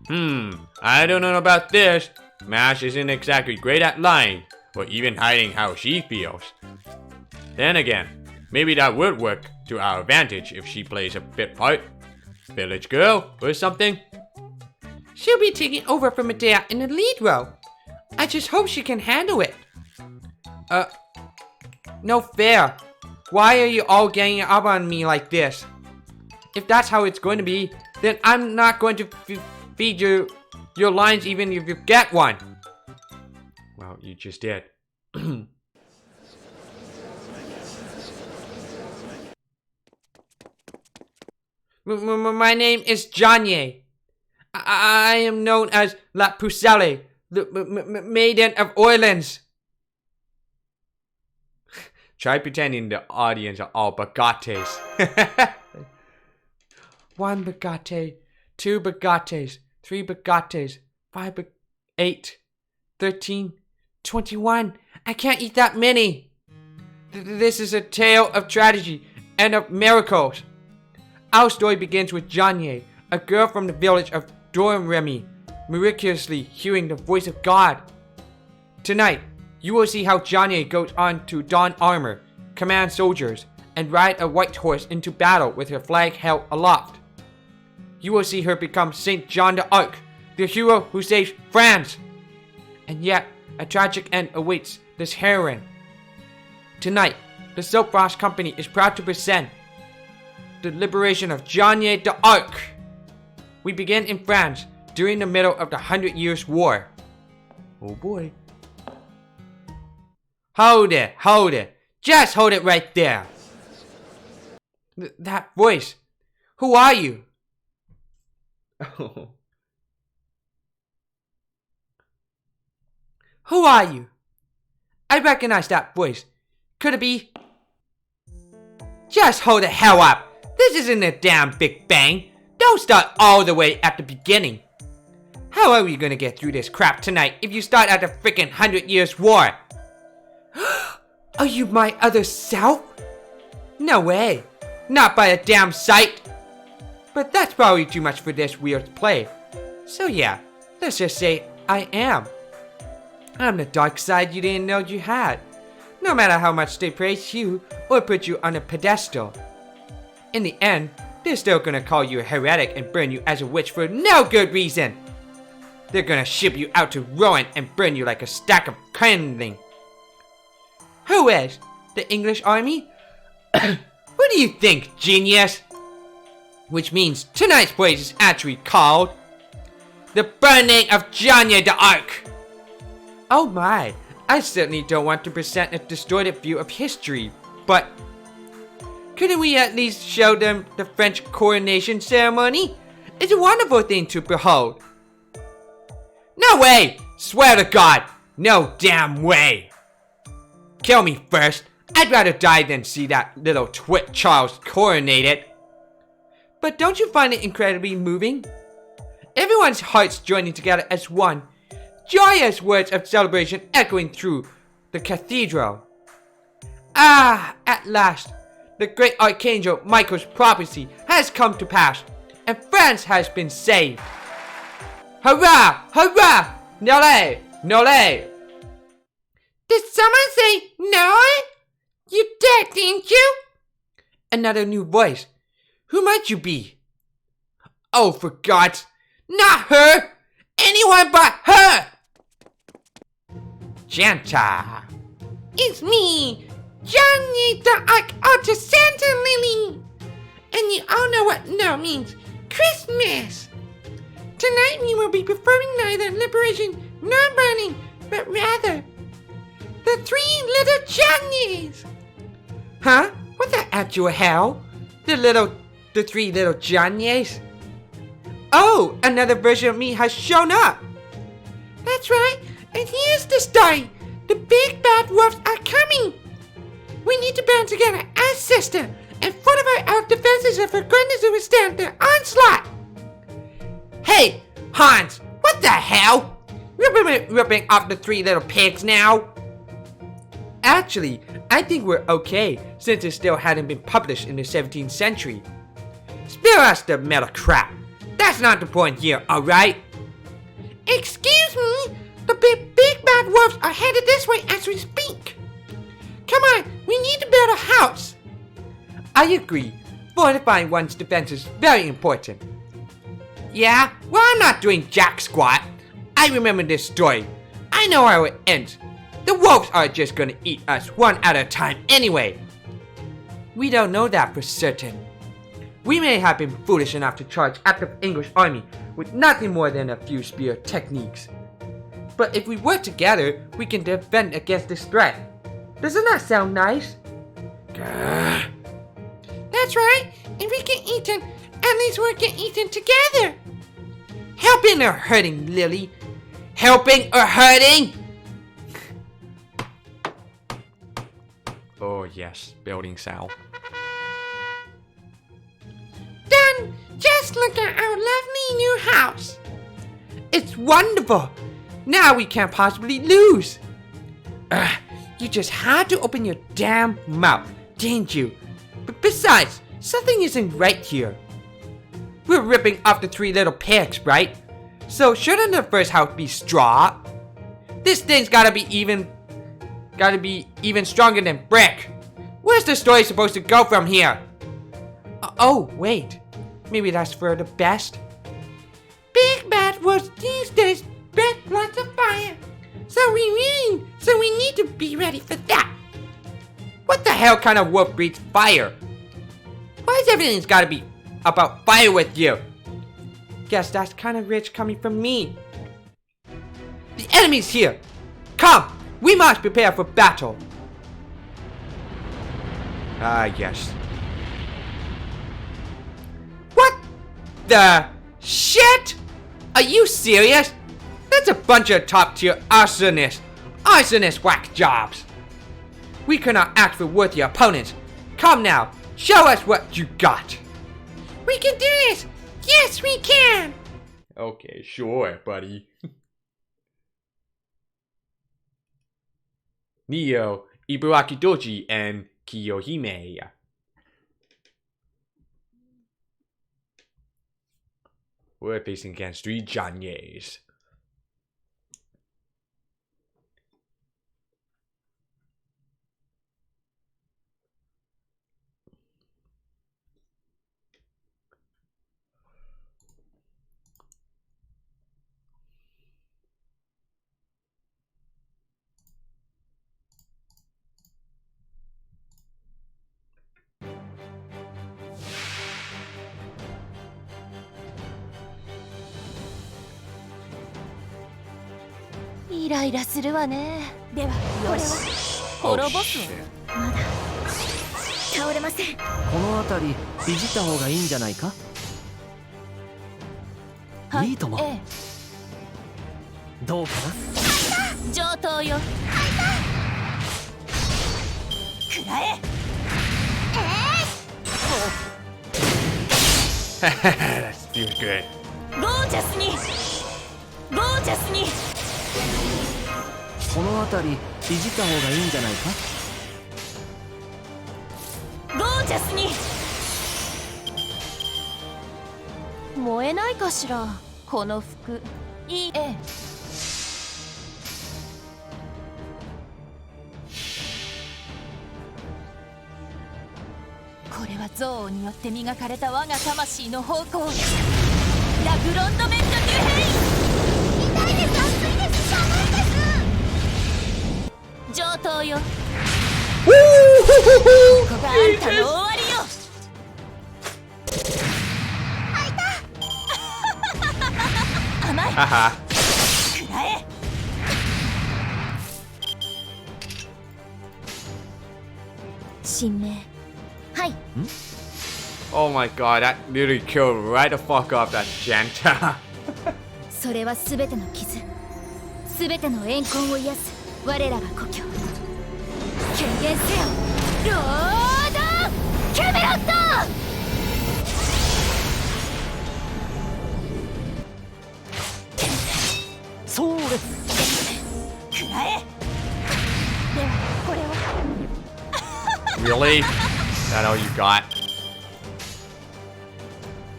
I don't know about this. Mash isn't exactly great at lying, or even hiding how she feels. Then again, maybe that would work to our advantage if she plays a bit part. Village girl or something. She'll be taking over for Medea in the lead role. I just hope she can handle it. No fair. Why are you all ganging up on me like this? If that's how it's going to be, then I'm not going to feed you your lines even if you get one. Well, you just did. My name is Janye. I am known as La Pucelle, the Maiden of Orleans. Try pretending the audience are all bagates. 1 bagate, 2 bagates, 3 bagates, 5 8, 13, 21. I can't eat that many. This is a tale of tragedy and of miracles. Our story begins with Janye, a girl from the village of Domremy, miraculously hearing the voice of God. Tonight, you will see how Janye goes on to don armor, command soldiers, and ride a white horse into battle with her flag held aloft. You will see her become Saint John d'Arc, the hero who saves France. And yet, a tragic end awaits this heroine. Tonight, the Silk Frost Company is proud to present the liberation of Jeanne d'Arc. We begin in France during the middle of the 100 Years' War. Oh boy. Hold it. Just hold it right there. That voice. Who are you? Who are you? I recognize that voice. Could it be? Just hold the hell up. This isn't a damn Big Bang. Don't start all the way at the beginning. How are we gonna get through this crap tonight if you start at the frickin' 100 Years' War? Are you my other self? No way. Not by a damn sight. But that's probably too much for this weird play. So yeah, let's just say I am. I'm the dark side you didn't know you had. No matter how much they praise you or put you on a pedestal. In the end, they're still gonna call you a heretic and burn you as a witch for no good reason. They're gonna ship you out to Rowan and burn you like a stack of kindling. Who is? The English army? What do you think, genius? Which means tonight's place is actually called The Burning of Jeanne d'Arc. Oh my, I certainly don't want to present a distorted view of history, but couldn't we at least show them the French coronation ceremony? It's a wonderful thing to behold. No way! Swear to God, no damn way! Kill me first. I'd rather die than see that little twit Charles coronated. But don't you find it incredibly moving? Everyone's hearts joining together as one. Joyous words of celebration echoing through the cathedral. Ah, at last, the great Archangel Michael's prophecy has come to pass, and France has been saved. Hurrah! Hurrah! Nole! Nole! Did someone say no? You did, didn't you? Another new voice. Who might you be? Oh, for God's... Not her! Anyone but her! Janta. It's me, Jeanne d'Arc Alta Santa Lily. And you all know what no means. Christmas. Tonight we will be performing neither liberation nor burning, but rather the three little Johnnies. Huh? What the actual hell? The three little Johnnies? Oh, another version of me has shown up. That's right, and here's the story. The big bad wolves are coming. We need to band together as sisters and fortify our defenses if we're going to withstand their onslaught. Hey, Hans, what the hell? We're ripping off the three little pigs now. Actually, I think we're okay since it still hadn't been published in the 17th century. Spare us the metal crap. That's not the point here, alright? Excuse me, the big bad wolves are headed this way as we speak. Come on, we need to build a house. I agree. Fortifying one's defense is very important. Yeah, well, I'm not doing jack squat. I remember this story. I know how it ends. The wolves are just gonna eat us one at a time anyway. We don't know that for certain. We may have been foolish enough to charge at the English army with nothing more than a few spear techniques. But if we work together, we can defend against this threat. Doesn't that sound nice? That's right, if we get eaten, at least we'll get eaten together. Helping or hurting, Lily? Helping or hurting? Oh yes, building sound. Done! Just look at our lovely new house. It's wonderful! Now we can't possibly lose! You just had to open your damn mouth, didn't you? But besides, something isn't right here. We're ripping off the three little pigs, right? So shouldn't the first house be straw? This thing's gotta be even stronger than brick. Where's the story supposed to go from here? Oh, wait. Maybe that's for the best. Big Bad Wolves these days bet lots of fire. So we need to be ready for that. What the hell kind of wolf breathes fire? Why's everything's gotta be about fire with you? Guess that's kind of rich coming from me. The enemy's here! Come! We must prepare for battle! Ah, yes. What the shit? Are you serious? That's a bunch of top-tier arsonists. Arsonist whack jobs. We cannot act for worthy opponents. Come now, show us what you got. We can do this! Yes, we can! Okay, sure, buddy. Neo, Ibarakidoji, and Kiyohime. We're facing against 3 Janyes.イライラするわね。ではこれは Oh, 滅ぼすわ。 shit. まだ倒れません。この辺りいじった方がいいんじゃないか。いいとも。どうかな。上等よ。くらえ。That's feels good. ゴージャスに。ゴージャスに。この辺りいじった方がいいんじゃないか。ゴージャスに。燃えないかしらこの服。いいえ。これは憎悪によって磨かれた我が魂の方向。ラグロンドメント・デュヘイ。痛いです、熱いです、寒いです。上等よ。ここがあんたの終わりよ。甘い。 Haha. くらえ。神明。はい。 Oh my god, that literally killed right the fuck off that Janta. それはすべての傷、すべての怨恨を癒す我らが故郷。権限せよ、ロード・キャメロット。そうです。くらえ。ではこれは Really? That all you got?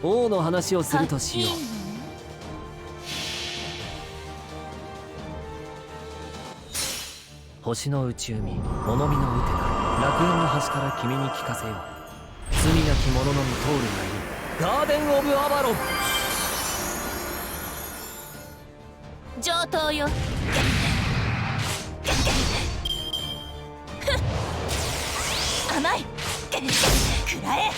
王の話をするとしよう。星の内海、物見のウテナ、楽園の端から君に聞かせよう。罪なき者のみ通るがいい。ガーデン・オブ・アバロン。上等よ。甘い。くらえ。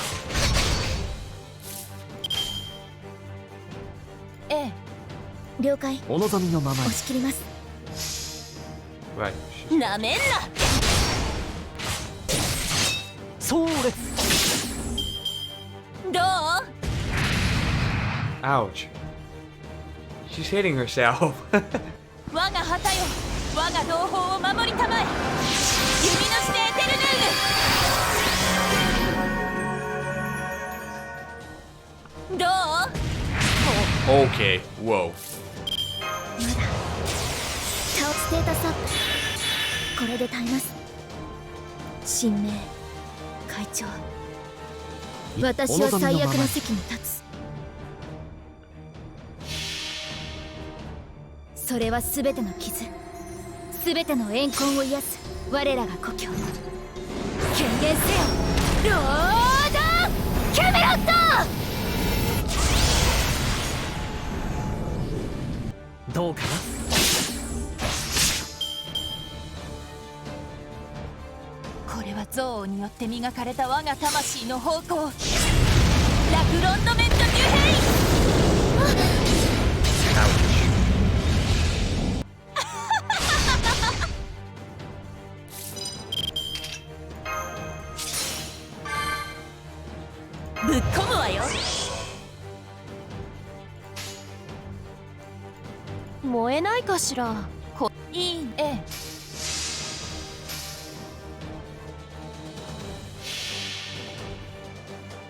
ええ、了解。お望みのままに。押し切ります。 Right. なめんな。そうです。どう？ Ouch. She's hitting herself. 我が旗よ、我が同胞を守りたまえ。弓のしてエテルヌール。どう？ Okay, whoa. まだタオステータスアップ。これで耐えます。神明会長、私は最悪の席に立つ。それは全ての傷、全ての怨恨を癒す我らが故郷。権限せよロードキャメロット。どうかな。これは憎悪によって磨かれた我が魂の方向。ラグロンドメント・デュヘイ。ぶっ込むわよ。燃えないかしら。いいえ。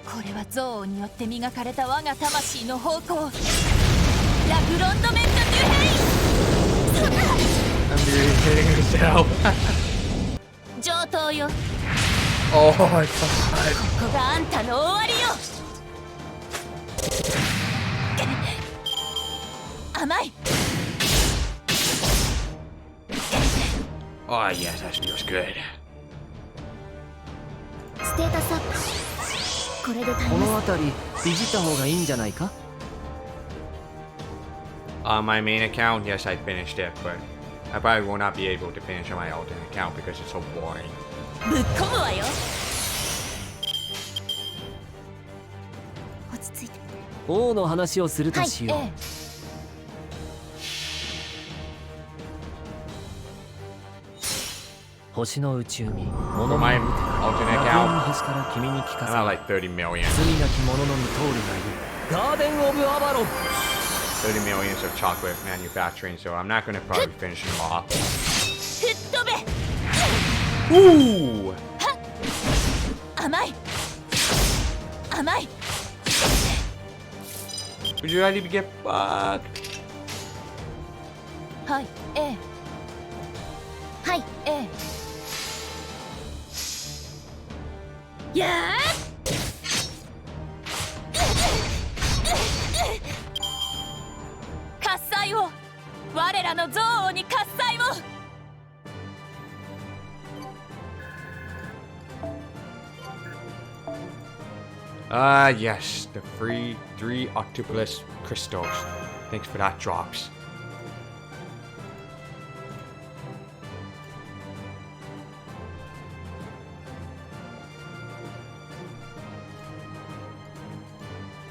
これは憎悪によって磨かれた我が魂の方向。ラグロンドメント・デュヘイ。そんな I'm really hitting herself. 上等よ。 Oh my god. ここがあんたの終わりよ。甘い。 Oh yes, that feels good. ステータスアップ。これで足りこのま辺りいじった方がいいんじゃないか。 On my main account, yes, I finished it, but I probably will not be able to finish on my alternate account because it's so boring. す。ぶっ込むわよ。落ち着いて。王の話をするとはい、しよう。星の宇宙に物 For 見 my の alternate 楽園の account, 端から君に聞か I'm せ at よ。 like 30 million. 罪なき者のみ通るがいい。ガーデン・オブ・アバロン。 30 millions of chocolate manufacturing, so I'm not gonna probably finish them off. 吹っ飛べ。 Ooh! 甘い。甘い。 Would you ready to get fucked? はい、ええ。はい、ええ。やー。喝采を。我らの憎悪に喝采を。 Yes, the free 3 octopus crystals. Thanks for that, drops.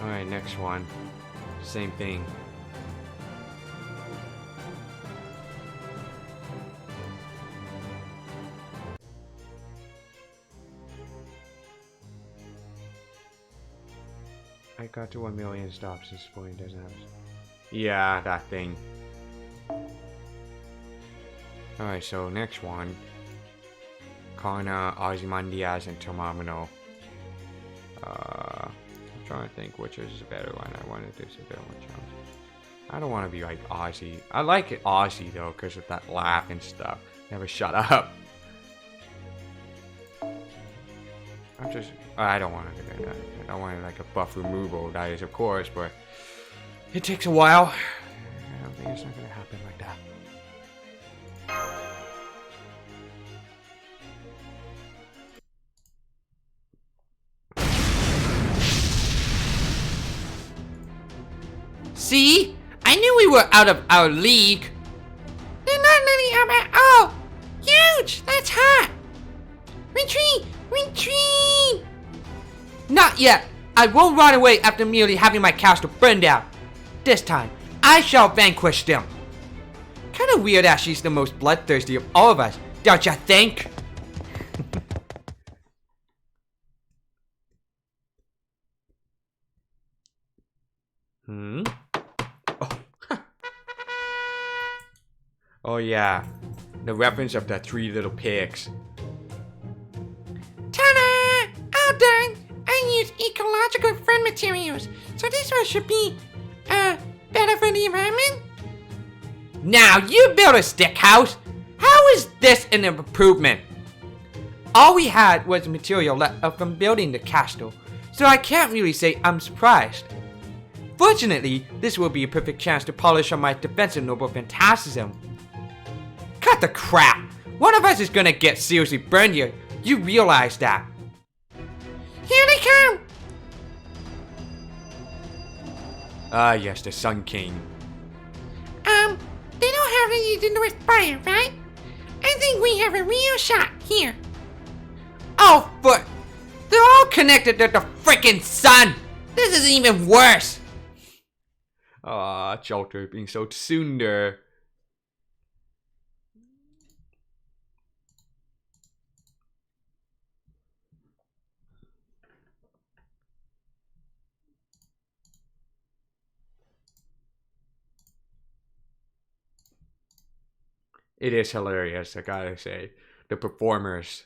Alright, next one. Same thing. I got to 1 million stops. This point doesn't have. Yeah, that thing. Alright, so next one. Kana, Ozymandias, and Tomamino. I'm trying to think which is a better one. I want to do some better one challenge. I don't want to be like Ozzy. I like it Ozzy though, because of that laugh and stuff. Never shut up. I don't want to do that. I don't want like a buff removal, that is of course, but it takes a while. I don't think it's not gonna happen like that. See? I knew we were out of our league. They're not letting up at all. Huge. That's hot. Retreat. Retreat. Not yet. I won't run away after merely having my castle burned down. This time, I shall vanquish them. Kinda weird that she's the most bloodthirsty of all of us, don't ya think? Hmm? Oh. Oh yeah. The reference of the 3 little pigs. Ta-da! All done. I use ecological friend materials, so this one should be, better for the environment. Now you built a stick house. How is this an improvement? All we had was material left from building the castle, so I can't really say I'm surprised. Fortunately, this will be a perfect chance to polish on my defensive noble fantasism. Cut the crap! One of us is gonna get seriously burned here, You realize that. Here they come! Ah, yes, the Sun King. They don't have anything to do with fire, right? I think we have a real shot here. Oh, but they're all connected to the freaking sun. This is even worse. Ah, Jolter being so tsundere. It is hilarious, I gotta say. The performers.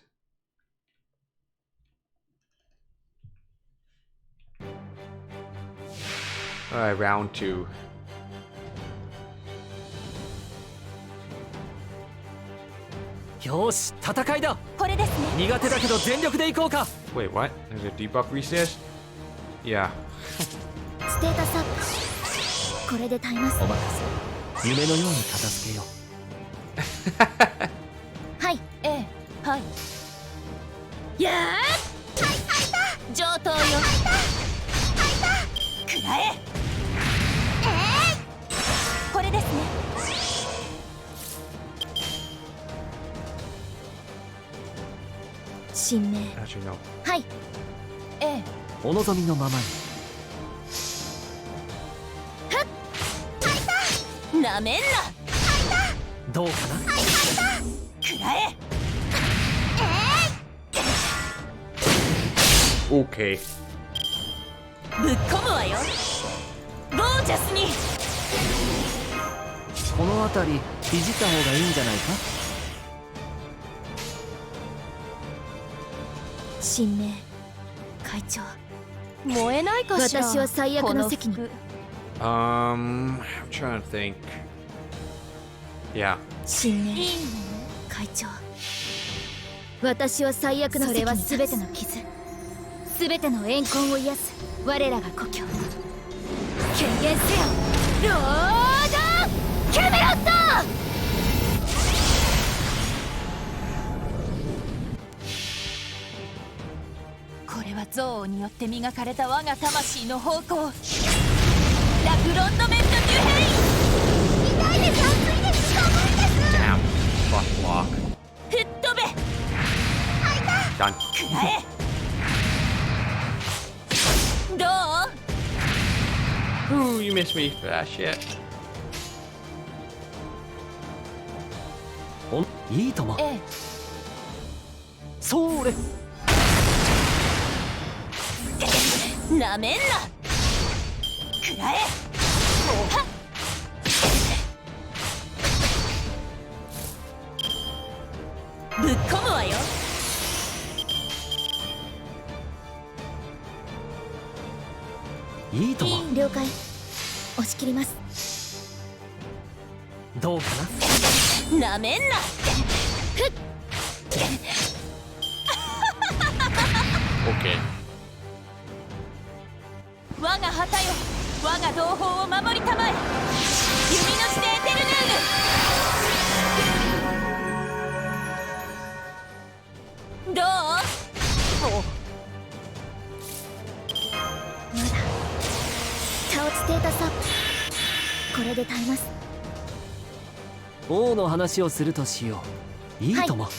Alright, round 2.よし戦いだ。これですね。苦手だけど全力でいこうか。 Wait, what? There's a debuff resist? Yeah. ステータスアップ。これで耐えます。お任せ。夢のように片付けよう。はい、はい。やー！上等よ。くらえ。これですね。神明。Actually, no. はい。お望みのままに。なめんな。どうかな。くらえ。Okay. ぶっ込むわよ。ゴージャスに。この辺りいじった方がいいんじゃないか。神明会長、燃えないかしら。私は最悪の席に。I'm trying to think. Yeah. 神明会長、私は最悪の席に。それは全ての傷、全ての怨恨を癒す我らが故郷。権限せよ、ロードキャメロット。これは憎悪によって磨かれた我が魂の方向。ラフロンドメント・デュヘイン。痛いです、熱いです、寒いです。 Damn. Fuck block. 吹っ飛べ。 Done. くらえ。どう？ Ooh, you missed me for that shit. いいとも。それ。なめんな。くらえ。はっ。ぶっ込むわよ。いいとも。了解。押し切ります。どうかな。なめんな。ふっ。Okay. 我が旗よ、我が同胞を守りたまえ。弓の地でエテルヌーヌ。どう？まだタオステータスアップ。これで耐えます。王の話をするとしよう。いいとも。はい、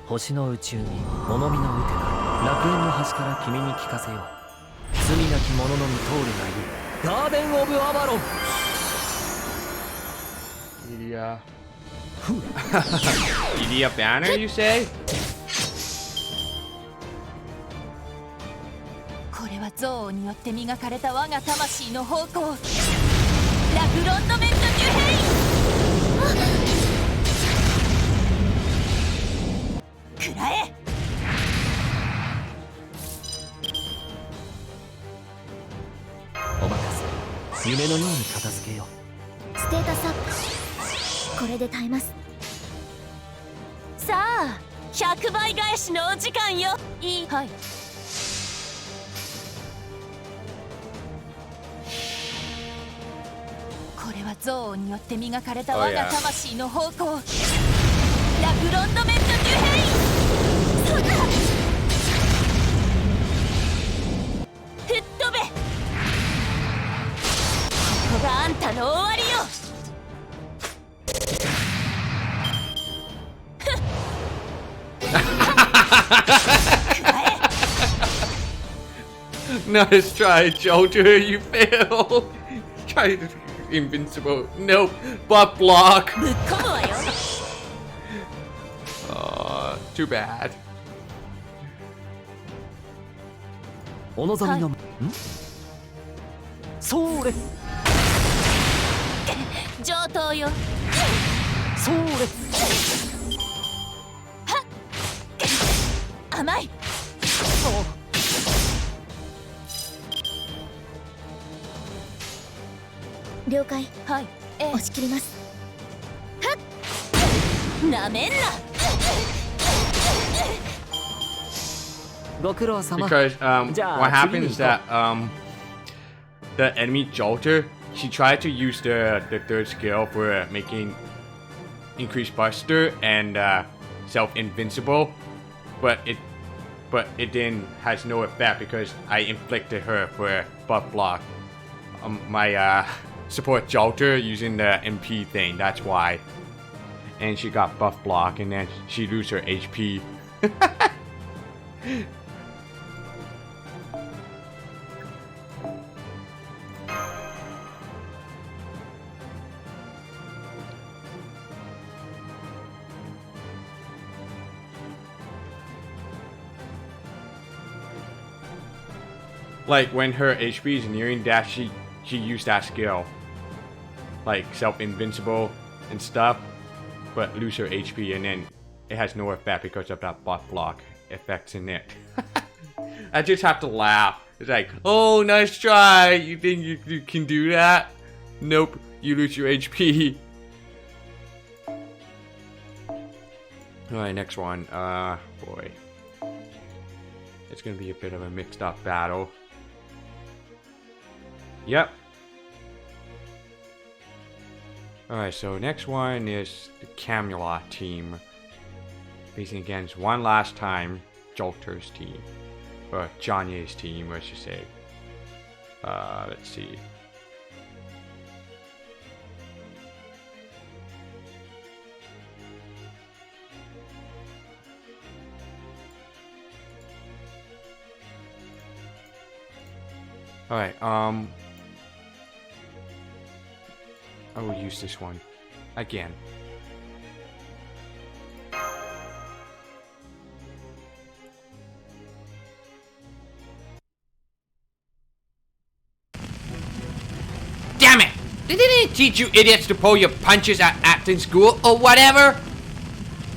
星の宇宙に物見のウテが楽園の端から君に聞かせよう。罪なき者のみ通るがいい。ガーデン・オブ・アバロン。Idia. Idia Banner, you say? これは憎悪によって磨かれた我が魂の方向。ラフロンドメント・デュヘイン。くらえ。お任せ。夢のように片付けよう。ステータスアップ。これで耐えます。さあ、100倍返しのお時間よ。いい。はい。これは憎悪によって磨かれた Oh, 我が yeah. 魂の方向、ラグロンドメント・デュヘイン、そうだ、吹っ飛べ、ここがあんたの終わりよ。Nice try, Jolter. You failed. Try to invincible. Nope. Butt block. ぶっ込むわよ。 Too bad. お望みの、はそれ上等よ。それ甘い。了解。はい。押し切ります。はっ。なめんな。ご苦労様。 Because Ja, what happened is Tsugi. that the enemy Jolter, she tried to use the third skill for making increased buster and self invincible, but it then has no effect because I inflicted her for buff block. My support Jolter using the MP thing, that's why. And she got buff block and then she lose her HP. Like when her HP is nearing that, she used that skill, like self-invincible and stuff, but lose her HP and then it has no effect because of that buff block effects in it. I just have to laugh. It's like, oh, nice try. You think you can do that? Nope, you lose your HP. Alright, next one. Boy. It's gonna be a bit of a mixed up battle. Yep. Alright, so next one is the Camelot team. Facing against one last time Jolter's team. Or Johnny's team, I should say. Let's see. Alright, I will use this one again. Damn it! Didn't it teach you idiots to pull your punches at acting school or whatever?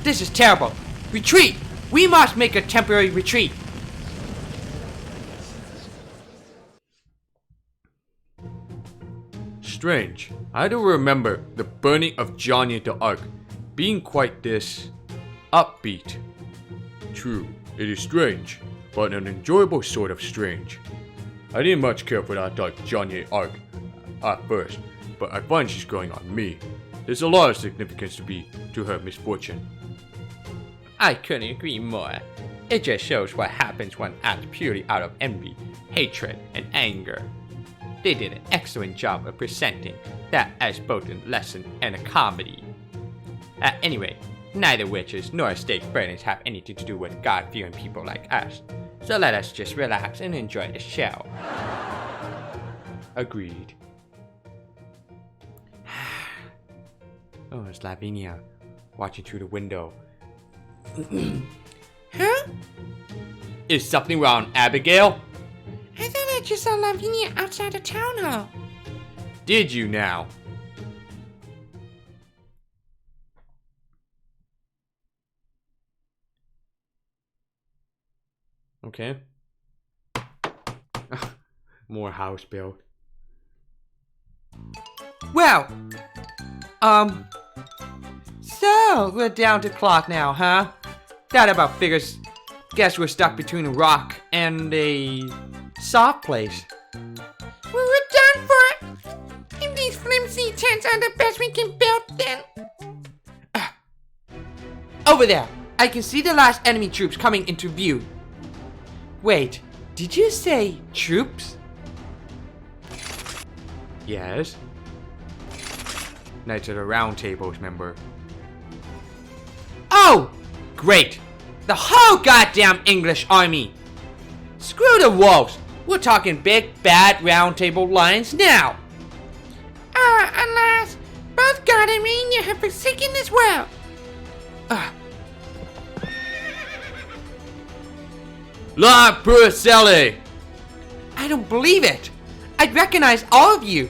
This is terrible. Retreat! We must make a temporary retreat. Strange. I don't remember the burning of Johnny the Ark being quite this upbeat. True, it is strange, but an enjoyable sort of strange. I didn't much care for that dark Johnny Ark at first, but I find she's growing on me. There's a lot of significance to her misfortune. I couldn't agree more. It just shows what happens when acted purely out of envy, hatred, and anger. They did an excellent job of presenting that as both a lesson and a comedy. Anyway, neither witches nor stake burnings have anything to do with God-fearing people like us, so let us just relax and enjoy the show. Agreed. Oh, it's Lavinia watching through the window. Huh? Is something wrong, Abigail? I thought I just saw Lavinia outside the town hall. Did you now? Okay. More house built. Well, so we're down to clock now, huh? That about figures. Guess we're stuck between a rock and a soft place. We were done for it. In the these flimsy tents are the best we can build then. Over there, I can see the last enemy troops coming into view. Wait, did you say troops? Yes. Knights of the Round Tables member. Oh! Great! The whole goddamn English army! Screw the wolves! We're talking big, bad Round Table lions now! Alas, both God and Rainier have forsaken this world. La Purcell! I don't believe it! I'd recognize all of you!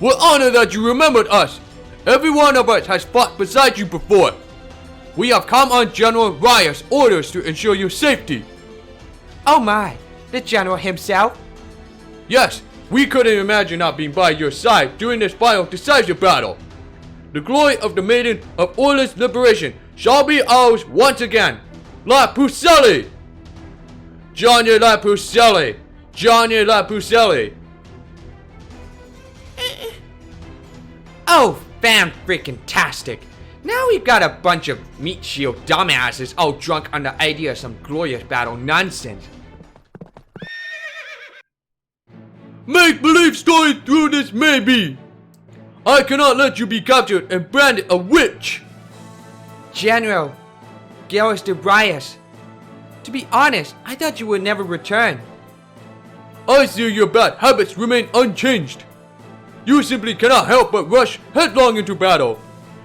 We're honored that you remembered us. Every one of us has fought beside you before. We have come on General Riot's orders to ensure your safety. Oh my, the general himself? Yes, we couldn't imagine not being by your side during this final decisive battle. The glory of the Maiden of Orla's liberation shall be ours once again. La Pucelle! Johnny La Pucelle! Johnny La Pucelle! Oh, fan-freaking-tastic! Now we've got a bunch of meat shield dumbasses all drunk on the idea of some glorious battle nonsense. Make-believe story through this may be. I cannot let you be captured and branded a witch. General, Garrus de Brias. To be honest, I thought you would never return. I see your bad habits remain unchanged. You simply cannot help but rush headlong into battle,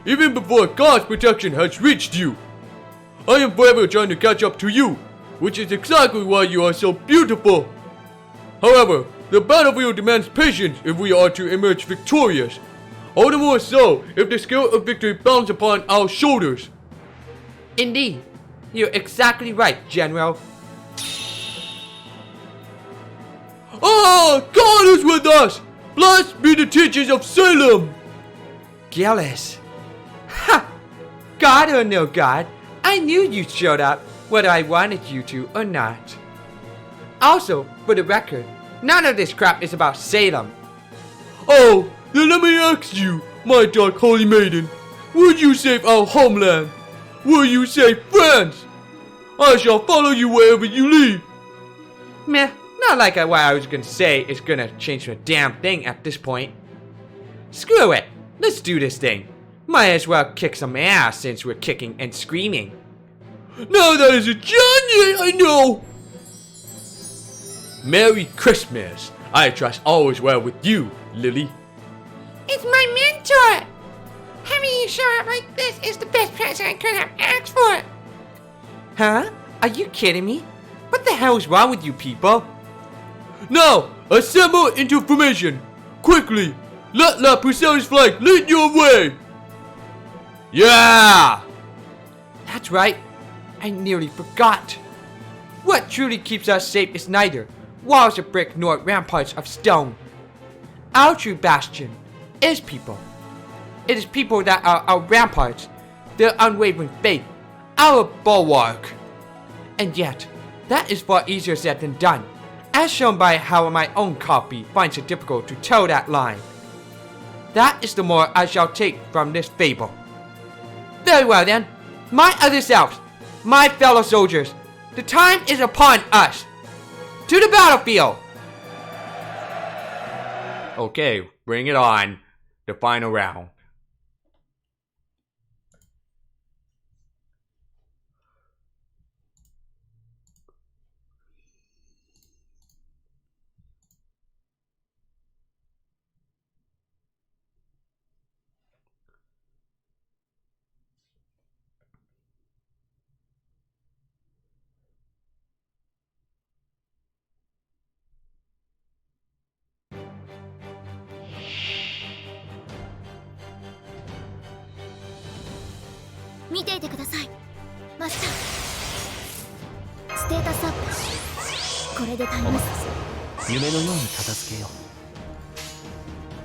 even before God's protection has reached you. I am forever trying to catch up to you, which is exactly why you are so beautiful. However, the battlefield demands patience if we are to emerge victorious. All the more so if the scale of victory bounds upon our shoulders. Indeed, you're exactly right, General. Ah, God is with us! Blessed be the teachers of Salem! Gillis. Ha! God or no God, I knew you showed up, whether I wanted you to or not. Also, for the record, none of this crap is about Salem. Oh, then let me ask you, my dark holy maiden, will you save our homeland? Will you save France? I shall follow you wherever you lead. Meh, not like what I was gonna say is gonna change a damn thing at this point. Screw it, let's do this thing. Might as well kick some ass since we're kicking and screaming. Now that is a Johnny, I know. Merry Christmas. I trust all is well with you, Lily. It's my mentor. Having you show up like this is the best present I could have asked for. Huh? Are you kidding me? What the hell is wrong with you people? Now, assemble into formation. Quickly, let La Pucelle's flag lead your way. Yeah! That's right. I nearly forgot. What truly keeps us safe is neither walls of brick nor ramparts of stone. Our true bastion is people. It is people that are our ramparts, their unwavering faith, our bulwark. And yet, that is far easier said than done, as shown by how my own copy finds it difficult to toe that line. That is the more I shall take from this fable. Very well then, my other selves, my fellow soldiers, the time is upon us. To the battlefield! Okay, bring it on. The final round.見ていてくださいマスター。ステータスアップこれで足ります夢のように片付けよ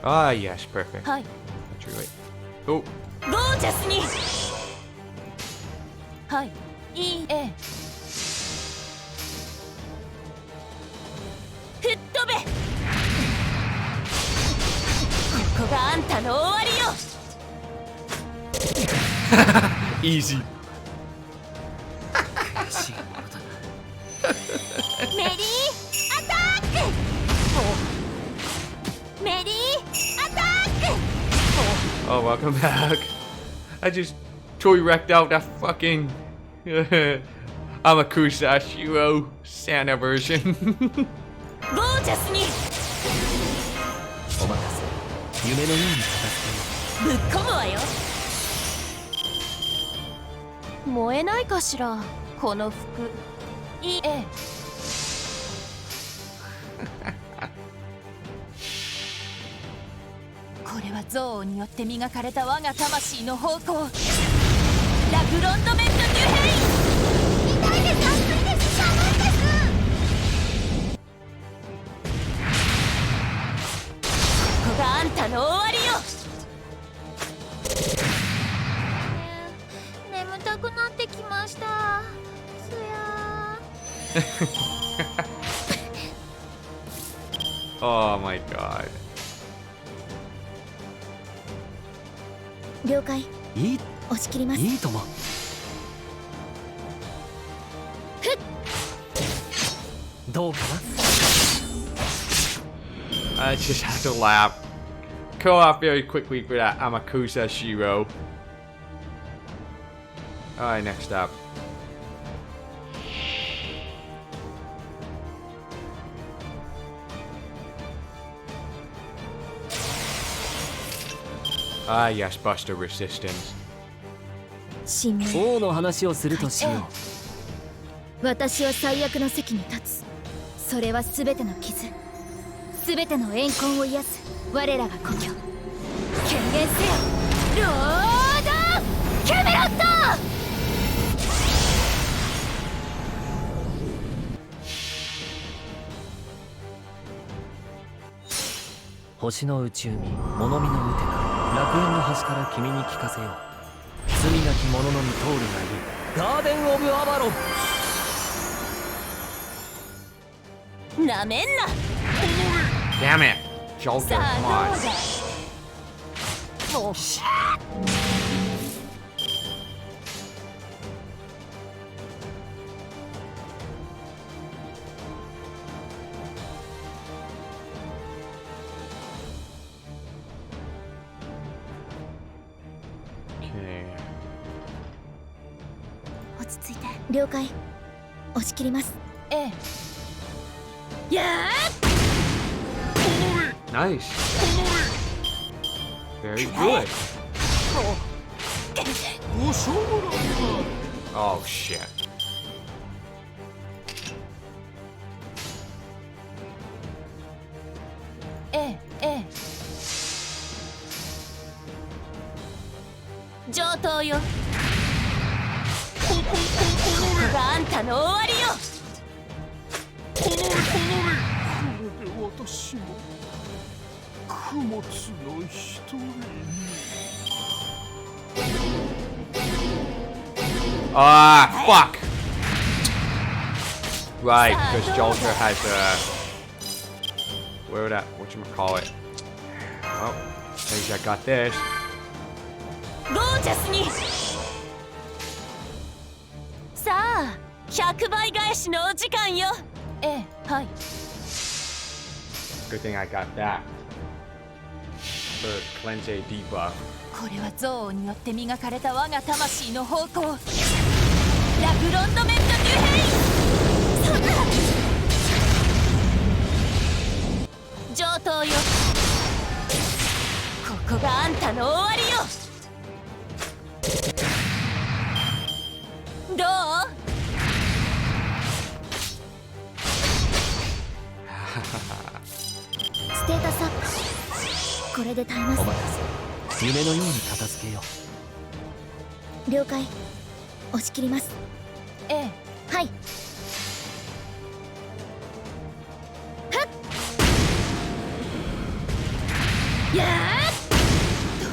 Ah, yes, perfect. はい That's right. Oh, ゴージャスにはいいいえ吹っ飛べたの終わりよ Easy. メリーアタックメリーアタック Oh, welcome back. I just totally wrecked out that fucking Amakusa Shiro Santa version. ゴージャスにお任せ夢のように片付ぶっ込むわよ燃えないかしらこの服いいえこれは憎悪によって磨かれた我が魂の方向ラグロンドメントニュヘイ痛いです熱いです寒いですここがあんたの終わりよ眠たくなってきましたすやOh my god. 了解いい押し切りますいいともどうか I just had to laugh. Go off very quickly for that Amakusa Shiro. Alright, next up. Ah, yes, Buster Resistance. 神明な王の話をするとしよう私は最悪の席に立つそれは全ての傷全ての怨恨を癒す我らが故郷権限せよロードキャメロット星の宇宙に物見のうてが楽園の端から君に聞かせよう罪なき者のみ通るがいいガーデン・オブ・アバロンなめんな Damn it! Joker, さ come あ on. どうだもう Okay. 落ち着いて了解押し切りますええやー Nice. Very good. Oh shit. ええええ上等よここがあんたの終わりよ Ah, fuck! Right, because Joker has whatchamacallit. Oh, at least I got this. ゴージャスにさあ100倍返しのお時間よええはい Good thing I got that. For cleanse a debuff. これは憎悪によって磨かれた我が魂の方向ラグロンドメントニュヘイそんな上等よここがあんたの終わりよどうステータスアップこれで耐えますお任せ夢のように片付けよ了解押し切りますええはいや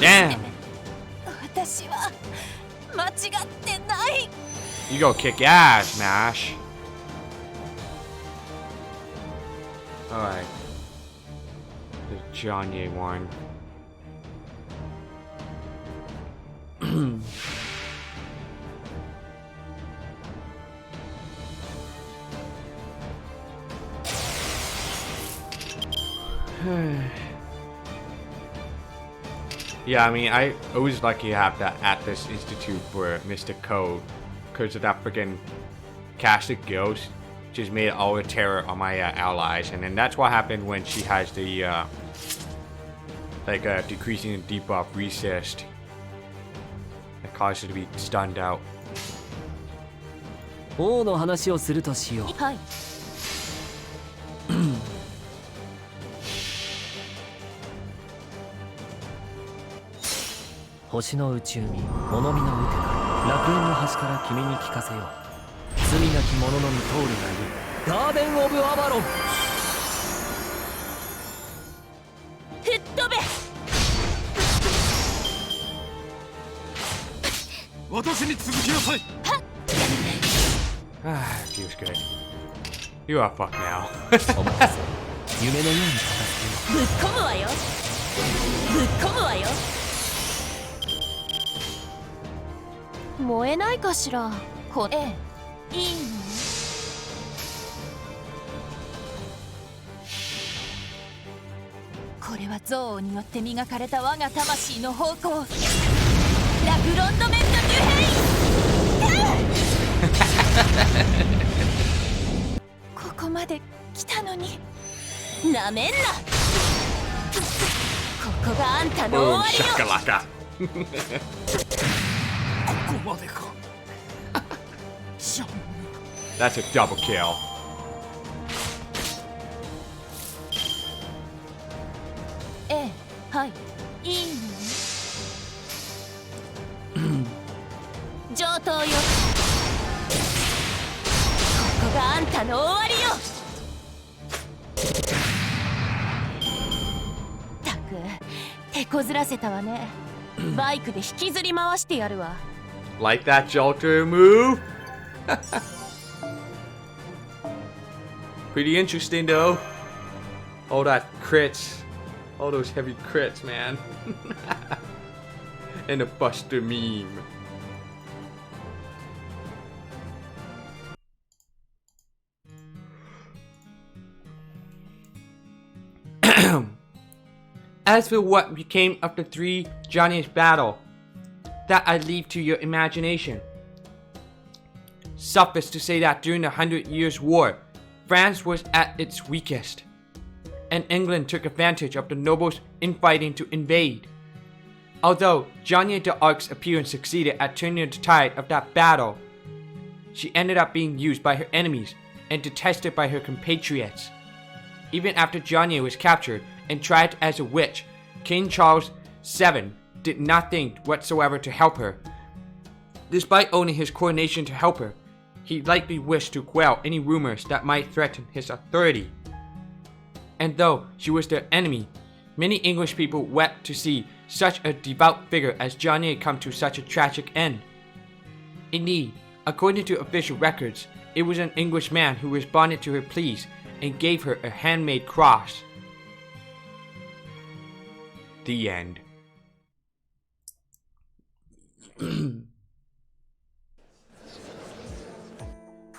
ー Damn! 私は間違ってない You go kick ass, Mash. Alright. The Johnny one. Yeah, I mean, I was lucky to have that Atlas Institute for Mystic Code because of that freaking cast of ghosts just made all the terror on my allies, and then that's what happened when she has the decreasing the debuff resist that caused her to be stunned out. 王の話をするとしよう。はい。星の内海、物見のウテナ、楽園の端から君に聞かせよう。罪なき者のみ通るがいる。ガーデン・オブ・アバロン。吹っ飛べ。私に続きなさい。Ah, feels good. You are fucked now. お任せ。夢のように片付けよう。ぶっ込むわよ。ぶっ込むわよ。燃えないかしら。ええ、いいの。これは憎悪によって磨かれた我が魂の方向。ラグロンドメント・デュヘイここまで来たのになめんな。ここがあんたの Boom 終わりよ。 shakalaka. ここまでか。That's a double kill. ええ、はい、いいの。上等よ。ここがあんたの終わりよ。たく、手こずらせたわね。バイクで引きずり回してやるわ。Like that Jolter move? Pretty interesting though. All that crits. All those heavy crits, man. And the Buster meme. As for what became of the three Johnny's battle, that I leave to your imagination. Suffice to say that during the 100 Years' War, France was at its weakest, and England took advantage of the nobles' infighting to invade. Although Johnny d'Arc's appearance succeeded at turning the tide of that battle, she ended up being used by her enemies and detested by her compatriots. Even after Johnny was captured and tried as a witch, King Charles VII did nothing whatsoever to help her. Despite owning his coronation to help her, he likely wished to quell any rumors that might threaten his authority. And though she was their enemy, many English people wept to see such a devout figure as Johnny had come to such a tragic end. Indeed, according to official records, it was an English man who responded to her pleas and gave her a handmade cross. The end.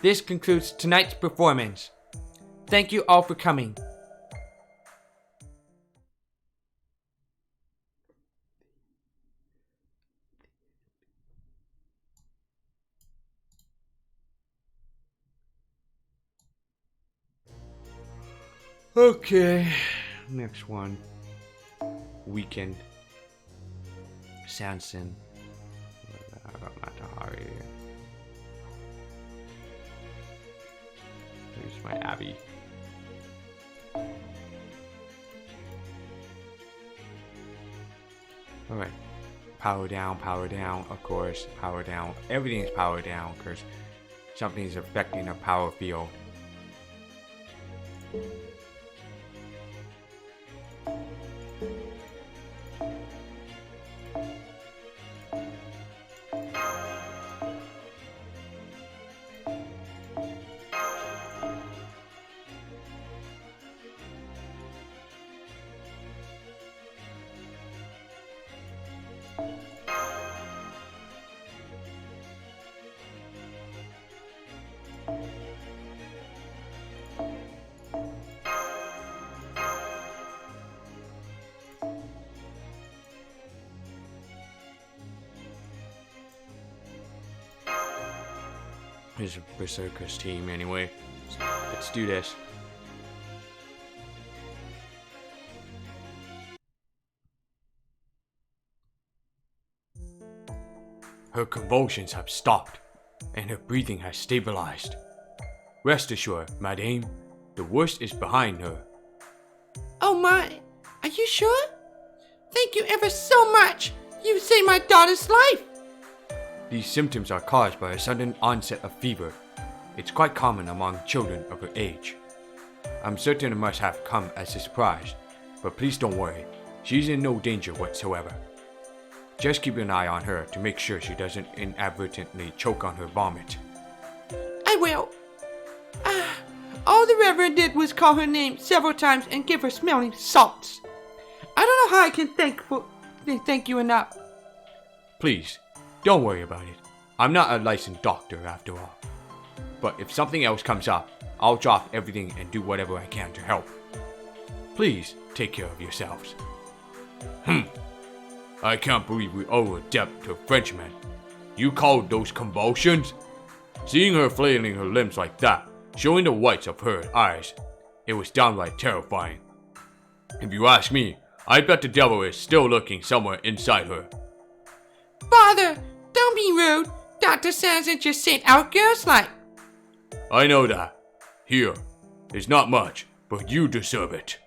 This concludes tonight's performance. Thank you all for coming. Okay, next one. Weekend. Sanson. Matahari. Here's my Abby. Alright. Power down, of course. Power down. Everything's power down because something's affecting a power field. his Berserkers team anyway. So let's do this. Her convulsions have stopped, and her breathing has stabilized. Rest assured, madame, the worst is behind her. Oh my, are you sure? Thank you ever so much. You saved my daughter's life. These symptoms are caused by a sudden onset of fever. It's quite common among children of her age. I'm certain it must have come as a surprise, but please don't worry. She's in no danger whatsoever. Just keep an eye on her to make sure she doesn't inadvertently choke on her vomit. I will. All the Reverend did was call her name several times and give her smelling salts. I don't know how I can thank you enough. Please, don't worry about it. I'm not a licensed doctor after all. But if something else comes up, I'll drop everything and do whatever I can to help. Please take care of yourselves. I can't believe we owe a debt to a Frenchman. You called those convulsions? Seeing her flailing her limbs like that, showing the whites of her eyes, it was downright terrifying. If you ask me, I bet the devil is still lurking somewhere inside her. Father, don't be rude. Dr. Sanson just said our girls like. I know that. Here, it's not much, but you deserve it.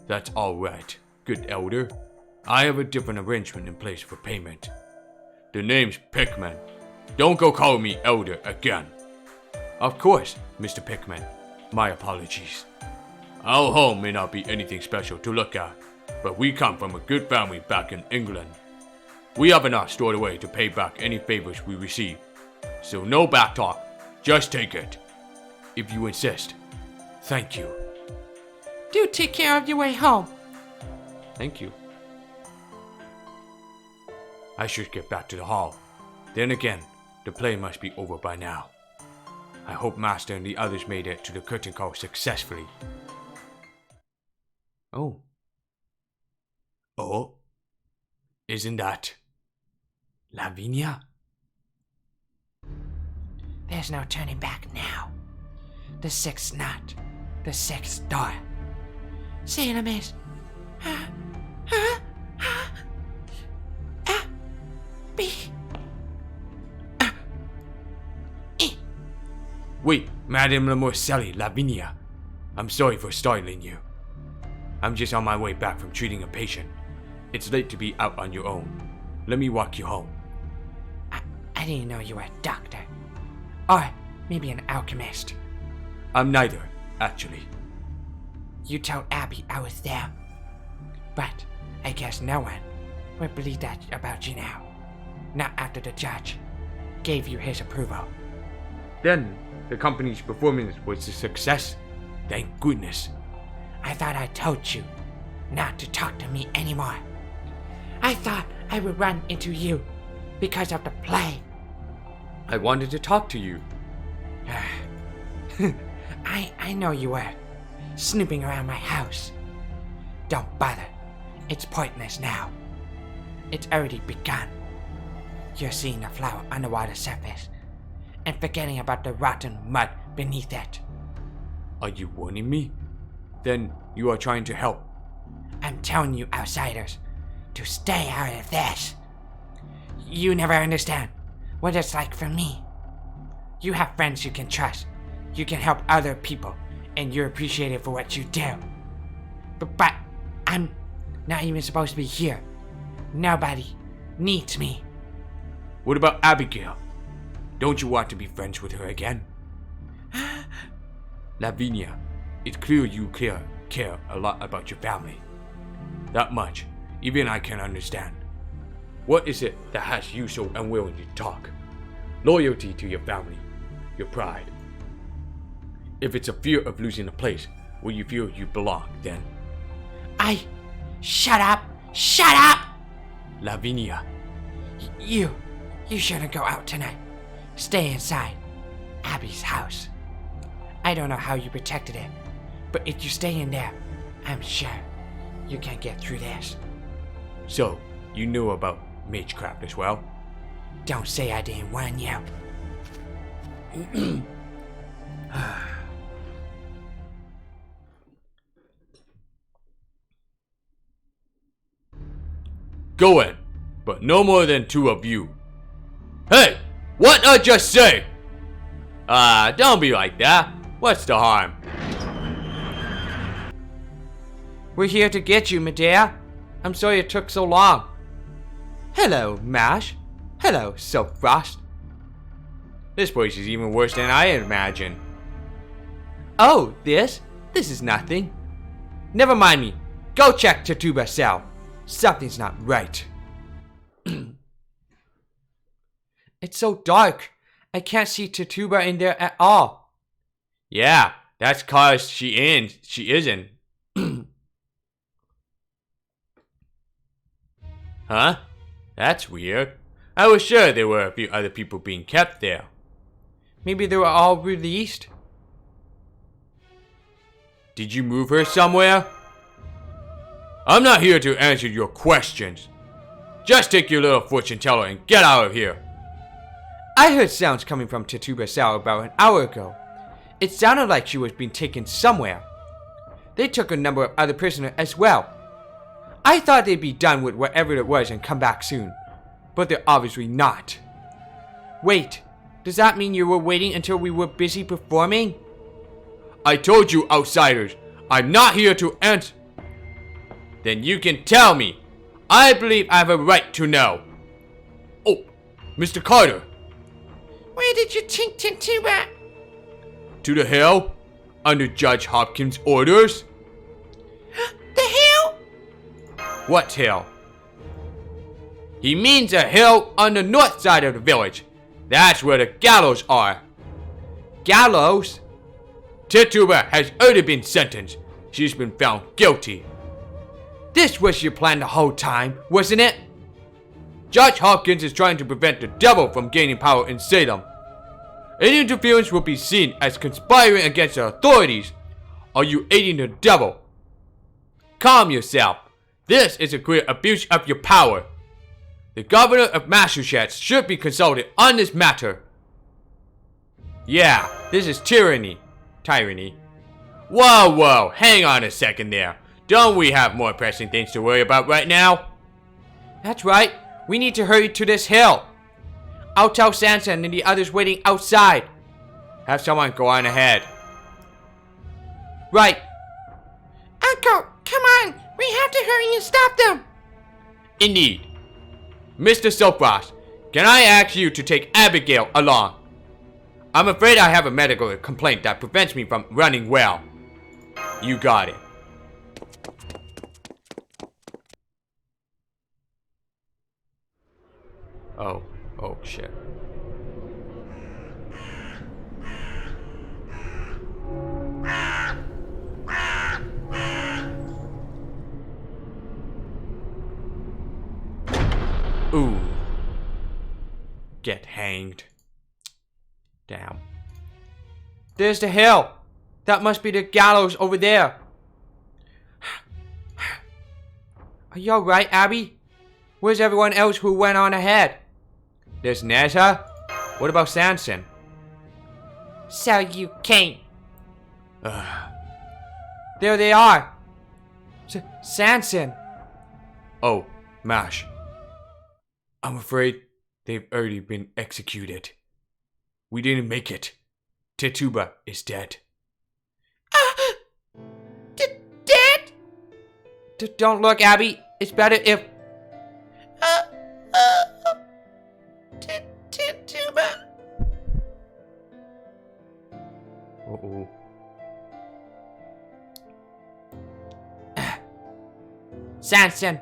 That's all right, good elder. I have a different arrangement in place for payment. The name's Pickman. Don't go calling me elder again. Of course, Mr. Pickman. My apologies. Our home may not be anything special to look at, but we come from a good family back in England. We have enough stored away to pay back any favors we receive. So no back talk, just take it. If you insist. Thank you. Do take care of your way home. Thank you. I should get back to the hall. Then again, the play must be over by now. I hope Master and the others made it to the curtain call successfully. Oh. Oh? Isn't that Lavinia? There's no turning back now. The sixth knot. The sixth door. Salem is... Wait, Madame Lamorcelli, Lavinia. I'm sorry for startling you. I'm just on my way back from treating a patient. It's late to be out on your own. Let me walk you home. I didn't know you were a doctor. Or maybe an alchemist. I'm neither, actually. You told Abby I was there. But I guess no one would believe that about you now. Not after the judge gave you his approval. Then, the company's performance was a success. Thank goodness. I thought I told you not to talk to me anymore. I thought I would run into you because of the play. I wanted to talk to you. I know you were snooping around my house. Don't bother. It's pointless now. It's already begun. You're seeing the flower on the water surface and forgetting about the rotten mud beneath it. Are you warning me? Then you are trying to help. I'm telling you outsiders to stay out of this. You never understand what it's like for me. You have friends you can trust. You can help other people, and you're appreciated for what you do. But I'm not even supposed to be here. Nobody needs me. What about Abigail? Don't you want to be friends with her again? Lavinia, it's clear you care a lot about your family. That much, even I can understand. What is it that has you so unwilling to talk? Loyalty to your family, your pride. If it's a fear of losing a place where you feel you belong, then... Shut up! Shut up! Lavinia. You shouldn't go out tonight. Stay inside Abby's house. I don't know how you protected it, but if you stay in there, I'm sure you can get through this. So, you knew about magecraft as well? Don't say I didn't warn you. Go in, but no more than 2 of you. Hey, what I just say? Don't be like that. What's the harm? We're here to get you, Medea. I'm sorry it took so long. Hello, Mash. Hello, Silkfrost. This place is even worse than I imagined. Oh, this? This is nothing. Never mind me. Go check Tituba's cell. Something's not right. It's so dark. I can't see Tituba in there at all. Yeah, that's cause she isn't. Huh? That's weird. I was sure there were a few other people being kept there. Maybe they were all released? Did you move her somewhere? I'm not here to answer your questions. Just take your little fortune teller and get out of here. I heard sounds coming from Tituba's cell about an hour ago. It sounded like she was being taken somewhere. They took a number of other prisoners as well. I thought they'd be done with whatever it was and come back soon. But they're obviously not. Wait, does that mean you were waiting until we were busy performing? I told you, outsiders, I'm not here to answer. Then you can tell me. I believe I have a right to know. Oh, Mr. Carter. Where did you take Tituba? To the hill, under Judge Hopkins' orders. The hill? What hill? He means a hill on the north side of the village. That's where the gallows are. Gallows? Tituba has already been sentenced. She's been found guilty. This was your plan the whole time, wasn't it? Judge Hopkins is trying to prevent the devil from gaining power in Salem. Any interference will be seen as conspiring against the authorities. Are you aiding the devil? Calm yourself. This is a clear abuse of your power. The governor of Massachusetts should be consulted on this matter. Yeah, this is tyranny. Whoa, hang on a second there. Don't we have more pressing things to worry about right now? That's right. We need to hurry to this hill. I'll tell Sanson and the others waiting outside. Have someone go on ahead. Right. Uncle, come on. We have to hurry and stop them. Indeed. Mr. Silkfrost, can I ask you to take Abigail along? I'm afraid I have a medical complaint that prevents me from running well. You got it. Oh shit. Ooh. Get hanged. Damn. There's the hill. That must be the gallows over there. Are you alright, Abby? Where's everyone else who went on ahead? There's Nessa. What about Sanson? So you came. There they are. Sanson. Oh, Mash. I'm afraid they've already been executed. We didn't make it. Tituba is dead. Dead? Don't look, Abby. It's better if... Tituba. Uh-oh. Sanson,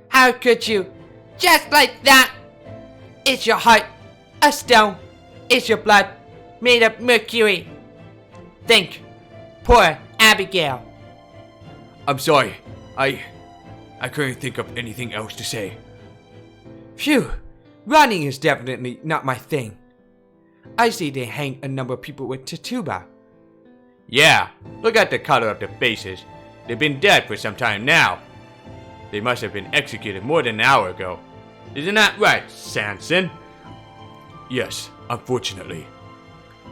how could you? Just like that. Is your heart a stone? Is your blood made of mercury? Think. Poor Abigail. I'm sorry. I couldn't think of anything else to say. Phew. Running is definitely not my thing. I see they hang a number of people with Tituba. Yeah, look at the color of their faces. They've been dead for some time now. They must have been executed more than an hour ago. Isn't that right, Sanson? Yes, unfortunately.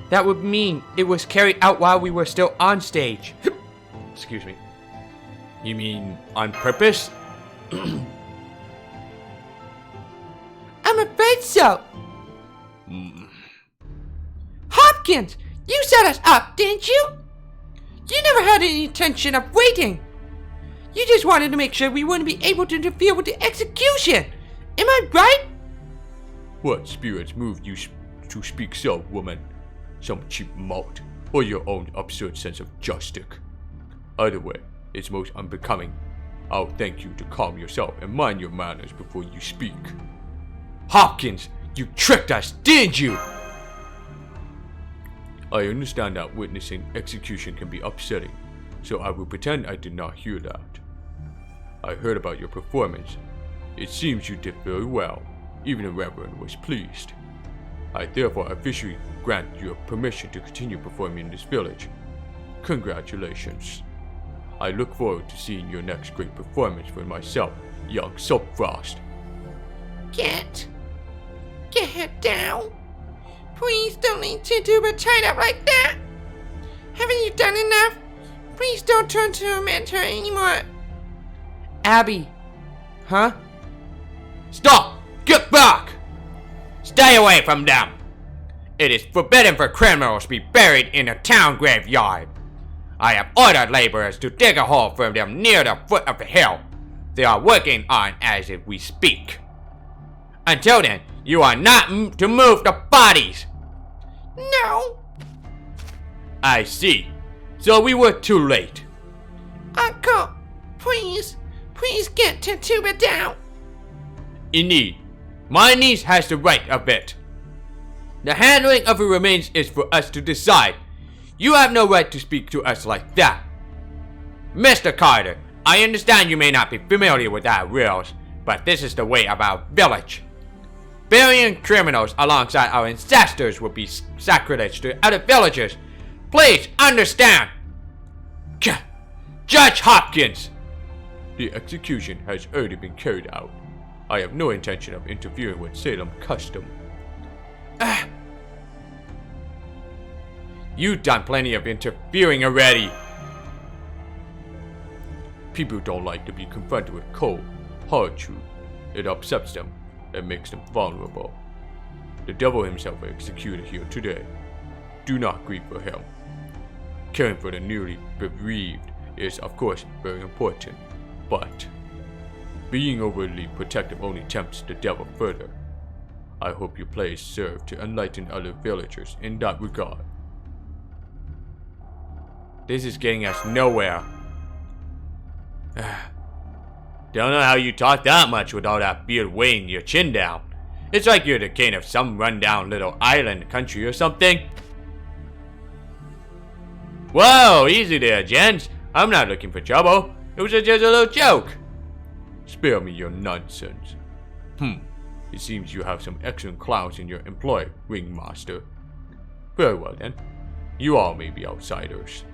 That would mean it was carried out while we were still on stage. Excuse me. You mean on purpose? I'm afraid so. Hopkins, you set us up, didn't you? You never had any intention of waiting. You just wanted to make sure we wouldn't be able to interfere with the execution. Am I right? What spirits moved you to speak so, woman? Some cheap malt, or your own absurd sense of justice? Either way, it's most unbecoming. I'll thank you to calm yourself and mind your manners before you speak. Hopkins, you tricked us, didn't you? I understand that witnessing execution can be upsetting, so I will pretend I did not hear that. I heard about your performance. It seems you did very well. Even the Reverend was pleased. I therefore officially grant you permission to continue performing in this village. Congratulations. I look forward to seeing your next great performance for myself, young Soapfrost. Get her down. Please don't leave Tuba tied up like that. Haven't you done enough? Please don't turn to torment her anymore. Abby. Huh? Stop! Get back! Stay away from them! It is forbidden for criminals to be buried in a town graveyard. I have ordered laborers to dig a hole for them near the foot of the hill. They are working on as if we speak. Until then, you are not to move the bodies! No. I see. So we were too late. Uncle, please get Tuba down. Indeed, my niece has the right of it. The handling of her remains is for us to decide. You have no right to speak to us like that. Mr. Carter, I understand you may not be familiar with our rules, but this is the way of our village. Burying criminals alongside our ancestors would be sacrilege to other villagers. Please understand. Judge Hopkins! The execution has already been carried out. I have no intention of interfering with Salem custom. You've done plenty of interfering already. People don't like to be confronted with cold, hard truth. It upsets them and makes them vulnerable. The devil himself was executed here today. Do not grieve for him. Caring for the newly bereaved is of course very important, but being overly protective only tempts the devil further. I hope your plays serve to enlighten other villagers in that regard. This is getting us nowhere. Don't know how you talk that much with all that beard weighing your chin down. It's like you're the king of some rundown little island country or something. Whoa, easy there, gents. I'm not looking for trouble. It was just a little joke. Spare me your nonsense. It seems you have some excellent clowns in your employ, ringmaster. Very well then. You all may be outsiders,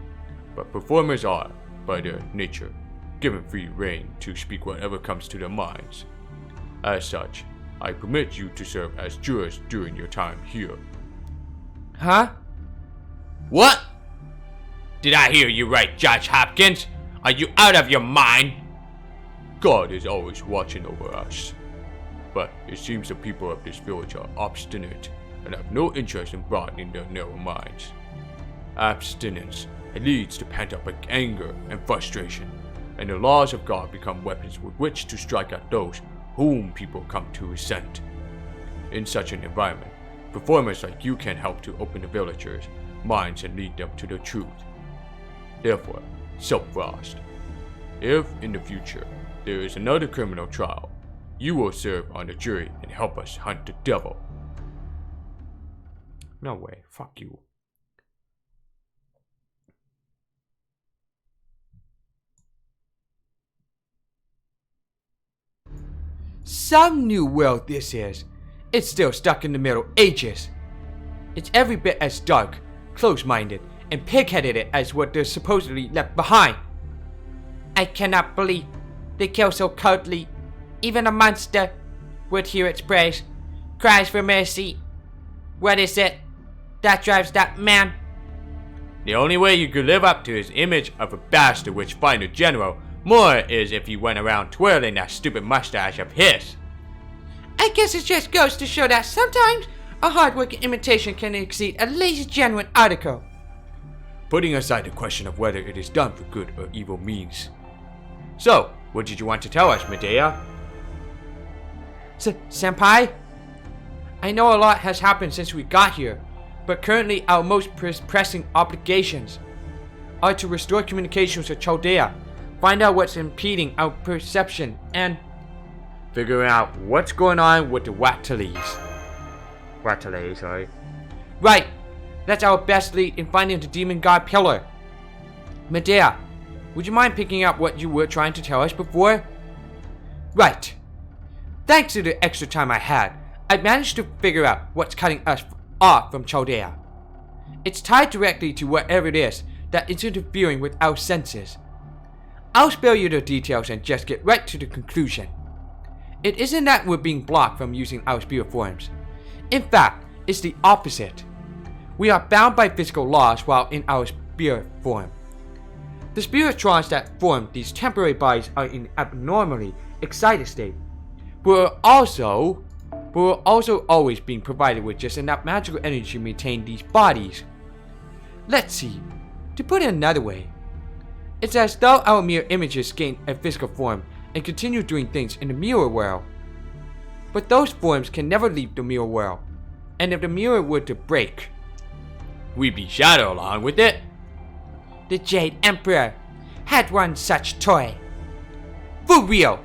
but performers are, by their nature, given free rein to speak whatever comes to their minds. As such, I permit you to serve as jurors during your time here. Huh? What? Did I hear you right, Judge Hopkins? Are you out of your mind? God is always watching over us. But it seems the people of this village are obstinate and have no interest in broadening their narrow minds. Abstinence leads to pent-up anger and frustration, and the laws of God become weapons with which to strike at those whom people come to resent. In such an environment, performers like you can help to open the villagers' minds and lead them to the truth. Therefore, Soapfrost, if in the future there is another criminal trial, you will serve on the jury and help us hunt the devil. No way, fuck you. Some new world this is. It's still stuck in the Middle Ages. It's every bit as dark, close-minded, and pig-headed as what they're supposedly left behind. I cannot believe they kill so coldly. Even a monster would hear its praise, cries for mercy. What is it? that drives that man. The only way you could live up to his image of a bastard which find a general more is if you went around twirling that stupid mustache of his. I guess it just goes to show that sometimes a hard-working imitation can exceed a lazy, genuine article. Putting aside the question of whether it is done for good or evil means. So, what did you want to tell us, Medea? Senpai? I know a lot has happened since we got here, but currently our most pressing obligations are to restore communications with Chaldea, find out what's impeding our perception, and figure out what's going on with the Watalees. Sorry. Right! That's our best lead in finding the demon god pillar. Medea, would you mind picking up what you were trying to tell us before? Right. Thanks to the extra time I had, I managed to figure out what's cutting us off from Chaldea. It's tied directly to whatever it is that is interfering with our senses. I'll spare you the details and just get right to the conclusion. It isn't that we're being blocked from using our spirit forms. In fact, it's the opposite. We are bound by physical laws while in our spirit form. The spiritrons that form these temporary bodies are in abnormally excited state. But we're also always being provided with just enough magical energy to maintain these bodies. Let's see. To put it another way, it's as though our mirror images gain a physical form and continue doing things in the mirror world. But those forms can never leave the mirror world, and if the mirror were to break, we'd be shadow along with it. The Jade Emperor had one such toy. For real.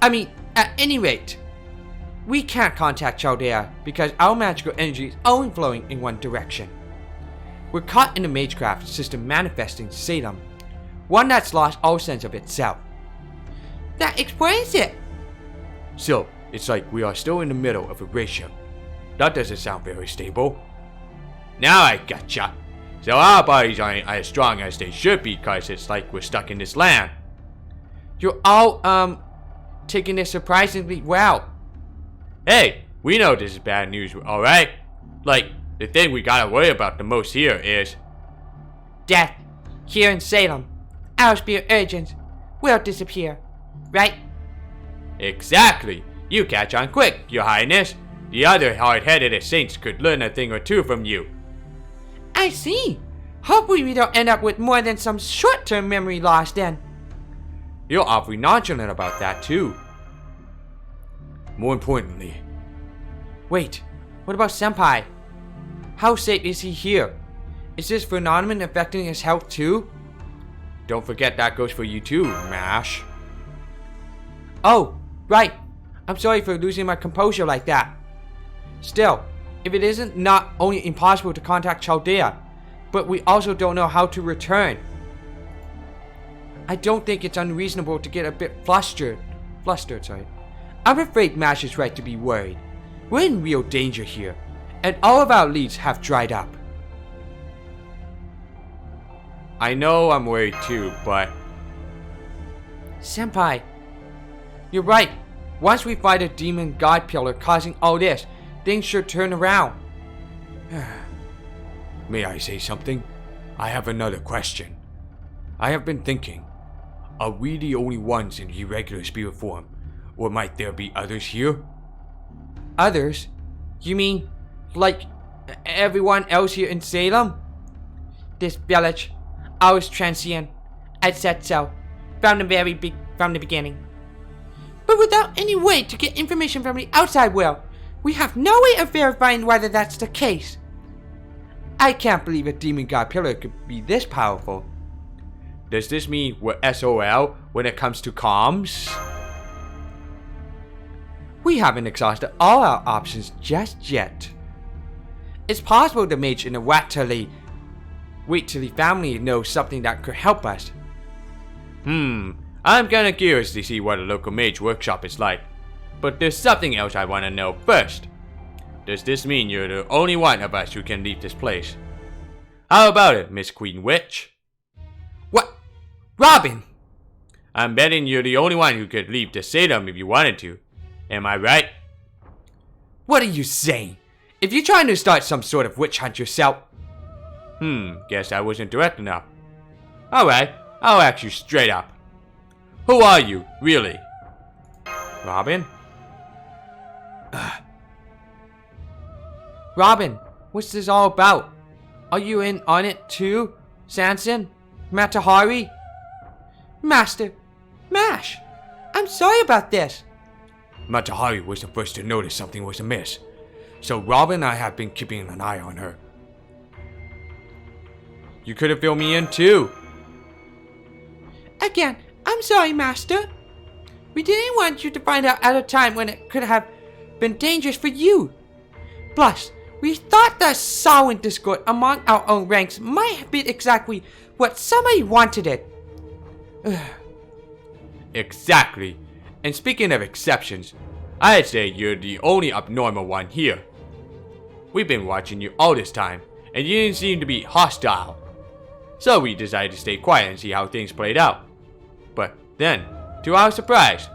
I mean, at any rate, we can't contact Chaldea because our magical energy is only flowing in one direction. We're caught in the Magecraft system manifesting Salem, one that's lost all sense of itself. That explains it. So, it's like we are still in the middle of a ratio. That doesn't sound very stable. Now I gotcha. So our bodies aren't as strong as they should be because it's like we're stuck in this land. You're all, taking this surprisingly well. Hey, we know this is bad news, alright? Like, the thing we gotta worry about the most here is death. Here in Salem, our spirit urgents will disappear, right? Exactly. You catch on quick, your highness. The other hard-headed saints could learn a thing or two from you. I see. Hopefully we don't end up with more than some short-term memory loss then. You're awfully nonchalant about that too. More importantly, wait, what about Senpai? How safe is he here? Is this phenomenon affecting his health too? Don't forget that goes for you too, Mash. Oh, right. I'm sorry for losing my composure like that. Still, if it isn't not only impossible to contact Chaldea, but we also don't know how to return. I don't think it's unreasonable to get a bit flustered. I'm afraid Mash is right to be worried. We're in real danger here, and all of our leads have dried up. I know I'm worried too, but Senpai, you're right. Once we fight a demon god pillar causing all this, things should turn around. May I say something? I have another question. I have been thinking, are we the only ones in irregular spirit form, or might there be others here? Others? You mean, like, everyone else here in Salem? This village, ours transient. I said so, from the beginning. But without any way to get information from the outside world, we have no way of verifying whether that's the case. I can't believe a demon god pillar could be this powerful. Does this mean we're SOL when it comes to comms? We haven't exhausted all our options just yet. It's possible the mage in the Wheatley family knows something that could help us. I'm kinda curious to see what a local mage workshop is like. But there's something else I wanna know first. Does this mean you're the only one of us who can leave this place? How about it, Miss Queen Witch? What? Robin! I'm betting you're the only one who could leave the Salem if you wanted to. Am I right? What are you saying? if you're trying to start some sort of witch hunt yourself... Guess I wasn't direct enough. Alright, I'll ask you straight up. Who are you, really? Robin? Robin, what's this all about? Are you in on it too, Sanson? Matahari? Master, Mash, I'm sorry about this. Matahari was the first to notice something was amiss, so Robin and I have been keeping an eye on her. You could have filled me in too. Again, I'm sorry, Master. We didn't want you to find out at a time when it could have been dangerous for you. Plus, we thought the silent discord among our own ranks might have been exactly what somebody wanted it. Exactly. And speaking of exceptions, I'd say you're the only abnormal one here. We've been watching you all this time, and you didn't seem to be hostile. So we decided to stay quiet and see how things played out. But then, to our surprise,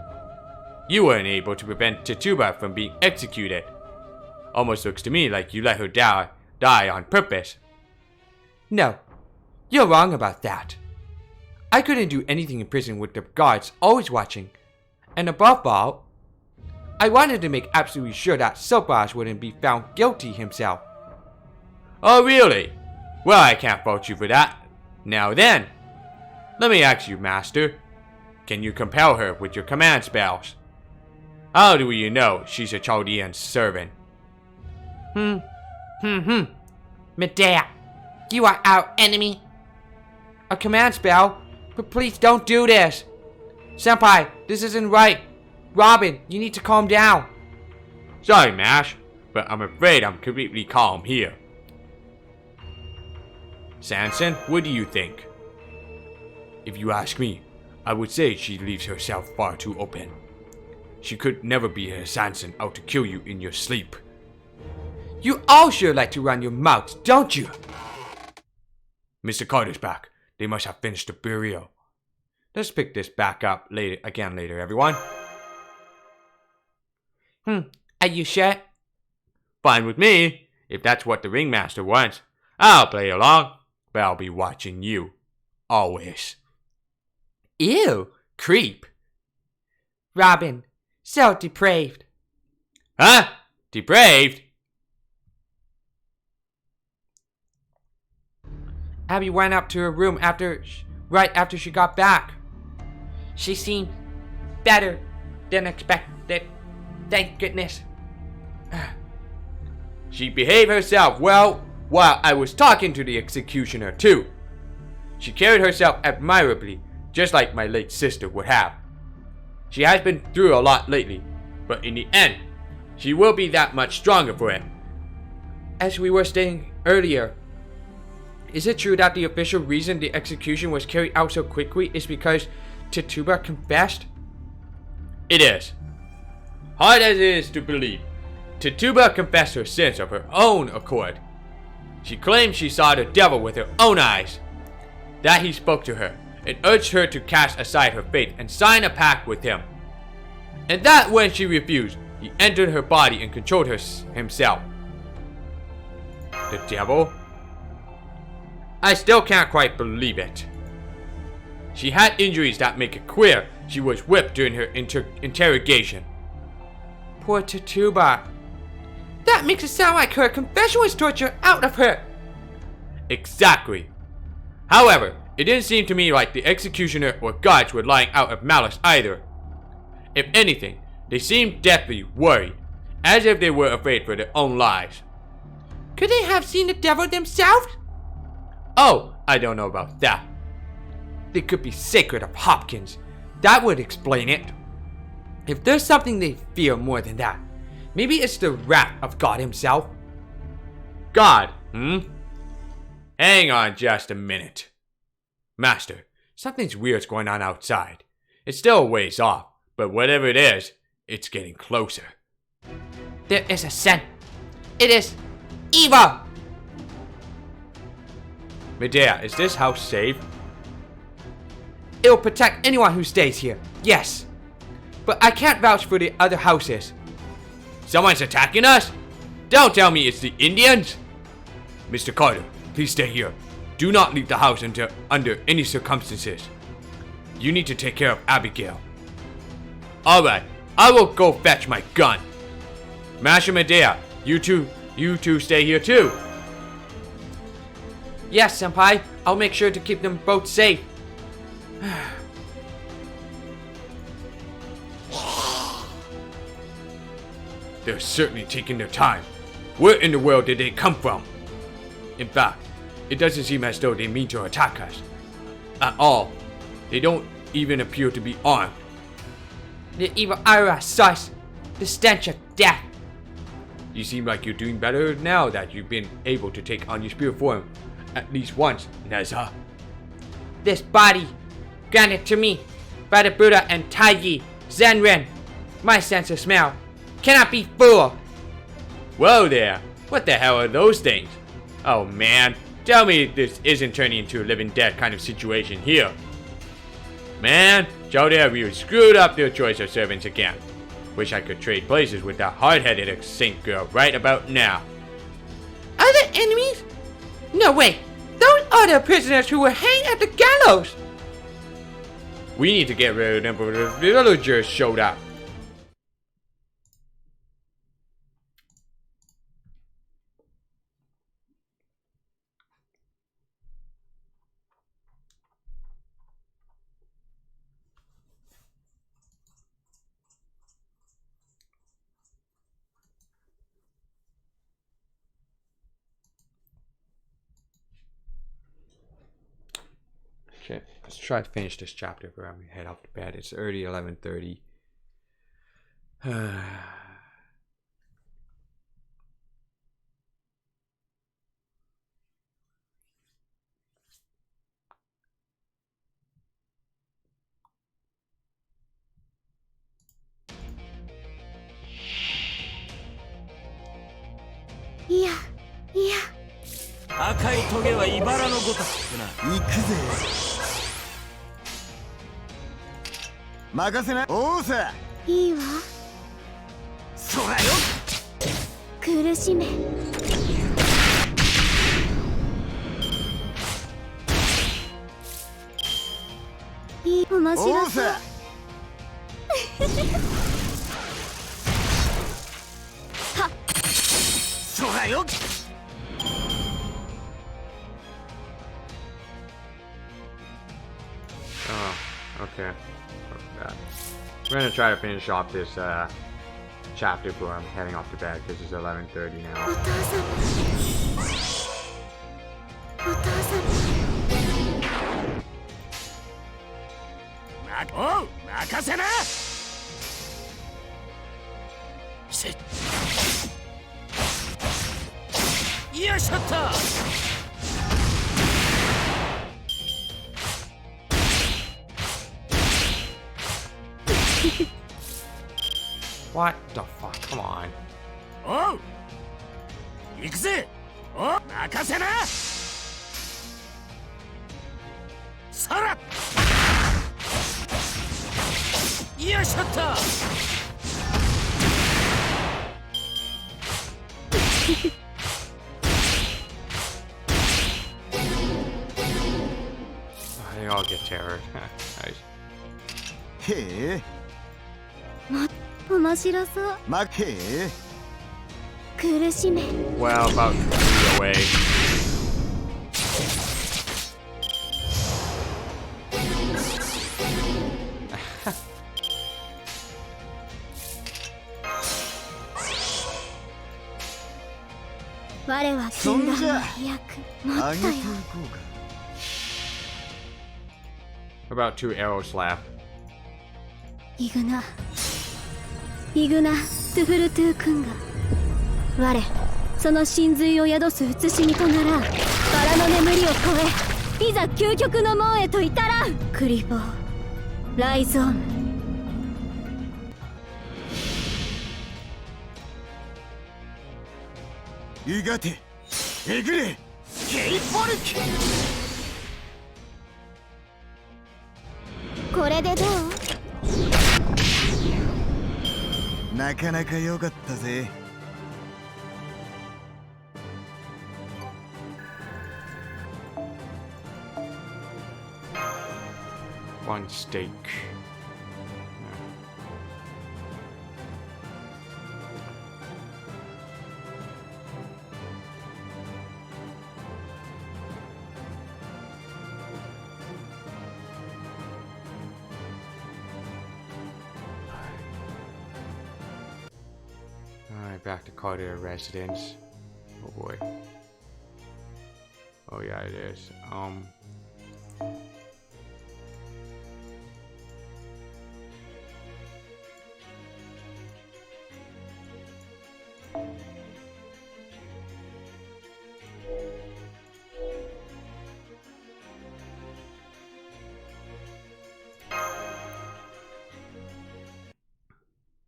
you weren't able to prevent Tituba from being executed. Almost looks to me like you let her die on purpose. No, you're wrong about that. I couldn't do anything in prison with the guards always watching. And above all, I wanted to make absolutely sure that Silvage wouldn't be found guilty himself. Oh really? Well, I can't fault you for that. Now then, let me ask you, Master. Can you compel her with your command spells? How do you know she's a Chaldean servant? Medea, you are our enemy. A command spell? But please don't do this. Senpai, this isn't right. Robin, you need to calm down. Sorry, Mash, but I'm afraid I'm completely calm here. Sanson, what do you think? If you ask me, I would say she leaves herself far too open. She could never be a Sanson out to kill you in your sleep. You all sure like to run your mouths, don't you? Mr. Carter's back. They must have finished the burial. Let's pick this back up later, everyone. Are you sure? Fine with me, if that's what the ringmaster wants. I'll play along, but I'll be watching you. Always. Ew, creep. Robin, so depraved. Huh? Depraved? Abby went up to her room right after she got back. She seemed better than expected. Thank goodness. She behaved herself well while I was talking to the executioner too. She carried herself admirably, just like my late sister would have. She has been through a lot lately, but in the end, she will be that much stronger for it. As we were saying earlier, is it true that the official reason the execution was carried out so quickly is because Tituba confessed? It is. Hard as it is to believe, Tituba confessed her sins of her own accord. She claimed she saw the devil with her own eyes. That he spoke to her and urged her to cast aside her faith and sign a pact with him. And that when she refused, he entered her body and controlled her himself. The devil? I still can't quite believe it. She had injuries that make it clear she was whipped during her interrogation. Poor Tituba. That makes it sound like her confession was torture out of her. Exactly. However, it didn't seem to me like the executioner or guards were lying out of malice either. If anything, they seemed deathly worried, as if they were afraid for their own lives. Could they have seen the devil themselves? Oh, I don't know about that. They could be sacred of Hopkins. That would explain it. If there's something they fear more than that, maybe it's the wrath of God himself. God, Hang on just a minute. Master, something's weird's going on outside. It's still a ways off, but whatever it is, it's getting closer. There is a scent. It is evil. Medea, is this house safe? It will protect anyone who stays here, yes. But I can't vouch for the other houses. Someone's attacking us? Don't tell me it's the Indians! Mr. Carter, please stay here. Do not leave the house under any circumstances. You need to take care of Abigail. Alright, I will go fetch my gun. Master Medea, you two stay here too. Yes, Senpai. I'll make sure to keep them both safe. They're certainly taking their time. Where in the world did they come from? In fact, it doesn't seem as though they mean to attack us. At all. They don't even appear to be armed. The evil aura sus. The stench of death. You seem like you're doing better now that you've been able to take on your spirit form at least once, Neza. This body, granted to me by the Buddha and Taiji, Zenrin, my sense of smell, cannot be fooled. Whoa there, what the hell are those things? Oh man, tell me this isn't turning into a living dead kind of situation here. Man, Jodea really screwed up their choice of servants again. Wish I could trade places with that hard-headed saint girl right about now. Are there enemies? No way. Those are the prisoners who were hanged at the gallows. We need to get rid of them before the villagers showed up. Okay, let's try to finish this chapter before we head off to bed. It's already 11:30. Yeah. 赤いトゲは茨のごとくな。行くぜ。任せな。おうさ。いいわ。そらよ。苦しめ。いい面白そう。おうさ。はっ。そらよ。Oh, okay. We're gonna try to finish off this chapter before I'm heading off to bed because it's 11:30 お now. 父様。お父様。おう、任せな。せっ。よいしょっと。What the fuck? Come on. おう。行くぜ。おう、任せな。そら。よいしょっと。They all get terrored. Nice. へえ。面白そう。まけえ。苦しめ。 Well, about 3 away. 我は禁断の飛躍持ったよ。あげていこうか。 About 2 arrows left. イグナ・トゥフルトゥー君が我その真髄を宿す写しみとならんバラの眠りを超えいざ究極の門へと至らんクリボーライゾームいがてえぐれケイポルキこれでどう？なかなか良かったぜ。on steak. Alright, back to Carter residence. Oh boy. Oh yeah, it is.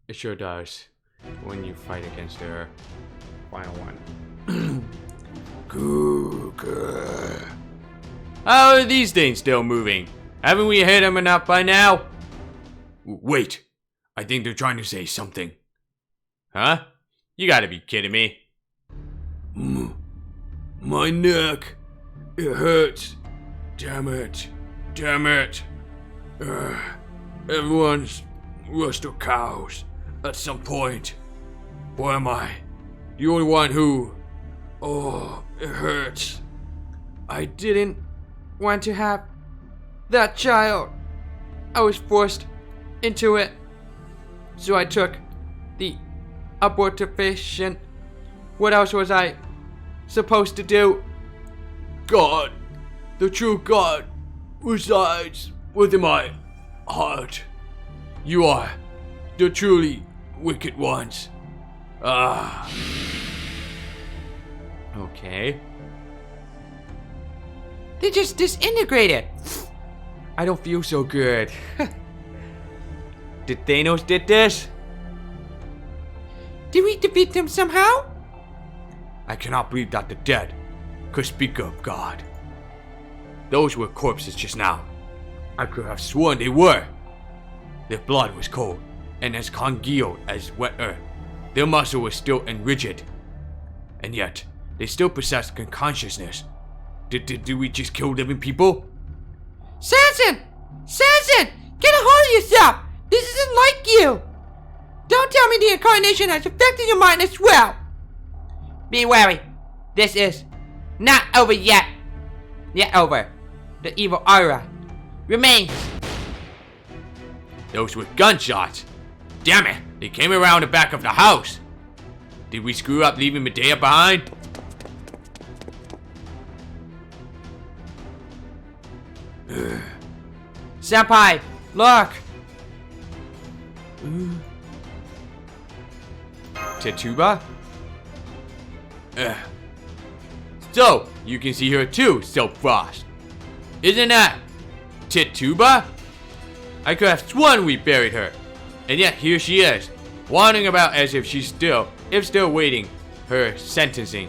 It sure does when you fight against their final one. Cougar. How are these things still moving? Haven't we hit them enough by now? Wait, I think they're trying to say something. Huh? You gotta be kidding me. My neck. It hurts. Damn it. Damn it. Everyone's roasted cows at some point. Or am I the only one who... Oh, it hurts. I didn't want to have that child. I was forced into it. So I took the abortifacient. What else was I supposed to do? God, the true God, resides within my heart. You are the truly wicked ones. Okay. They just disintegrated. I don't feel so good. Did Thanos did this? Did we defeat them somehow? I cannot believe that the dead could speak of God. Those were corpses just now. I could have sworn they were. Their blood was cold and as congealed as wet earth. Their muscle was still and rigid. And yet, they still possessed consciousness. Did we just kill living people? Sanson! Sanson! Get a hold of yourself! This isn't like you! Don't tell me the incarnation has affected your mind as well! Be wary. This is not over yet. Yet over. The evil aura remains. Those were gunshots. Damn it! They came around the back of the house. Did we screw up leaving Medea behind? Senpai, look! Tituba? So, you can see her too, Silk Frost. Isn't that Tituba? I could have sworn we buried her. And yet here she is, wandering about as if she's still waiting her sentencing.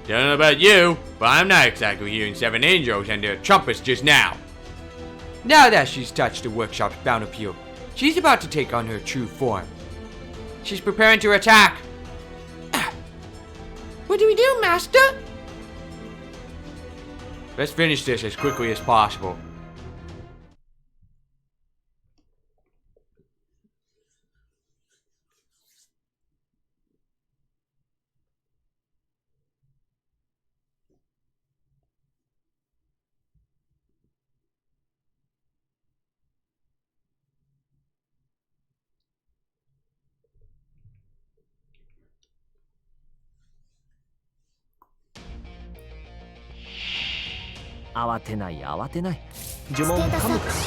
Don't know about you, but I'm not exactly hearing 7 angels and their trumpets just now. Now that she's touched the workshop's bounty, she's about to take on her true form. She's preparing to attack. What do we do, Master? Let's finish this as quickly as possible.慌てない慌てない。呪ステータスアッ文噛むからね。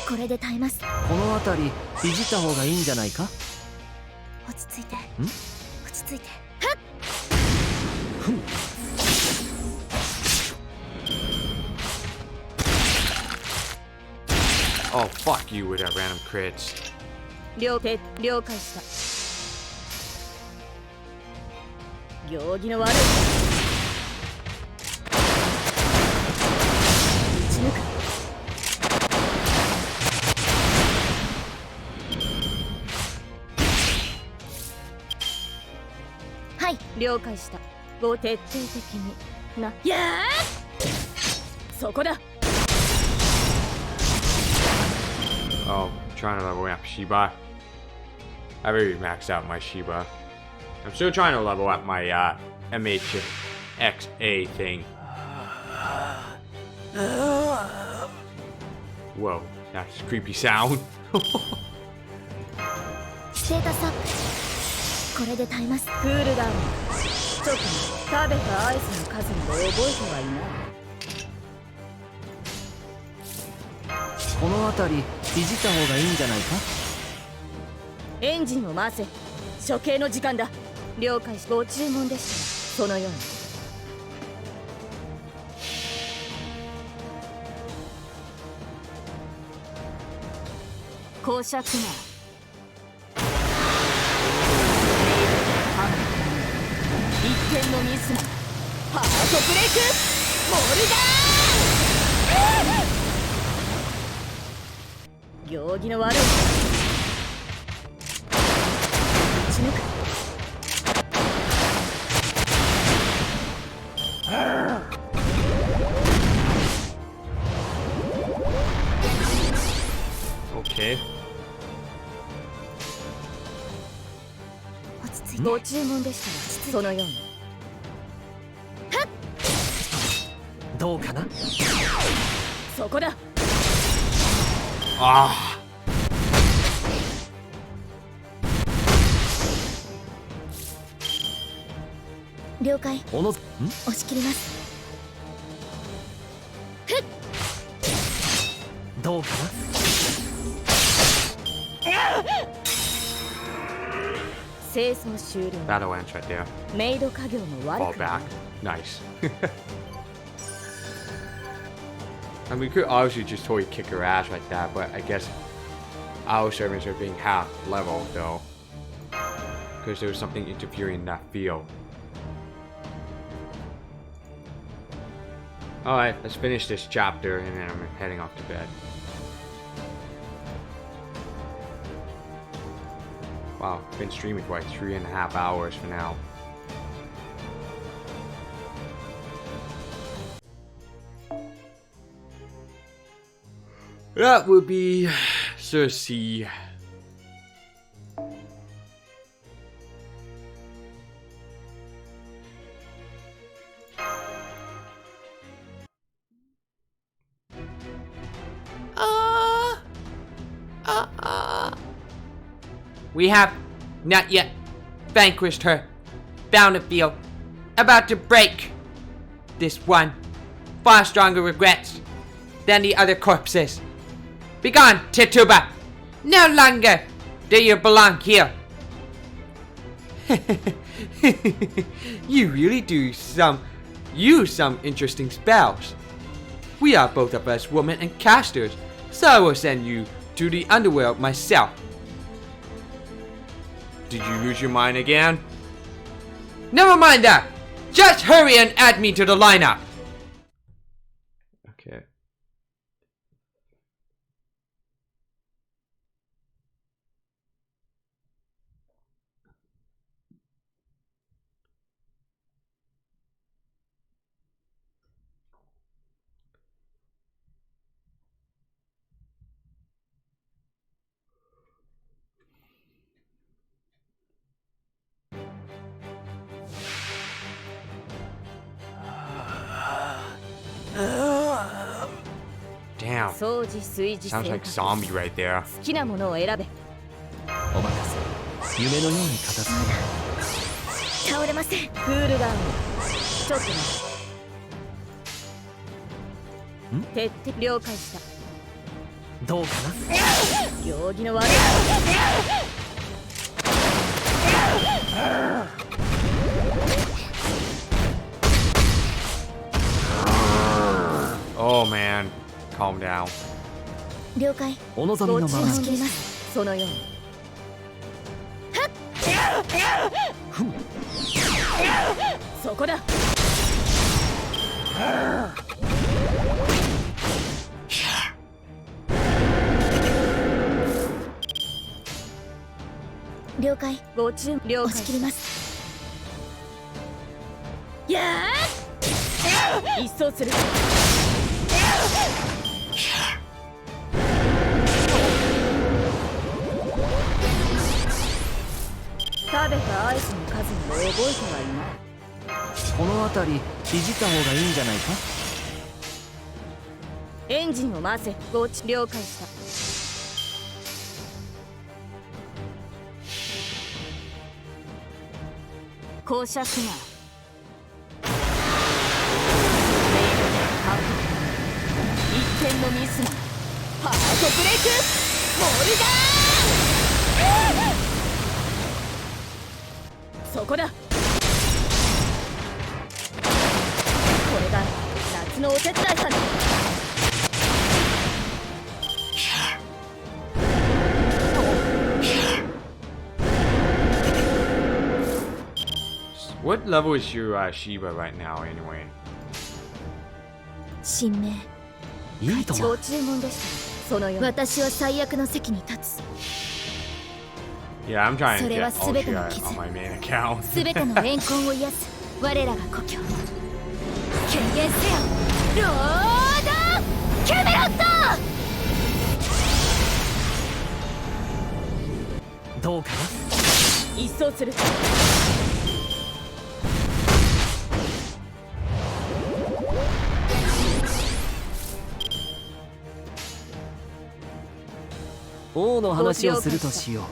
プこれで耐えます。この辺りいじった方がいいんじゃないか。落ち着いて落ち着いて。Oh, fuck you with that random crits. 了解した。行儀の悪い。打ち抜く。はい、了解した。ご徹底的にな。やー！そこだ。Oh, I'm trying to level up Shiba. I already maxed out my Shiba. I'm still trying to level up my MHXA thing. Whoa, that's a creepy sound. ステータスアップ。これで耐えます。クールダウン。ちょっと食べたアイスの数も覚えてはいない。この辺りいじった方がいいんじゃないか。エンジンを回せ。処刑の時間だ。了解し、ご注文でしたらそのように。公爵な一点のミスなハートブレイクモルガーン行儀の悪い打ち抜く。Okay. 落ち着いて。ご注文でしたらそのように。どうかな。そこだ。Ah. 了解。おの押し切ります。どうかな。清掃終了。 Battle ends right there. メイド家業も Fall 悪くな back. い。 Nice. I mean, we could obviously just totally kick her ass like that, but I guess our servants are being half level though. Because there was something interfering in that field. Alright, let's finish this chapter and then I'm heading off to bed. Wow, been streaming for like 3.5 hours for now. That would be Cersei. We have not yet vanquished her. Bound to feel about to break. This one far stronger regrets than the other corpses. Begone, Tituba! No longer do you belong here. You really do use some interesting spells. We are both of us women and casters, so I will send you to the underworld myself. Did you lose your mind again? Never mind that. Just hurry and add me to the lineup. Okay. Damn. 掃除炊事 Sounds 生 like 活。 zombie right there. 好きなものを選べ。お任せ。夢のように片付け倒れません。クールダウン。ちょっと待って。徹底了解した。どうかな。行儀の悪い。Oh man. Calm down. 了解。お望みご注のまま文でますそのように。そこだ。了解。ご注文了解。押し切ります。やー。一掃する。べたアイスの数も覚えてはいない。この辺りいじった方がいいんじゃないか。エンジンを回せ。ゴーチ了解した。降車すな。一点のミスなハートブレイクモルガーン、そこだ。これが夏のお手伝いさんだ。What level is your Shiba right now, anyway? 神明いいとも。ご注文でした。そのよう私は最悪の席に立つ。 Yeah, I'm trying to それは get 全て Ultra の傷 on my main account. すべての怨恨を癒す我らが故郷。権限せよロードキャメロット。どうかな。一掃する。王の話をするとしよう。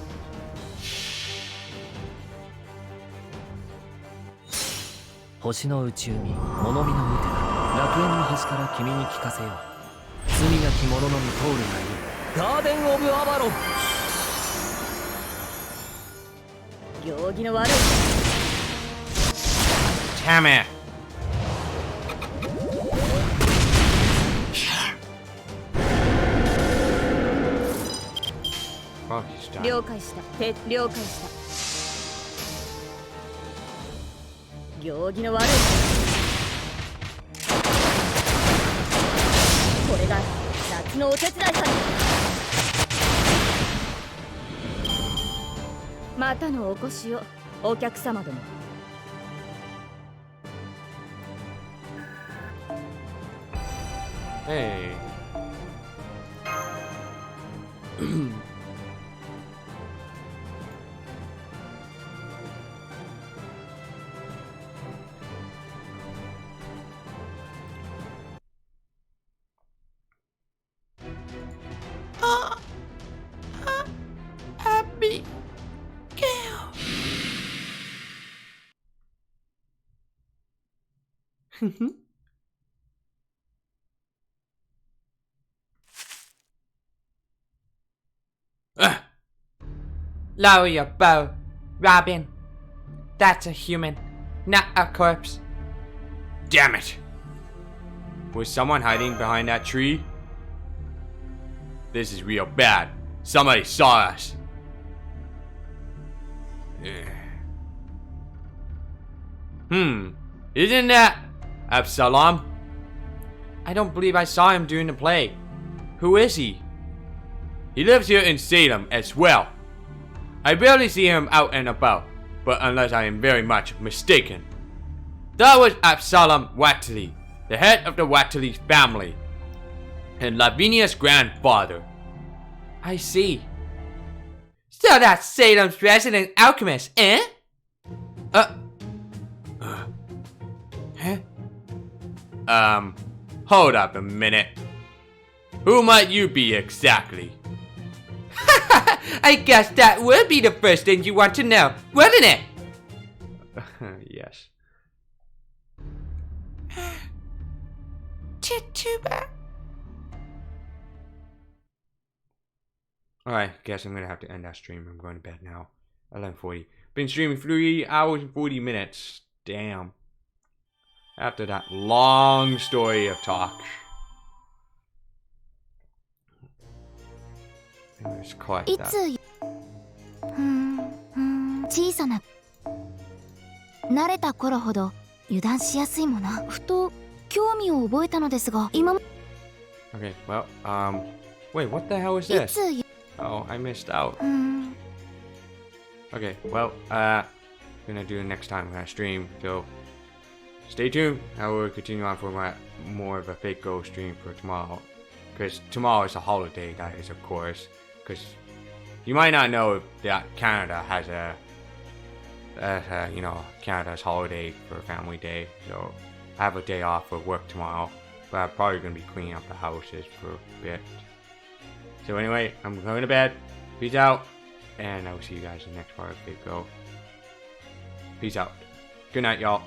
星の内海物見のウテナ、楽園の端から君に聞かせよう。罪なき者のみ通るがいいガーデン・オブ・アバロン。行儀の悪い。 Damn it! Oh, he's done. 了解した。了解した。行儀の悪い。これが夏のお手伝いさんだ。またのお越しをお客様ども。Hey. Happy girl. Lower your bow, Robin. That's a human, not a corpse. Damn it! Was someone hiding behind that tree? This is real bad. Somebody saw us. Isn't that Absalom? I don't believe I saw him during the play. Who is he? He lives here in Salem as well. I barely see him out and about, but unless I am very much mistaken. That was Absalom Watley, the head of the Watley family, and Lavinia's grandfather. I see. So that's Salem's resident alchemist, eh? Hold up a minute. Who might you be exactly? I guess that would be the first thing you want to know, wouldn't it? Yes. Tituba. Alright, guess I'm gonna have to end that stream. I'm going to bed now. 11:40. Been streaming 3 hours and 40 minutes. Damn. After that long story of talk. Let's collect that. 小さな慣れた頃ほど油断しやすいもの。ふと興味を覚えたのですが、今も Okay, well, wait, what the hell is this? Oh, I missed out. Okay, well, gonna do it next time. I'm gonna stream, so stay tuned. I will continue on for more of a fake go stream for tomorrow, because tomorrow is a holiday, that is, of course. Because you might not know that Canada has a you know, Canada's holiday for Family Day, so I have a day off for work tomorrow, but I'm probably gonna be cleaning up the houses for a bit. So anyway, I'm going to bed. Peace out, and I will see you guys in the next part of Big Go. Peace out. Good night, y'all.